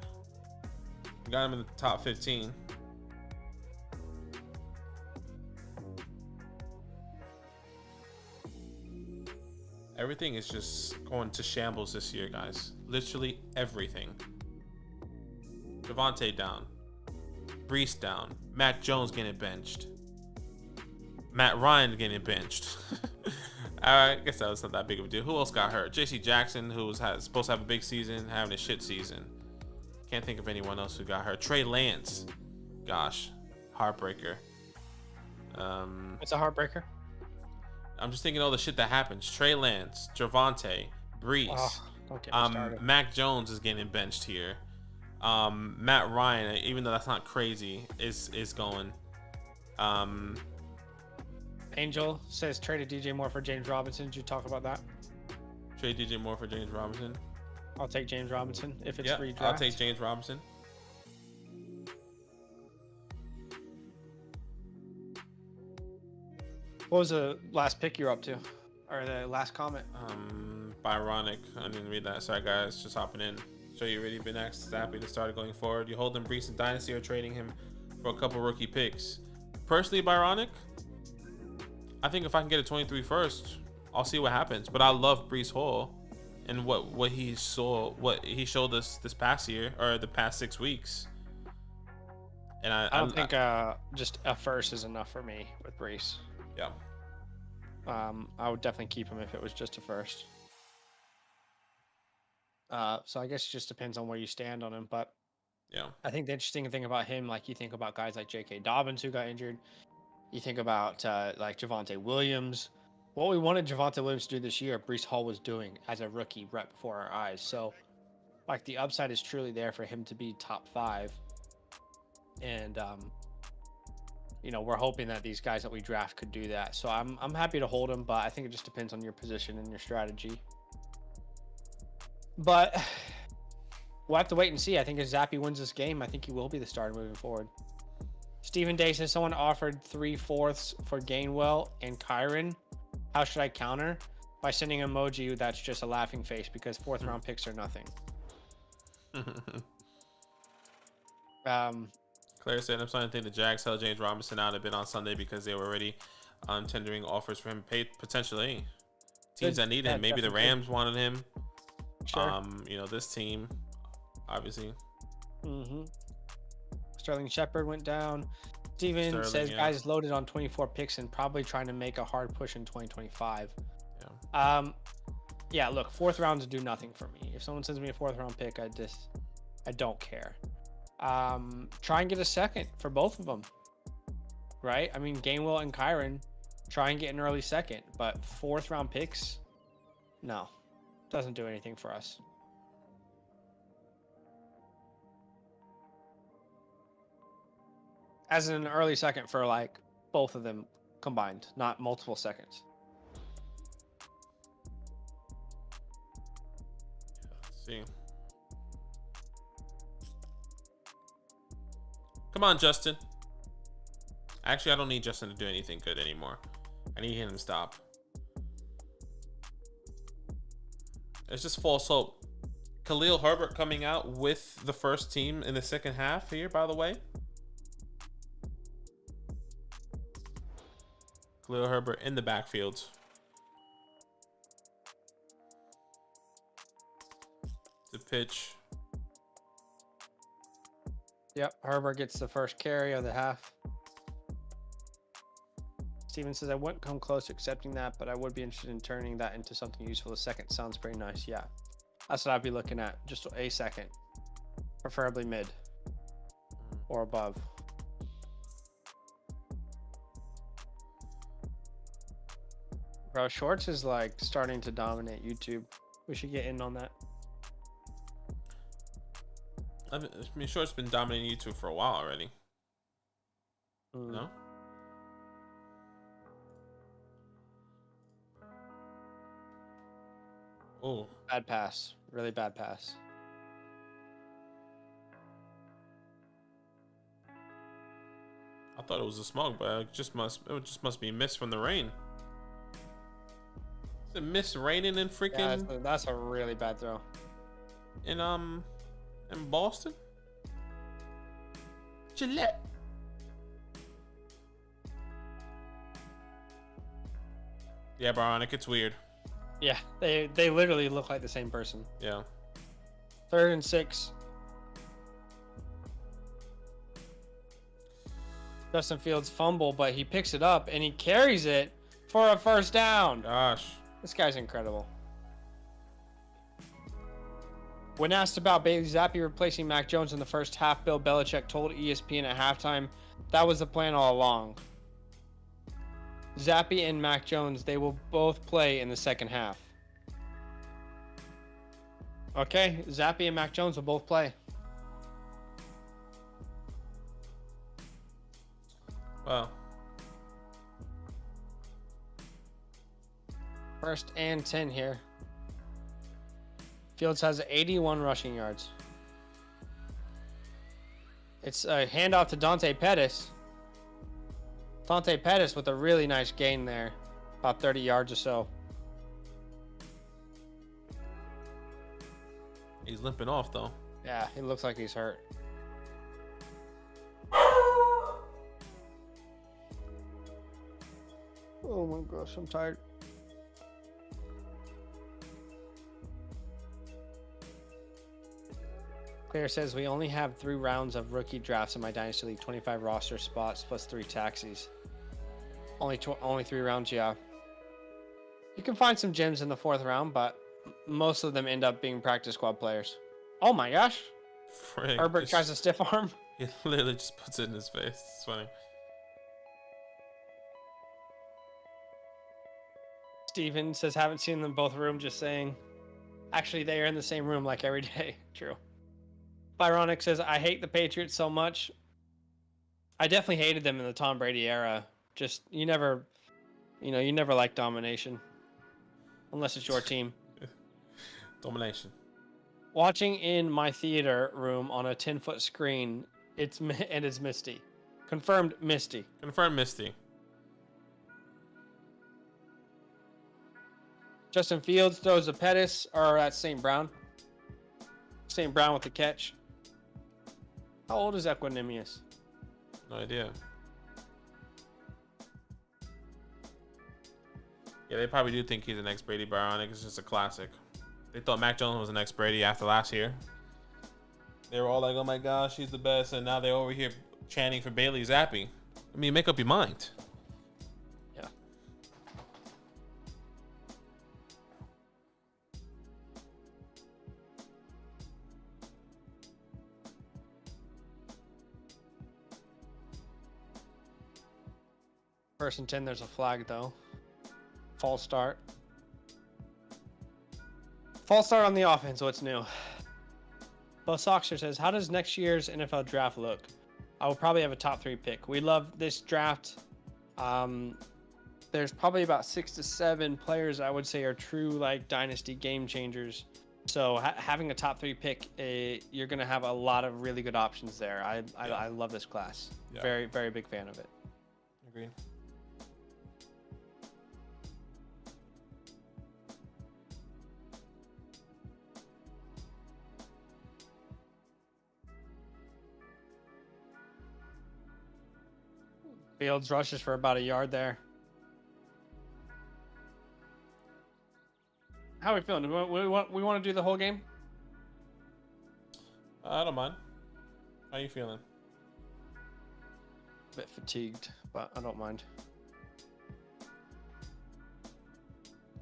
S1: Got him in the top 15. Everything is just going to shambles this year, guys. Literally everything. Javonte down. Brees down. Mac Jones getting benched. Matt Ryan getting benched. I guess that was not that big of a deal. Who else got hurt? J.C. Jackson, who was supposed to have a big season, having a shit season. Can't think of anyone else who got hurt. Trey Lance. Gosh. Heartbreaker.
S4: It's a heartbreaker.
S1: I'm just thinking all the shit that happens. Trey Lance, Javonte, Brees.
S4: Oh, don't get me started.
S1: Mac Jones is getting benched here. Matt Ryan, even though that's not crazy, is going.
S4: Angel says traded DJ Moore for James Robinson. Did you talk about that?
S1: Trade DJ Moore for James Robinson.
S4: I'll take James Robinson if it's redraft.
S1: I'll take James Robinson.
S4: What was the last pick you're up to? Or the last comment?
S1: Byronic. I didn't read that. Sorry, guys. Just hopping in. So you already been happy to start going forward. You holding Brees in Dynasty or trading him for a couple rookie picks? Personally, Byronic, I think if I can get a 23 first, I'll see what happens. But I love Brees Hall and what he showed us this past year or the past 6 weeks. And I
S4: don't think just a first is enough for me with Brees.
S1: Yeah.
S4: I would definitely keep him if it was just a first. So I guess it just depends on where you stand on him. But
S1: yeah,
S4: I think the interesting thing about him, like you think about guys like J.K. Dobbins who got injured. You think about like Javonte Williams. What we wanted Javonte Williams to do this year, Brees Hall was doing as a rookie right before our eyes. So like the upside is truly there for him to be top 5. And you know, we're hoping that these guys that we draft could do that. So I'm happy to hold him, but I think it just depends on your position and your strategy. But we'll have to wait and see. I think if Zappy wins this game, I think he will be the starter moving forward. Stephen Day says someone offered 3/4 for Gainwell and Kyron. How should I counter? By sending an emoji that's just a laughing face because 4th round picks are nothing.
S1: Claire said, I'm starting to think the Jags held James Robinson out a bit on Sunday because they were already tendering offers for him. Paid potentially teams that needed him. Maybe the Rams wanted him.
S4: Sure.
S1: You know, this team, obviously.
S4: Sterling Shepard went down. Steven says guys loaded on 24 picks and probably trying to make a hard push in 2025. Yeah, look, 4th rounds do nothing for me. If someone sends me a 4th round pick, I don't care. Try and get a second for both of them, right? I mean, Gainwell and Kyron, try and get an early second, but 4th round picks, no, doesn't do anything for us. As in an early second for like both of them combined, not multiple seconds.
S1: Let's see. Come on, Justin. Actually, I don't need Justin to do anything good anymore. I need him to stop. It's just false hope. Khalil Herbert coming out with the first team in the second half here, by the way. Khalil Herbert in the backfield. The pitch.
S4: Yep, Herbert gets the first carry of the half. Steven says, I wouldn't come close to accepting that, but I would be interested in turning that into something useful. The second sounds pretty nice. Yeah, that's what I'd be looking at. Just a second, preferably mid or above. Bro, Shorts is like starting to dominate YouTube. We should get in on that.
S1: I mean, Short's been dominating YouTube for a while already. No? Oh,
S4: Bad pass. Really bad pass.
S1: I thought it was a smoke, but it just must be mist from the rain. Is it mist raining in freaking
S4: Yeah, that's a really bad throw.
S1: in Boston? Gillette. Yeah, Baronic, it's weird.
S4: Yeah, they literally look like the same person.
S1: Yeah.
S4: 3rd and 6. Justin Fields fumble, but he picks it up and he carries it for a first down.
S1: Gosh.
S4: This guy's incredible. When asked about Bailey Zappi replacing Mac Jones in the first half, Bill Belichick told ESPN at halftime that was the plan all along. Zappi and Mac Jones, they will both play in the second half. Okay, Zappi and Mac Jones will both play.
S1: Wow.
S4: 1st and 10 here. Fields has 81 rushing yards. It's a handoff to Dante Pettis. Dante Pettis with a really nice gain there. About 30 yards or so.
S1: He's limping off though.
S4: Yeah, he looks like he's hurt. Oh my gosh, I'm tired. Player says we only have 3 rounds of rookie drafts in my Dynasty League, 25 roster spots plus 3 taxis. Only 3 rounds, yeah. You can find some gems in the 4th round, but most of them end up being practice squad players. Oh my gosh.
S1: Frick,
S4: Herbert tries a stiff arm.
S1: He literally just puts it in his face. It's funny.
S4: Steven says, haven't seen them both room, just saying. Actually, they are in the same room like every day. True. Byronic says, I hate the Patriots so much. I definitely hated them in the Tom Brady era. Just, you never like domination. Unless it's your team.
S1: Domination.
S4: Watching in my theater room on a 10-foot screen, it's misty. Confirmed misty.
S1: Confirmed Misty.
S4: Justin Fields throws a Pettis, or that's St. Brown. St. Brown with the catch. How old is Equanimous?
S1: No idea. Yeah, they probably do think he's the next Brady. Byronic. It's just a classic. They thought Mac Jones was the next Brady after last year. They were all like, oh my gosh, he's the best. And now they're over here chanting for Bailey Zappi. I mean, make up your mind.
S4: Yeah. First and 10, there's a flag though. False start. False start on the offense. What's new? Bo Soxer says, how does next year's NFL draft look? I will probably have a top 3 pick. We love this draft. There's probably about 6 to 7 players I would say are true like dynasty game changers. So having a top 3 pick, you're going to have a lot of really good options there. I love this class.
S1: Yeah.
S4: Very, very big fan of it.
S1: Agreed.
S4: Fields rushes for about a yard there. How are we feeling? We want to do the whole game?
S1: I don't mind. How you feeling?
S4: A bit fatigued, but I don't mind.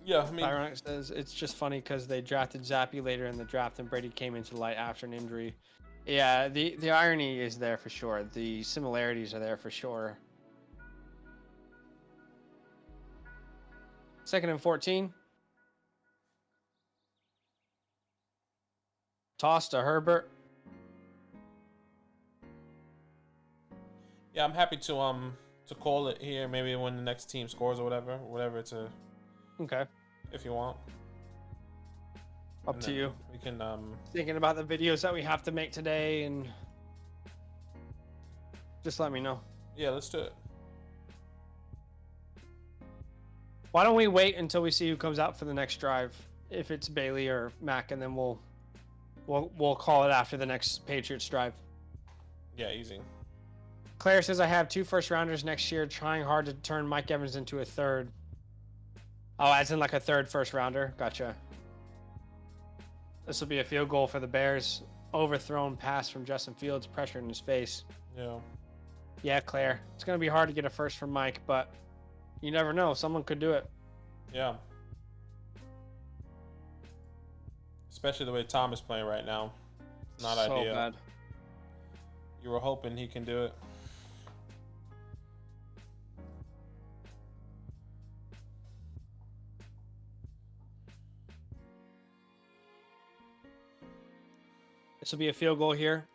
S1: Yeah, I mean,
S4: Ironic says it's just funny because they drafted Zappi later in the draft and Brady came into light after an injury. Yeah, the irony is there for sure. The similarities are there for sure. 2nd and 14. Toss to Herbert.
S1: yeah, I'm happy to call it here. Maybe when the next team scores or whatever it's a.
S4: Okay.
S1: If you want.
S4: Up
S1: And
S4: to
S1: then
S4: you.
S1: We can
S4: Thinking about the videos that we have to make today, and just let me know.
S1: yeah, let's do it.
S4: Why don't we wait until we see who comes out for the next drive? If it's Bailey or Mac, and then we'll call it after the next Patriots drive.
S1: Yeah, easy.
S4: Claire says I have 2 first rounders next year, trying hard to turn Mike Evans into a third. Oh, as in like a third first rounder. Gotcha. This will be a field goal for the Bears. Overthrown pass from Justin Fields, pressure in his face.
S1: Yeah.
S4: Yeah, Claire. It's gonna be hard to get a first from Mike, but you never know. Someone could do it.
S1: Yeah. Especially the way Tom is playing right now. It's not
S4: so
S1: ideal.
S4: bad.
S1: You were hoping he can do it.
S4: This will be a field goal here.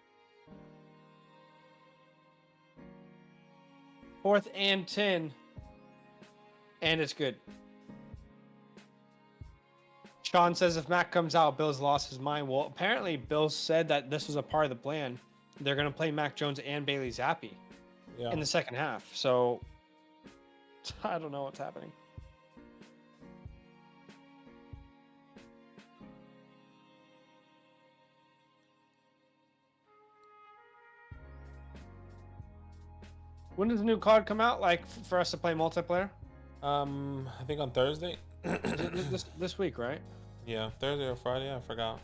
S4: 4th and 10. And it's good. Sean says if Mac comes out, Bill's lost his mind. Well, apparently Bill said that this was a part of the plan. They're going to play Mac Jones and Bailey Zappi in the second half. So I don't know what's happening. When does the new card come out? Like for us to play multiplayer?
S1: I think on Thursday.
S4: this week, right?
S1: Yeah, Thursday or Friday, I forgot.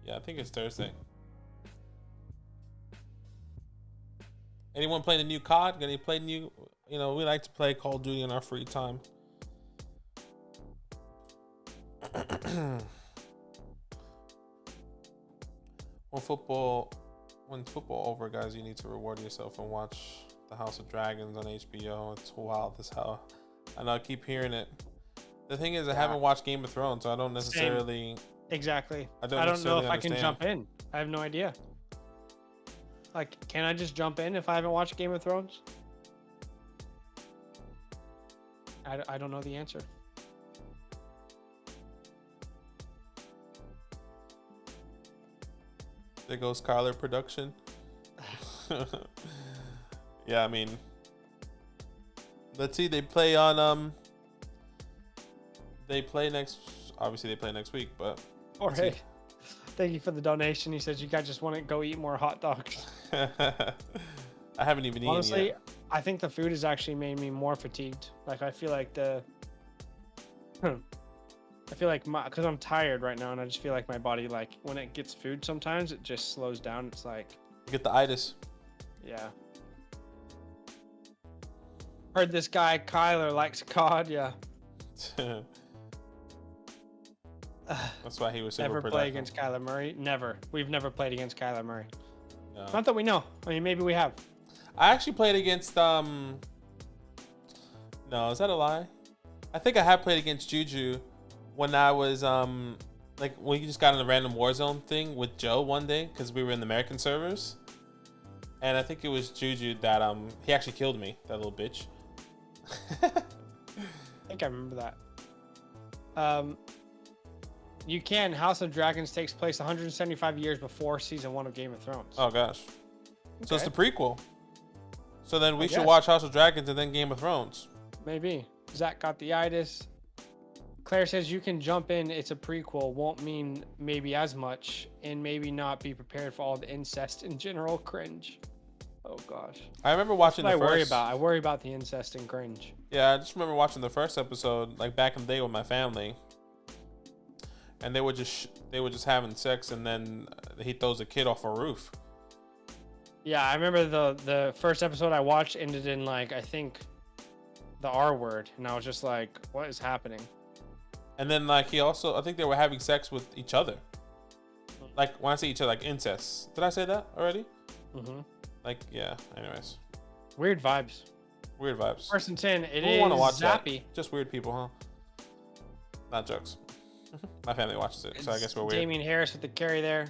S1: Yeah, I think it's Thursday. Anyone playing the new COD? Gonna play new? You know, we like to play Call of Duty in our free time. When football over, guys, you need to reward yourself and watch the House of Dragons on HBO. It's wild as hell. I know I keep hearing it. The thing is, I haven't watched Game of Thrones, so I don't necessarily.
S4: Exactly.
S1: I
S4: don't know if I can
S1: understand.
S4: jump in. I have no idea. Like, can I just jump in if I haven't watched Game of Thrones? I don't know the answer.
S1: There goes Kyler production. Yeah, I mean, let's see. They play on They play next. Obviously, they play next week, but.
S4: Jorge, thank you for the donation. He says you guys just want to go eat more hot dogs.
S1: I haven't even eaten
S4: Honestly,
S1: yet.
S4: I think the food has actually made me more fatigued. Like I feel like because I'm tired right now, and I just feel like my body, like when it gets food, sometimes it just slows down. It's like
S1: You get the itis.
S4: yeah. Heard this guy Kyler likes COD. Yeah.
S1: That's why he was super
S4: Never
S1: productive.
S4: play against Kyler Murray. Never. We've never played against Kyler Murray.
S1: No.
S4: Not that we know. I mean, maybe we have.
S1: I actually played against No, is that a lie? I think I have played against Juju when I was like we just got in a random Warzone thing with Joe one day because we were in the American servers, and I think it was Juju that he actually killed me, that little bitch.
S4: I think I remember that. You can. House of Dragons takes place 175 years before season 1 of Game of Thrones.
S1: Oh gosh. So it's the prequel. So then we should
S4: guess.
S1: watch House of Dragons and then Game of Thrones.
S4: Maybe. Zach got the itis. Claire says you can jump in. It's a prequel. Won't mean maybe as much, and maybe not be prepared for all the incest and general cringe. Oh gosh.
S1: I remember watching
S4: That's
S1: the
S4: what
S1: first.
S4: I worry about the incest and cringe.
S1: Yeah, I just remember watching the first episode like back in the day with my family, and they were just having sex, and then he throws a kid off a roof.
S4: Yeah, I remember the first episode I watched ended in like I think the R word, and I was just like, what is happening?
S1: And then like I think they were having sex with each other. Like when I say each other, like incest. Did I say that already?
S4: Mm-hmm.
S1: Like yeah. Anyways,
S4: Weird vibes.
S1: weird vibes.
S4: First and 10. It
S1: Who
S4: is
S1: want to watch
S4: Zappy.
S1: that? Just weird people, huh? Not jokes. My family watches it, so I guess we're weird.
S4: Damian Harris with the carry there.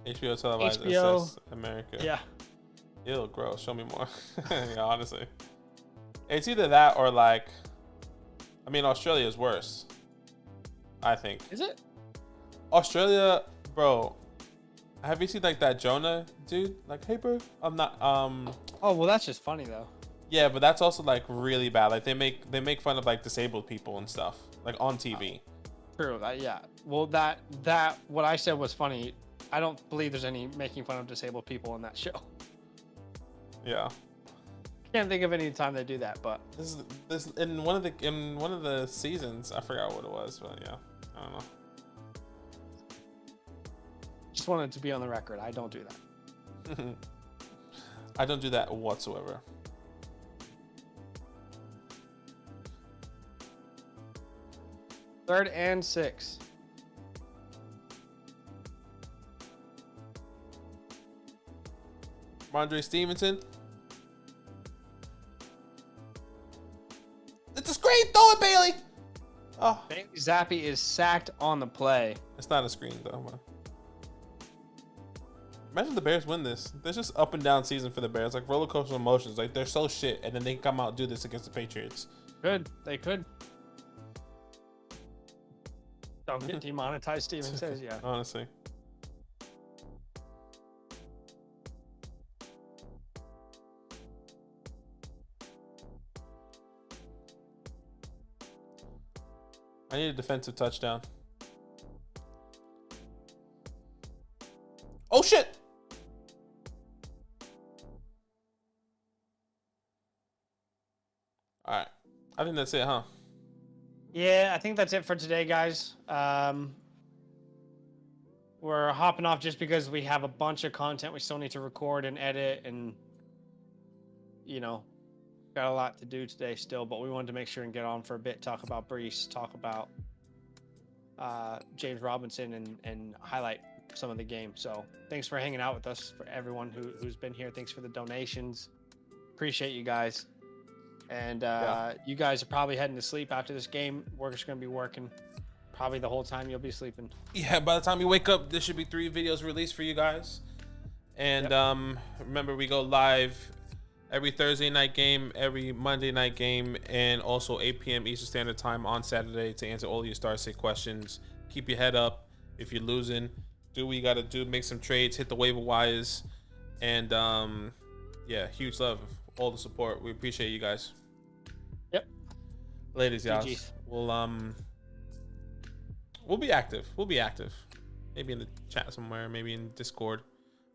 S1: HBO televised
S4: HBO.
S1: SS America.
S4: Yeah.
S1: Ew, gross. Show me more. Yeah, honestly. It's either that or like, I mean, Australia is worse. I think.
S4: Is it?
S1: Australia, bro. Have you seen like that Jonah dude? Like, hey, bro, I'm not.
S4: Oh well, that's just funny though.
S1: Yeah, but that's also like really bad. Like they make fun of like disabled people and stuff, like on TV.
S4: True. Yeah. Well, that what I said was funny. I don't believe there's any making fun of disabled people in that show.
S1: Yeah.
S4: Can't think of any time they do that, but
S1: This in one of the seasons, I forgot what it was, but yeah, I don't know.
S4: just wanted to be on the record. I don't do that.
S1: I don't do that whatsoever.
S4: Third and 6.
S1: Ramondre Stevenson. It's a screen. Throw it, Bailey. Oh,
S4: Bailey Zappi is sacked on the play.
S1: it's not a screen though, man. Imagine the Bears win this. There's just up and down season for the Bears, like roller coaster emotions. Like they're so shit, and then they come out and do this against the Patriots.
S4: Good. They could. Don't get demonetized, Steven says, yeah.
S1: Honestly. I need a defensive touchdown. Oh shit! All right, I think that's it, huh?
S4: Yeah, I think that's it for today, guys. We're hopping off just because we have a bunch of content we still need to record and edit, and you know, got a lot to do today still. But we wanted to make sure and get on for a bit, talk about Brees, talk about James Robinson, and highlight some of the game. So thanks for hanging out with us. For everyone who's been here, thanks for the donations. Appreciate you guys. And you guys are probably heading to sleep after this game. We're just going to be working probably the whole time you'll be sleeping.
S1: Yeah, by the time you wake up, there should be 3 videos released for you guys. And remember, we go live every Thursday night game, every Monday night game, and also 8 p.m. Eastern Standard Time on Saturday to answer all your Star Sit questions. Keep your head up. If you're losing, do what you got to do. Make some trades. Hit the waiver wires. And, yeah, huge love. All the support. We appreciate you guys.
S4: Yep.
S1: Ladies, y'all.
S4: GGs.
S1: We'll be active. Maybe in the chat somewhere, maybe in Discord.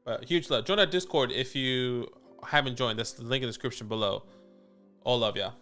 S1: But huge love. Join our Discord if you haven't joined. That's the link in the description below. All love, y'all.